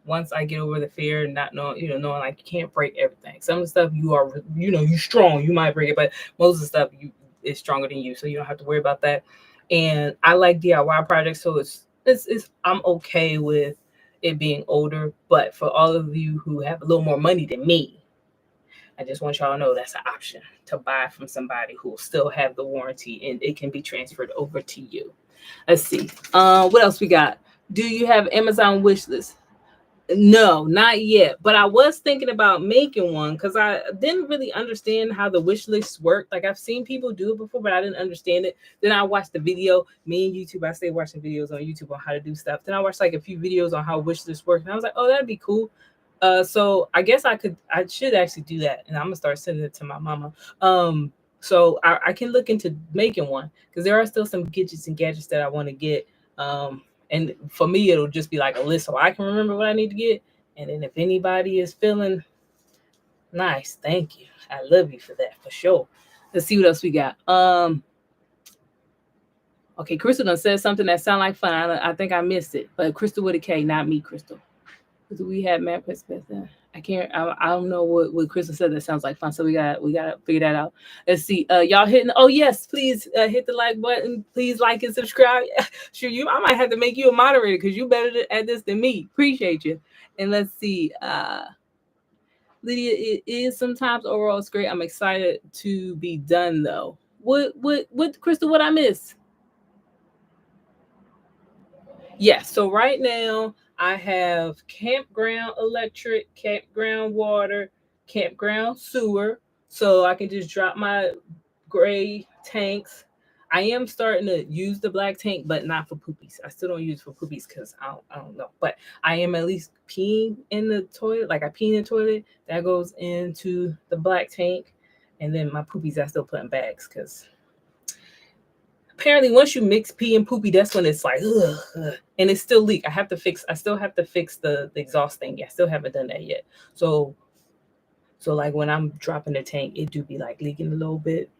once I get over the fear and not knowing, knowing like you can't break everything. Some of the stuff you are, you're strong, you might break it, but most of the stuff is stronger than you, so you don't have to worry about that. And I like DIY projects, so it's I'm okay with it being older. But for all of you who have a little more money than me, I just want y'all to know that's an option to buy from somebody who will still have the warranty and it can be transferred over to you. Let's see. What else we got? Do you have Amazon wish list? No, not yet. But I was thinking about making one because I didn't really understand how the wish list worked. Like I've seen people do it before, but I didn't understand it. Then I watched the video. Me and YouTube, I stay watching videos on YouTube on how to do stuff. Then I watched like a few videos on how wish list works. And I was like, oh, that'd be cool. So I guess I should actually do that. And I'm gonna start sending it to my mama. So I can look into making one because there are still some gadgets that I want to get. And for me, it'll just be like a list so I can remember what I need to get. And then if anybody is feeling Nice. Thank you. I love you for that, for sure. Let's see what else we got. Okay, Crystal done said something that sound like fun. I think I missed it, but Crystal with a K, not me, Crystal. Do we have map perspective? I can't. I don't know what Crystal said that sounds like fun. So we gotta figure that out. Let's see. Y'all hitting? Oh yes, please hit the like button. Please like and subscribe. Sure, I might have to make you a moderator because you better at this than me. Appreciate you. And let's see. Lydia, it is sometimes overall it's great. I'm excited to be done though. What Crystal? What I miss? Yes. So right now I have campground electric, campground water, campground sewer. So I can just drop my gray tanks. I am starting to use the black tank, but not for poopies. I still don't use it for poopies because I don't know. But I am at least peeing in the toilet. Like I pee in the toilet. That goes into the black tank. And then my poopies I still put in bags because apparently once you mix pee and poopy, that's when it's like ugh, and it still leak. I still have to fix the exhaust thing. I still haven't done that yet. So like when I'm dropping the tank, it do be like leaking a little bit.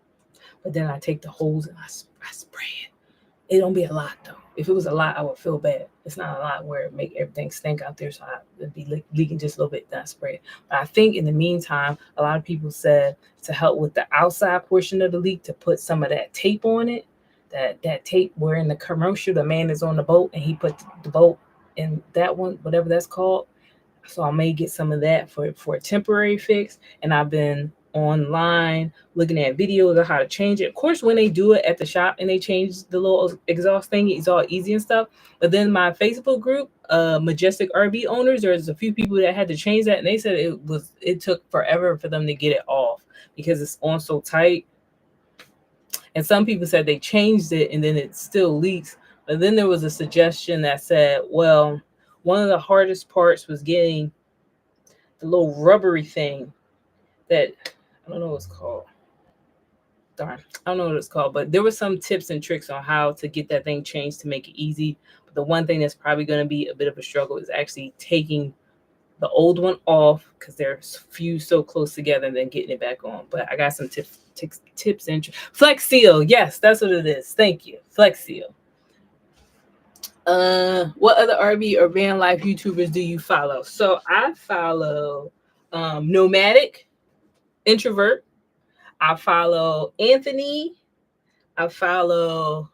But then I take the hose and I spray it. It don't be a lot though. If it was a lot, I would feel bad. It's not a lot where it make everything stink out there, so it'd be leaking just a little bit. Then I spray it. But I think in the meantime, a lot of people said to help with the outside portion of the leak to put some of that tape on it. That tape where in the commercial the man is on the boat and he put the boat in that one, whatever that's called. So I may get some of that for a temporary fix. And I've been online looking at videos of how to change it. Of course, when they do it at the shop and they change the little exhaust thing, it's all easy and stuff. But then my Facebook group, Majestic RV owners, there's a few people that had to change that, and they said it took forever for them to get it off because it's on so tight. And some people said they changed it and then it still leaks. But then there was a suggestion that said, well, one of the hardest parts was getting the little rubbery thing that I don't know what it's called. Darn, I don't know what it's called, but there were some tips and tricks on how to get that thing changed to make it easy. But the one thing that's probably going to be a bit of a struggle is actually taking the old one off because they're fused so close together and then getting it back on. But I got some tips and Flex Seal. Yes, that's what it is. Thank you. Flex Seal. What other RV or van life YouTubers do you follow? So I follow Nomadic, Introvert. I follow Anthony. I follow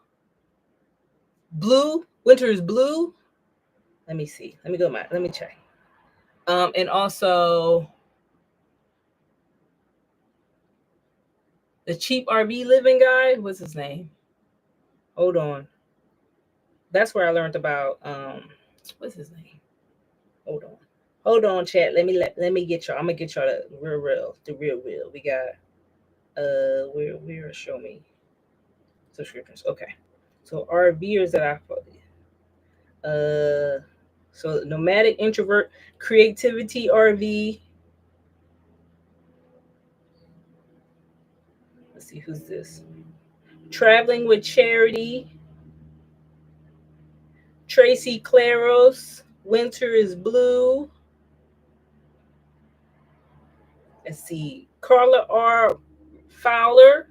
Blue. Winter is Blue. Let me see. Let me check. And also the cheap RV living guy. What's his name? Hold on. That's where I learned about what's his name? Hold on, chat. Let me get y'all. I'm gonna get y'all the real. We got where show me subscriptions. Okay. So RVers that I so Nomadic, Introvert, Creativity RV. Let's see who's this. Traveling with Charity. Tracy Claros. Winter is Blue. Let's see. Carla R. Fowler.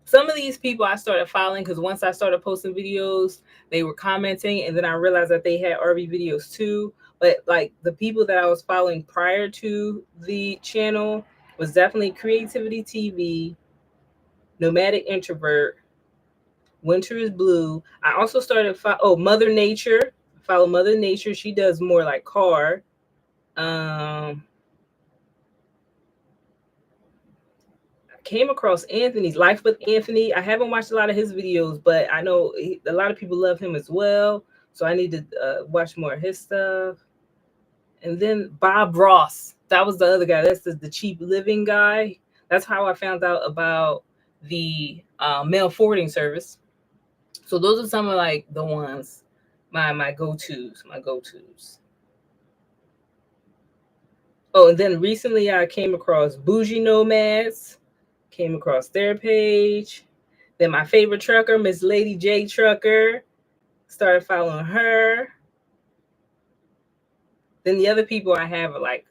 Some of these people I started following because once I started posting videos, they were commenting, and then I realized that they had RV videos too. But like the people that I was following prior to the channel was definitely Creativity TV, Nomadic Introvert, Winter is Blue. I also started Mother Nature. Follow Mother Nature. She does more like car. Came across Anthony's Life with Anthony. I haven't watched a lot of his videos, but I know a lot of people love him as well. So I need to watch more of his stuff. And then Bob Ross. That was the other guy. That's the cheap living guy. That's how I found out about the mail forwarding service. So those are some of like the ones, my go-tos. Oh, and then recently I came across Bougie Nomads. Came across their page. Then my favorite trucker, Miss Lady J Trucker, started following her. Then the other people I have are like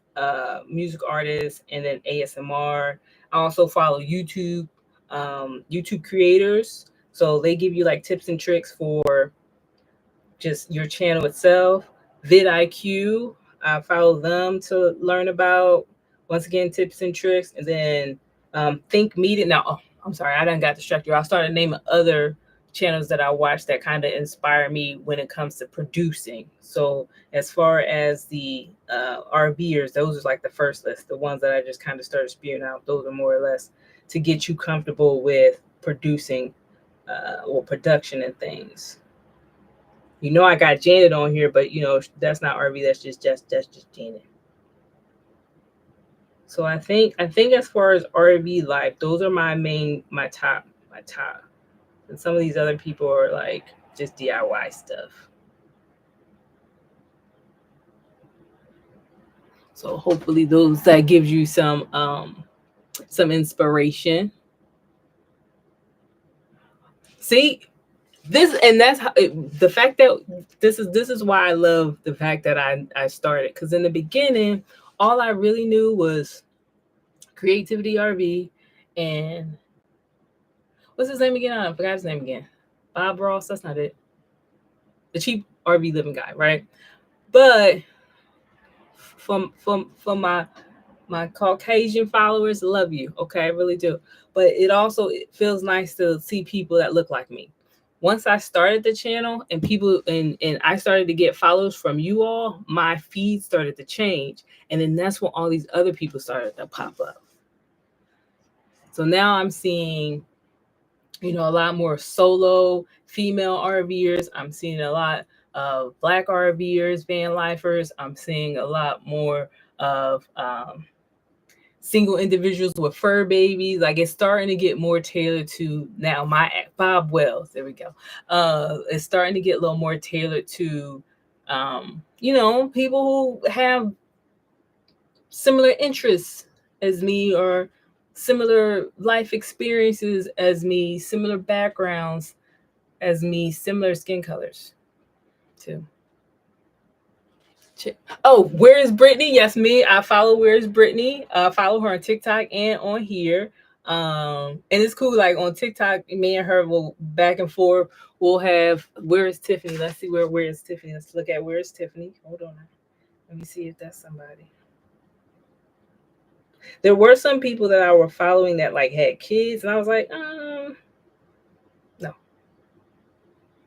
music artists, and then ASMR. I also follow YouTube creators, so they give you like tips and tricks for just your channel itself. vidIQ, I follow them to learn about, once again, tips and tricks. And then Think Media. Now, I'm sorry, I done got distracted. I started naming other channels that I watch that kind of inspire me when it comes to producing. So as far as the RVers, those are like the first list, the ones that I just kind of started spewing out. Those are more or less to get you comfortable with producing or production and things. You know, I got Janet on here, but you know, that's not RV. That's just Janet. So I think as far as RV life, those are my top. And some of these other people are like just DIY stuff. So hopefully that gives you some inspiration. See, that's how the fact that this is why I love the fact that I started, because in the beginning all I really knew was Creativity RV and what's his name again? I forgot his name again. Bob Ross. That's not it. The cheap RV living guy, right? But from my Caucasian followers, love you. Okay, I really do. But it feels nice to see people that look like me. Once I started the channel and people and I started to get follows from you all, my feed started to change. And then that's when all these other people started to pop up. So now I'm seeing, you know, a lot more solo female RVers. I'm seeing a lot of Black RVers, van lifers. I'm seeing a lot more of single individuals with fur babies. Like, it's starting to get more tailored to now my Bob Wells. There we go. It's starting to get a little more tailored to, you know, people who have similar interests as me, or similar life experiences as me, similar backgrounds as me, similar skin colors too. Oh, where is Brittany? Yes, me. I follow Where is Brittany. Follow her on TikTok and on here. And it's cool. Like on TikTok, me and her will back and forth. We'll have Where is Tiffany? Let's see where is Tiffany. Let's look at Where is Tiffany. Hold on. Let me see if that's somebody. There were some people that I were following that like had kids, and I was like, no.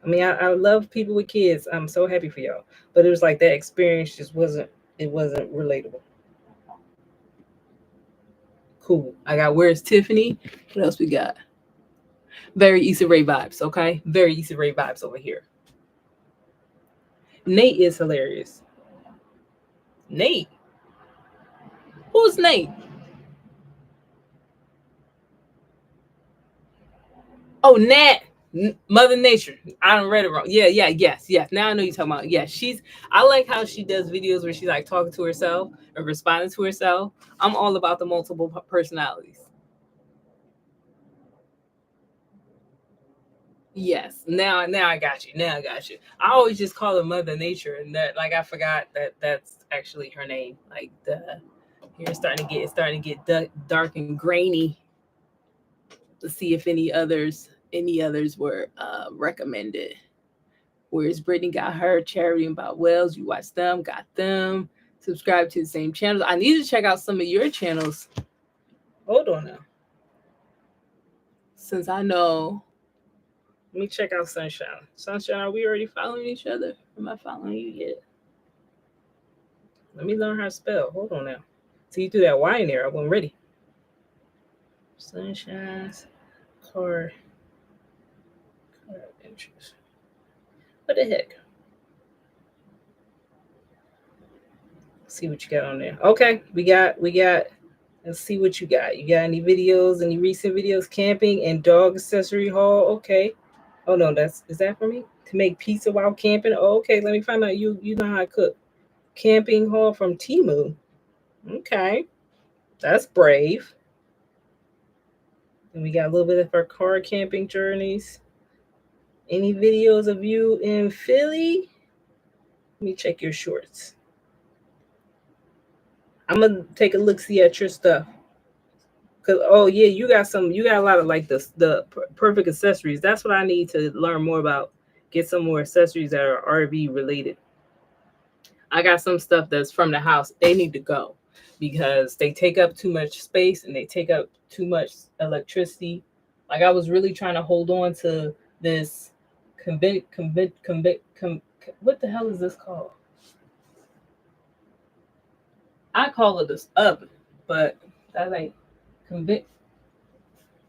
I mean, I love people with kids. I'm so happy for y'all. But it was like that experience just wasn't relatable. Cool. I got Where's Tiffany? What else we got? Very Issa Rae vibes, okay? Very Issa Rae vibes over here. Nate is hilarious. Nate? Who's Nate? Oh, Nat. Mother Nature. I don't read it wrong. Yes. Now I know you're talking about. Yeah, I like how she does videos where she's like talking to herself or responding to herself. I'm all about the multiple personalities. Yes. Now I got you. I always just call her Mother Nature, and that, like, I forgot that that's actually her name. Like, here it's starting to get dark and grainy. Let's see if any others were recommended. Where's Brittany got her charity about Wells? You watch them, got them. Subscribe to the same channels. I need to check out some of your channels. Hold on now. Since I know. Let me check out Sunshine. Sunshine, are we already following each other? Am I following you yet? Let me learn how to spell. Hold on now. See, you threw that Y in there. I wasn't ready. Sunshine's card interest. What the heck? See what you got on there. Okay, we got. Let's see what you got. You got any videos? Any recent videos? Camping and dog accessory haul. Okay. Oh no, is that for me? To make pizza while camping. Oh, okay. Let me find out you know how to cook. Camping haul from Temu. Okay, that's brave. And we got a little bit of our car camping journeys. Any videos of you in Philly? Let me check your shorts. I'm gonna take a look, see at your stuff. Cause oh yeah, you got a lot of like the perfect accessories. That's what I need to learn more about. Get some more accessories that are RV related. I got some stuff that's from the house. They need to go because they take up too much space and they take up too much electricity. Like I was really trying to hold on to this what the hell is this called? I call it this oven, but that ain't convict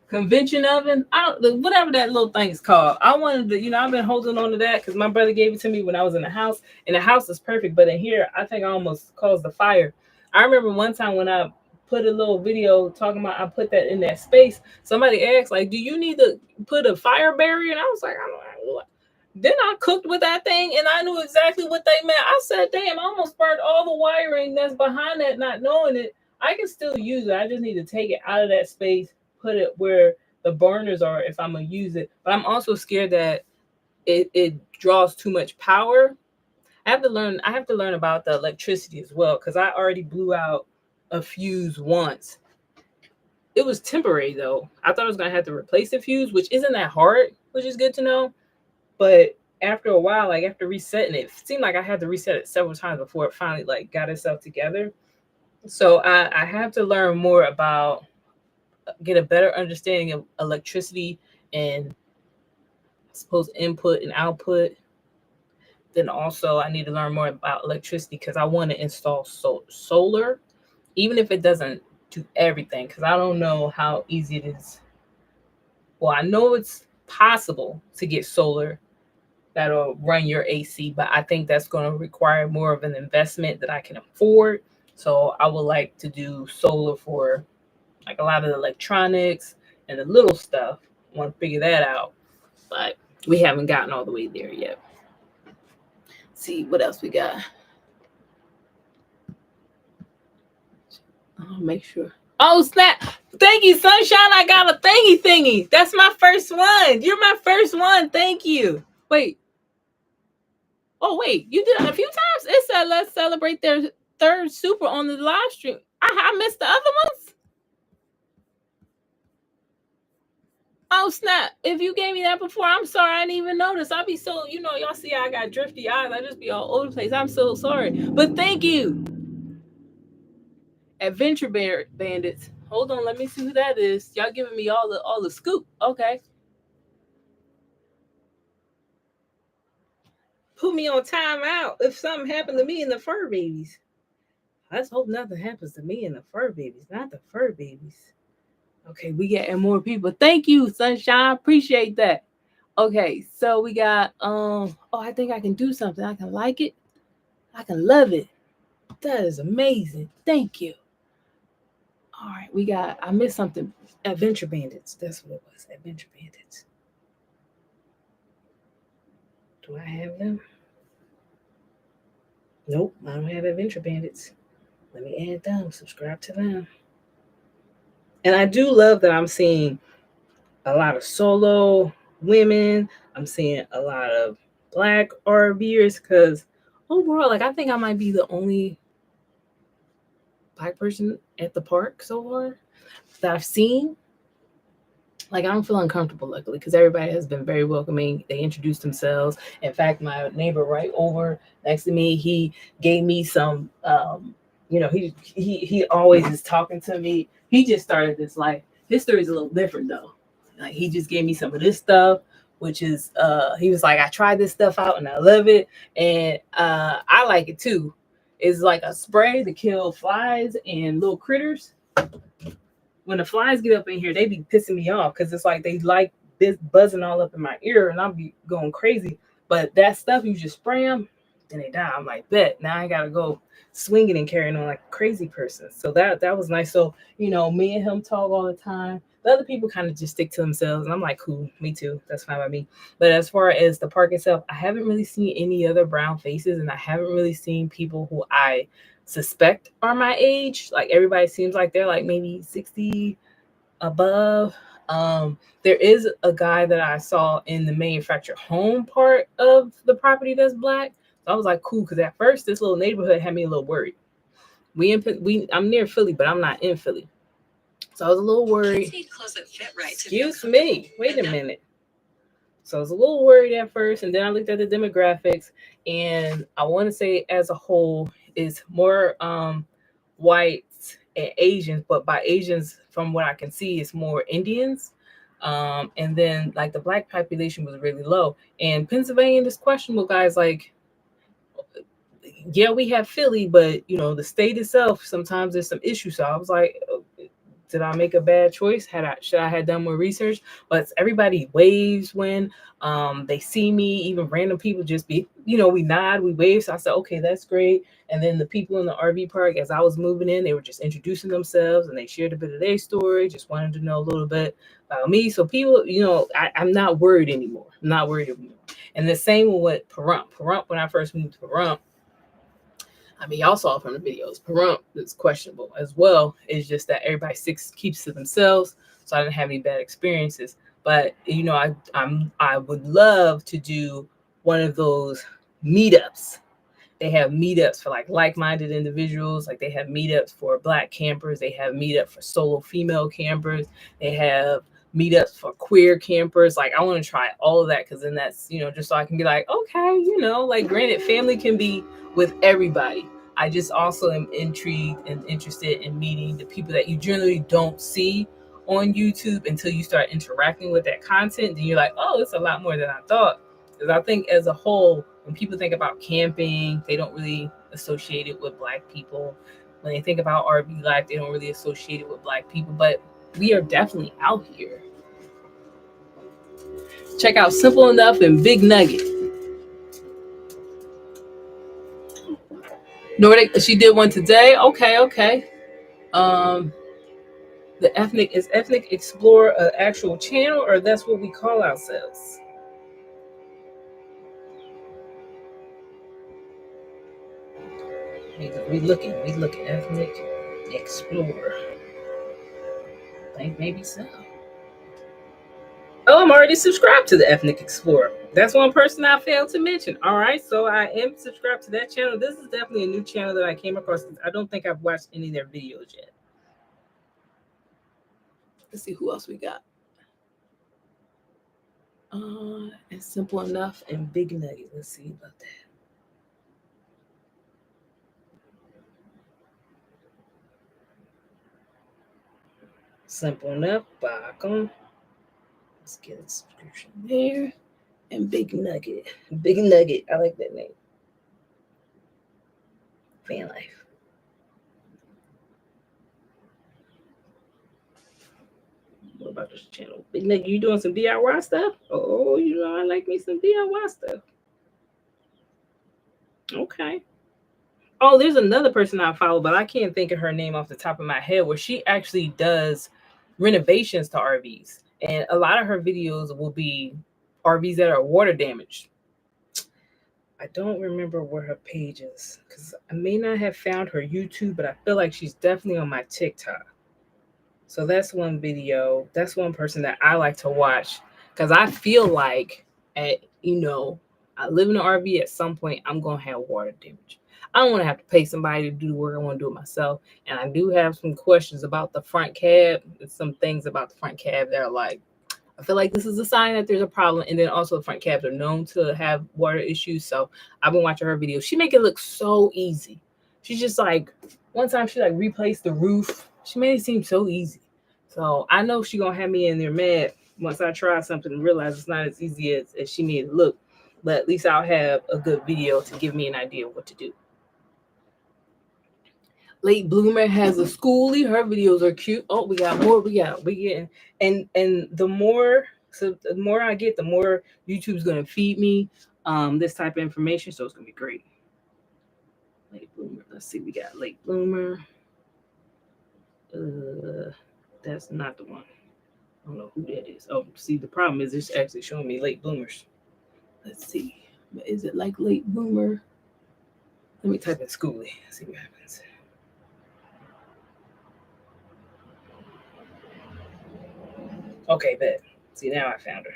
convention oven. I don't whatever that little thing is called. I wanted to, I've been holding on to that because my brother gave it to me when I was in the house, and the house is perfect. But in here, I think I almost caused a fire. I remember one time when I put a little video talking about I put that in that space. Somebody asked, like, "Do you need to put a fire barrier?" And I was like, "I don't know." Then I cooked with that thing, and I knew exactly what they meant. I said, "Damn, I almost burned all the wiring that's behind that, not knowing it. I can still use it. I just need to take it out of that space, put it where the burners are if I'm gonna use it." But I'm also scared that it draws too much power. I have to learn about the electricity as well because I already blew out a fuse once. It was temporary though. I thought I was gonna have to replace the fuse, which isn't that hard, which is good to know. But after a while, like after resetting it seemed like I had to reset it several times before it finally like got itself together. So I have to learn more about get a better understanding of electricity and I suppose input and output. Then also I need to learn more about electricity because I want to install solar, even if it doesn't do everything, because I don't know how easy it is. Well, I know it's possible to get solar that'll run your AC, but I think that's going to require more of an investment that I can afford. So I would like to do solar for like a lot of the electronics and the little stuff. I want to figure that out, but we haven't gotten all the way there yet. See what else we got. I'll make sure. Oh snap! Thank you, Sunshine. I got a thingy. That's my first one. You're my first one. Thank you. Wait. Oh wait, you did it a few times. It said let's celebrate their third super on the live stream. I missed the other ones. Oh snap! If you gave me that before, I'm sorry. I didn't even notice. I'll be so y'all see I got drifty eyes. I just be all over the place. I'm so sorry. But thank you. Adventure Bandits. Hold on, let me see who that is. Y'all giving me all the scoop. Okay. Put me on timeout if something happened to me and the fur babies. Let's hope nothing happens to me and the fur babies, not the fur babies. Okay, we getting more people. Thank you, Sunshine. Appreciate that. Okay, so we got I think I can do something. I can like it. I can love it. That is amazing. Thank you. All right, I missed something. Adventure Bandits. That's what it was. Adventure Bandits. Do I have them? Nope, I don't have Adventure Bandits. Let me add them. Subscribe to them. And I do love that I'm seeing a lot of solo women. I'm seeing a lot of Black RVers because overall, like I think I might be the only Black person at the park so far that I've seen. Like I don't feel uncomfortable, luckily, because everybody has been very welcoming. They introduced themselves. In fact, my neighbor right over next to me, he gave me some. He always is talking to me. He just started this life. His story is a little different though. Like he just gave me some of this stuff, which is he was like, I tried this stuff out and I love it, and I like it too. It's like a spray to kill flies and little critters. When the flies get up in here, they be pissing me off because it's like they like this buzzing all up in my ear and I'll be going crazy. But that stuff, you just spray them and they die. I'm like, bet. Now I got to go swinging and carrying on like a crazy person. So that was nice. So, me and him talk all the time. The other people kind of just stick to themselves. And I'm like, cool, me too. That's fine by me. But as far as the park itself, I haven't really seen any other brown faces and I haven't really seen people who I suspect are my age. Like everybody seems like they're like maybe 60 above. There is a guy that I saw in the manufactured home part of the property that's Black. So I was like, cool, because at first this little neighborhood had me a little worried. I'm near Philly, but I'm not in Philly. So I was a little worried. Excuse me. Wait a minute. So I was a little worried at first, and then I looked at the demographics, and I want to say as a whole, it's more whites and Asians, but by Asians, from what I can see, it's more Indians. And then like the black population was really low. And Pennsylvania is questionable, guys. Like, yeah, we have Philly, but you know, the state itself, sometimes there's some issues. So I was like, did I make a bad choice? Should I have done more research? But everybody waves when they see me. Even random people just be, you know, we nod, we wave. So I said, okay, that's great. And then the people in the RV park, as I was moving in, they were just introducing themselves and they shared a bit of their story. Just wanted to know a little bit about me. So people, you know, I'm not worried anymore. I'm not worried anymore. And the same with Pahrump. Pahrump, when I first moved to Pahrump, I mean, y'all saw from the videos, Pahrump is questionable as well. It's just that everybody keeps to themselves, so I didn't have any bad experiences. But you know, I would love to do one of those meetups. They have meetups for like-minded individuals. Like they have meetups for black campers. They have meetup for solo female campers. They have meetups for queer campers. Like I want to try all of that, because then that's, you know, just so I can be like, okay, you know, like granted, family can be with everybody. I just also am intrigued and interested in meeting the people that you generally don't see on YouTube until you start interacting with that content. Then you're like, oh, it's a lot more than I thought. Because I think as a whole, when people think about camping, they don't really associate it with black people. When they think about RV life, they don't really associate it with black people. But we are definitely out here. Check out Simple Enough and Big Nugget. Nordic, she did one today. Okay. The Ethnic Explorer an actual channel, or that's what we call ourselves? We looking Ethnic Explorer. I think maybe so. Oh, I'm already subscribed to the Ethnic Explorer. That's one person I failed to mention. All right, so I am subscribed to that channel. This is definitely a new channel that I came across. I don't think I've watched any of their videos yet. Let's see who else we got. And Simple Enough and Big Nugget. Let's see about that. Simple Enough, Bacon. Let's get a subscription there. And Big Nugget. Big Nugget. I like that name. Van Life. What about this channel? Big Nugget, you doing some DIY stuff? Oh, you know, I like me some DIY stuff. Okay. Oh, there's another person I follow, but I can't think of her name off the top of my head, where she actually does renovations to RVs. And a lot of her videos will be RVs that are water damaged. I don't remember where her page is, because I may not have found her YouTube, but I feel like she's definitely on my TikTok. So that's one video. That's one person that I like to watch, because I feel like, you know, I live in an RV. At some point, I'm going to have water damage. I don't want to have to pay somebody to do the work. I want to do it myself. And I do have some questions about the front cab. There's some things about the front cab that are like, I feel like this is a sign that there's a problem. And then also the front cabs are known to have water issues. So I've been watching her videos. She make it look so easy. She's just like, one time she like replaced the roof. She made it seem so easy. So I know she's going to have me in there mad once I try something and realize it's not as easy as she made it look. But at least I'll have a good video to give me an idea of what to do. Late Bloomer has a schoolie. Her videos are cute. Oh, we got more. We getting, and the more I get, the more YouTube's gonna feed me this type of information. So it's gonna be great. Late Bloomer. Let's see. We got Late Bloomer. That's not the one. I don't know who that is. Oh, see, the problem is it's actually showing me Late Bloomers. Let's see. Is it like Late Bloomer? Let me type in schoolie. See what happens. Okay, bet. See, now I found her.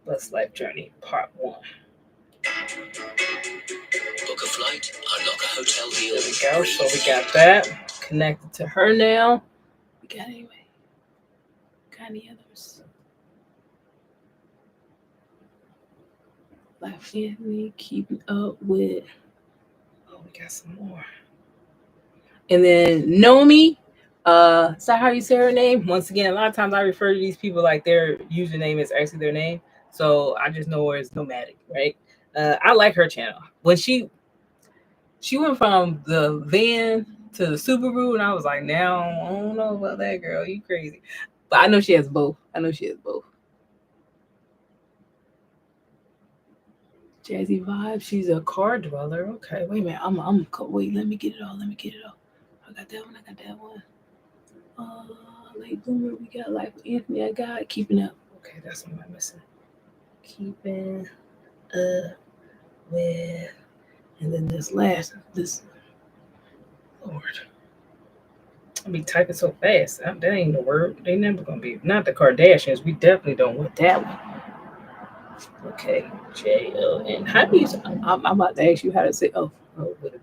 Bus Life Journey, Part 1. Book a flight, unlock a hotel deal. There we go. So we got that connected to her now. We got any others? Life Anthony, keeping up with. Oh, we got some more. And then Nomi. Is that how you say her name? Once again, a lot of times I refer to these people like their username is actually their name. So I just know her as Nomadic, right? I like her channel. When she went from the van to the Subaru, and I was like, now I don't know about that girl. You crazy. But I know she has both. Jazzy Vibe. She's a car dweller. Okay, wait a minute. Wait, let me get it all. I got that one. Late Bloomer, we got Life with Anthony. I got Keeping Up. Okay, that's what I'm missing. Keeping Up with, and then this Lord. I be typing so fast. That ain't the word. They never gonna be. Not the Kardashians. We definitely don't want that one. Okay, J-O-N. How do you? I'm about to ask you how to say. Oh, would it be?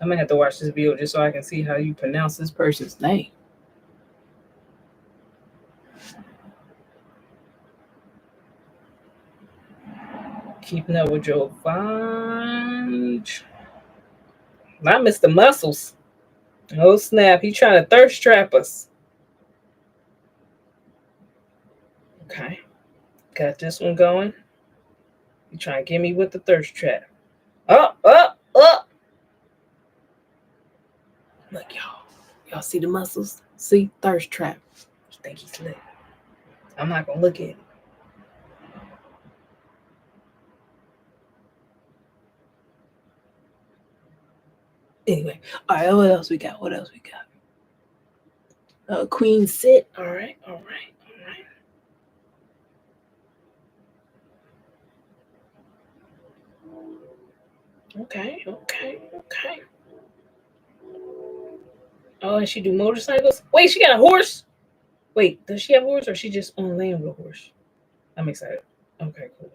I'm gonna have to watch this video just so I can see how you pronounce this person's name. Keeping Up with Joe Vange. Not Mr. Muscles. Oh snap! He trying to thirst trap us. Okay, got this one going. You trying to get me with the thirst trap? Up! Look, y'all see the muscles? See, thirst trap. You think he's lit? I'm not gonna look at it. Anyway, all right. What else we got? Queen Sit. All right. Okay. Oh, and she do motorcycles? Wait, she got a horse? Wait, does she have a horse or she just on land with a horse? I'm excited. Okay, cool.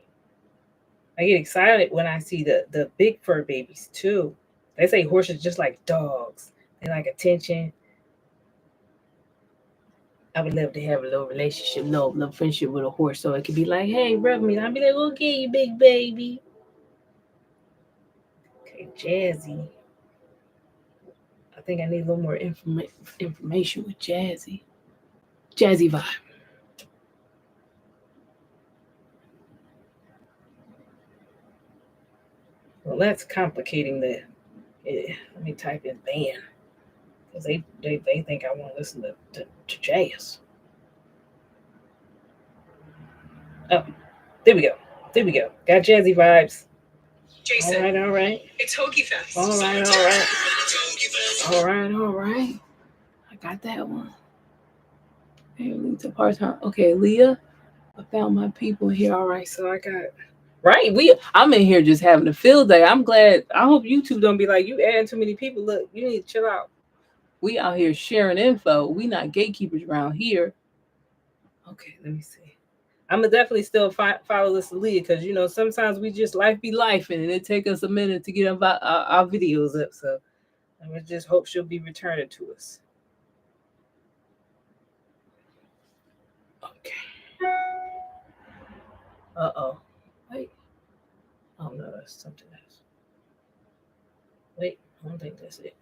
I get excited when I see the big fur babies too. They say horses just like dogs. They like attention. I would love to have a little relationship, little friendship with a horse, so it could be like, hey, rub me. I'd be like, okay, you big baby. Okay, Jazzy. I think I need a little more information with Jazzy. Jazzy Vibe. Well, that's complicating the. Yeah, let me type in band. Because they think I want to listen to jazz. Oh, there we go. Got Jazzy Vibes. Jason. All right. It's Hoagie Fest. All right. I got that one. Okay, Leah. I found my people here. All right, so I got right. I'm in here just having a field day. I'm glad. I hope YouTube don't be like, you adding too many people. Look, you need to chill out. We out here sharing info. We not gatekeepers around here. Okay, let me see. I'm gonna definitely still follow this Leah because sometimes we just life be life and it take us a minute to get our videos up. So I just hope she'll be returning to us. Okay. Wait. Oh no, that's something else. Wait, I don't think that's it.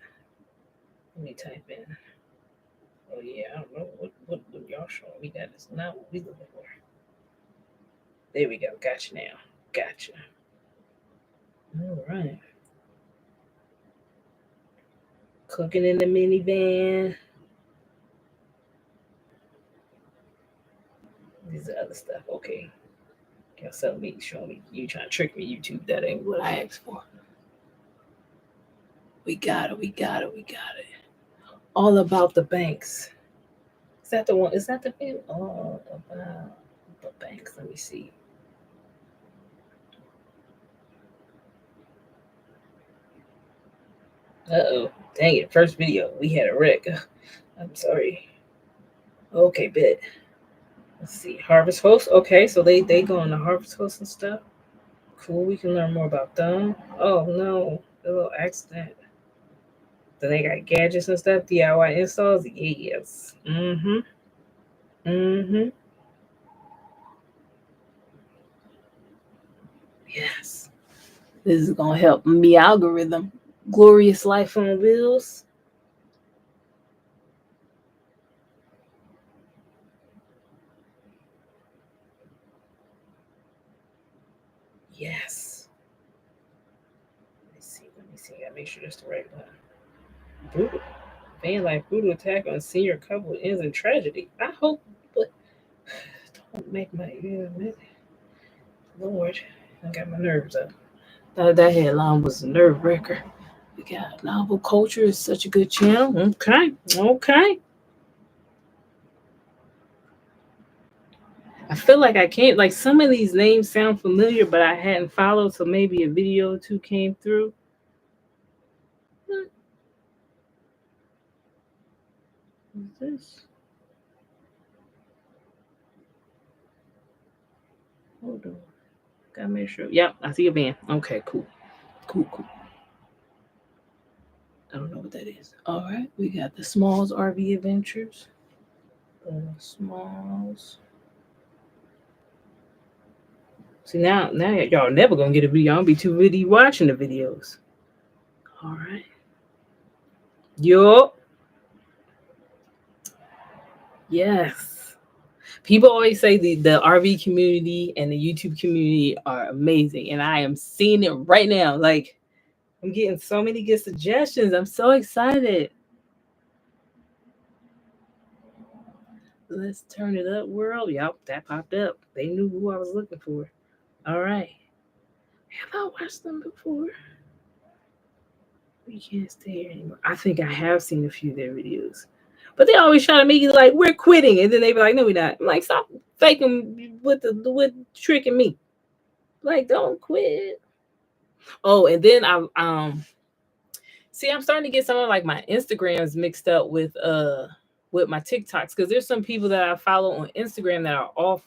Let me type in. Oh yeah, I don't know what y'all showing me. That is not what we looking for. There we go. Gotcha now. Gotcha. All right. Cooking in the minivan. This is other stuff. Okay. Y'all showing me. You trying to trick me, YouTube. That ain't what I asked for. We got it. All about the banks. Is that the one? Is that the video? All about the banks. Let me see. Uh-oh. Dang it. First video. We had a wreck. I'm sorry. Okay, bet. Let's see. Harvest Host. Okay, so they go on the Harvest Host and stuff. Cool. We can learn more about them. Oh no, a little accident. Then they got gadgets and stuff. DIY installs. Yes. Mm-hmm. Mm-hmm. Yes. This is gonna help me algorithm. Glorious life on wheels. Yes. Let me see. Let me see. I gotta make sure that's the right one. Brutal. Van life brutal attack on senior couple ends in tragedy. I hope, but don't make my Lord. I got my nerves up. That headline was a nerve wrecker. We got novel culture is such a good channel. Okay. Okay. I feel like I can't, like, some of these names sound familiar, but I hadn't followed, so maybe a video or two came through. What is this? Hold on. Gotta make sure. Yep, I see a van. Okay, cool. Cool. I don't know what that is. All right, we got the Smalls RV Adventures. Smalls. See, now y'all never gonna get a video. I'll be too busy watching the videos. All right. Yup. Yes. People always say the RV community and the YouTube community are amazing, and I am seeing it right now. Like, I'm getting so many good suggestions. I'm so excited. Let's turn it up, world. Yep, that popped up. They knew who I was looking for. All right. Have I watched them before? We can't stay here anymore. I think I have seen a few of their videos. But they always try to make it like we're quitting, and then they be like, "No, we're not." I'm like, stop faking with tricking me. Like, don't quit. Oh, and then I'm starting to get some of like my Instagrams mixed up with my TikToks, because there's some people that I follow on Instagram that are off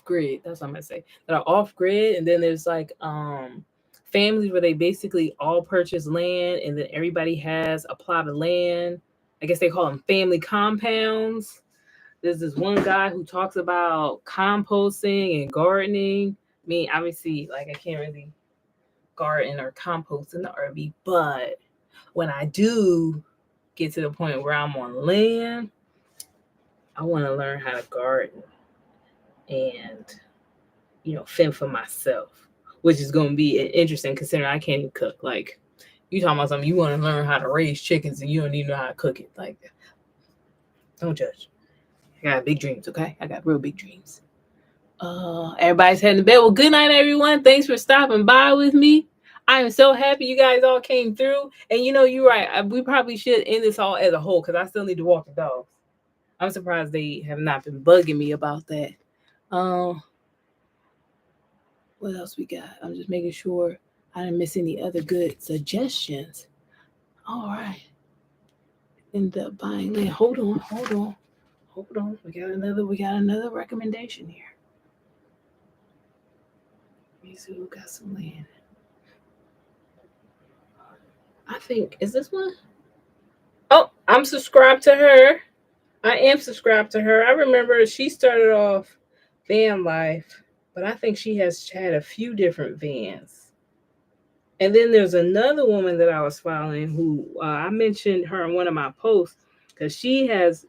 grid. That's what I'm gonna say. That are off grid, and then there's like families where they basically all purchase land, and then everybody has a plot of land. I guess they call them family compounds. There's this one guy who talks about composting and gardening. I mean, obviously, like, I can't really garden or compost in the RV, but when I do get to the point where I'm on land, I want to learn how to garden and, fend for myself, which is going to be interesting considering I can't even cook. Like, you talking about something, you want to learn how to raise chickens and you don't even know how to cook it. Like, don't judge. I got big dreams, okay? I got real big dreams. Everybody's heading to bed. Well, good night, everyone. Thanks for stopping by with me. I am so happy you guys all came through. And you're right. We probably should end this all as a whole because I still need to walk the dogs. I'm surprised they have not been bugging me about that. What else we got? I'm just making sure I didn't miss any other good suggestions. All right. End up buying land. Hold on. We got another recommendation here. Let me see who got some land. I think, is this one? Oh, I'm subscribed to her. I am subscribed to her. I remember she started off van life, but I think she has had a few different vans. And then there's another woman that I was following who I mentioned her in one of my posts because she has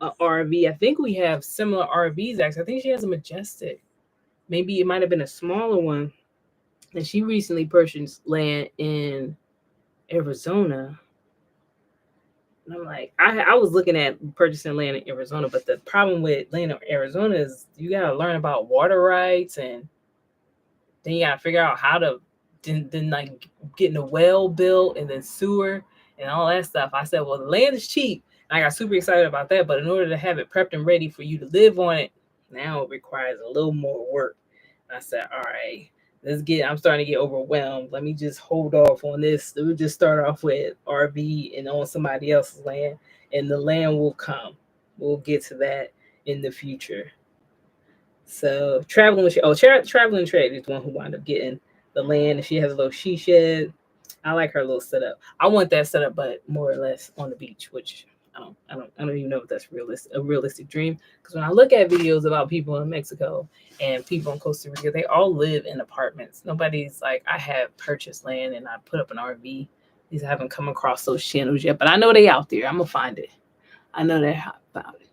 an RV. I think we have similar RVs, actually. I think she has a Majestic. Maybe it might have been a smaller one. And she recently purchased land in Arizona. And I'm like, I was looking at purchasing land in Arizona, but the problem with land in Arizona is you got to learn about water rights, and then you got to figure out how to then like getting a well built and then sewer and all that stuff. I said, well, the land is cheap. And I got super excited about that, but in order to have it prepped and ready for you to live on it, now it requires a little more work. And I said, all right, I'm starting to get overwhelmed. Let me just hold off on this. We'll just start off with RV and on somebody else's land, and the land will come. We'll get to that in the future. So traveling trade is the one who wound up getting the land, and she has a little she shed. I like her little setup. I want that setup, but more or less on the beach, which I don't even know if that's a realistic dream. Because when I look at videos about people in Mexico and people in Costa Rica, they all live in apartments. Nobody's like, I have purchased land and I put up an RV. These I haven't come across those channels yet, but I know they out there. I'm gonna find it. I know they're about it.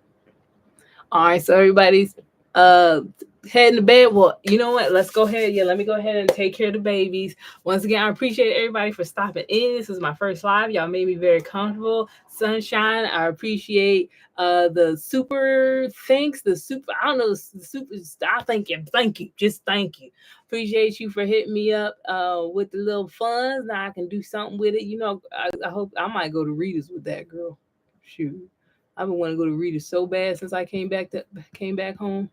All right, so everybody's heading to bed. Well, you know what? Let's go ahead. Yeah, let me go ahead and take care of the babies. Once again, I appreciate everybody for stopping in. This is my first live. Y'all made me very comfortable. Sunshine, I appreciate the super thanks. The super, I don't know, the super. I thank you. Just thank you. Appreciate you for hitting me up with the little funds. Now I can do something with it. You know, I hope I might go to Readers with that girl. Shoot. I've been wanting to go to Readers so bad since I came back home.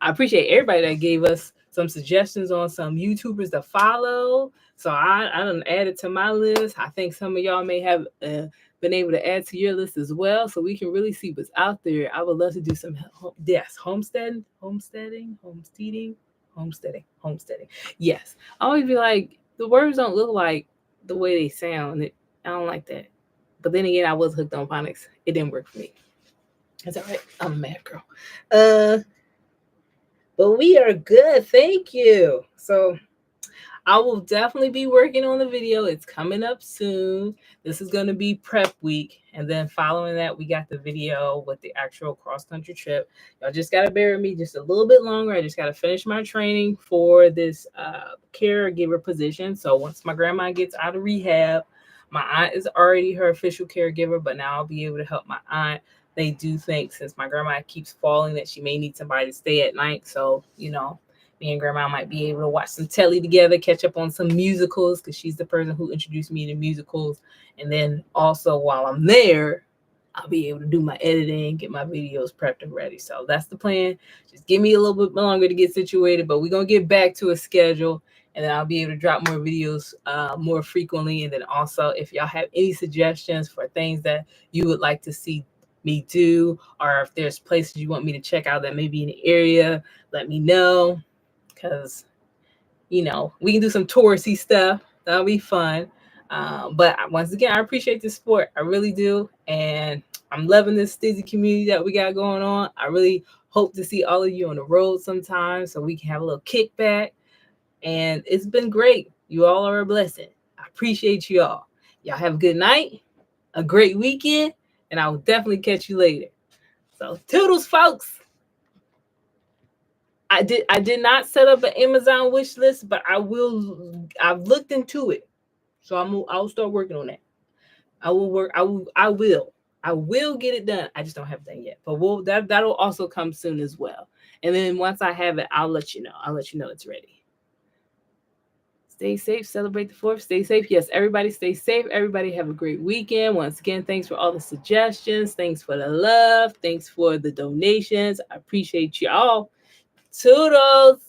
I appreciate everybody that gave us some suggestions on some YouTubers to follow. So I done added to my list. I think some of y'all may have been able to add to your list as well, so we can really see what's out there. I would love to do some homesteading. Yes, I always be like, the words don't look like the way they sound. I don't like that. But then again, I was hooked on phonics. It didn't work for me. That's all right. I'm a mad girl. But we are good. Thank you. So I will definitely be working on the video. It's coming up soon. This is going to be prep week. And then following that, we got the video with the actual cross-country trip. Y'all just got to bear with me just a little bit longer. I just got to finish my training for this caregiver position. So once my grandma gets out of rehab, my aunt is already her official caregiver, but now I'll be able to help my aunt. They do think, since my grandma keeps falling, that she may need somebody to stay at night. So, you know, me and grandma might be able to watch some telly together, catch up on some musicals, because she's the person who introduced me to musicals. And then also while I'm there, I'll be able to do my editing, get my videos prepped and ready. So that's the plan. Just give me a little bit longer to get situated, but we're going to get back to a schedule. And then I'll be able to drop more videos more frequently. And then also, if y'all have any suggestions for things that you would like to see me do, or if there's places you want me to check out that may be in the area, let me know. Because, you know, we can do some touristy stuff. That'll be fun. But once again, I appreciate the support. I really do. And I'm loving this Stizzy community that we got going on. I really hope to see all of you on the road sometime so we can have a little kickback. And it's been great. You all are a blessing. I appreciate you all. Y'all have a good night, a great weekend, and I will definitely catch you later. So, toodles, folks. I did not set up an Amazon wish list, but I will. I've looked into it, so I'll start working on that. I will get it done. I just don't have it done yet, but that'll also come soon as well. And then once I have it, I'll let you know. I'll let you know it's ready. Stay safe. Celebrate the 4th. Stay safe. Yes, everybody stay safe. Everybody have a great weekend. Once again, thanks for all the suggestions. Thanks for the love. Thanks for the donations. I appreciate y'all. Toodles.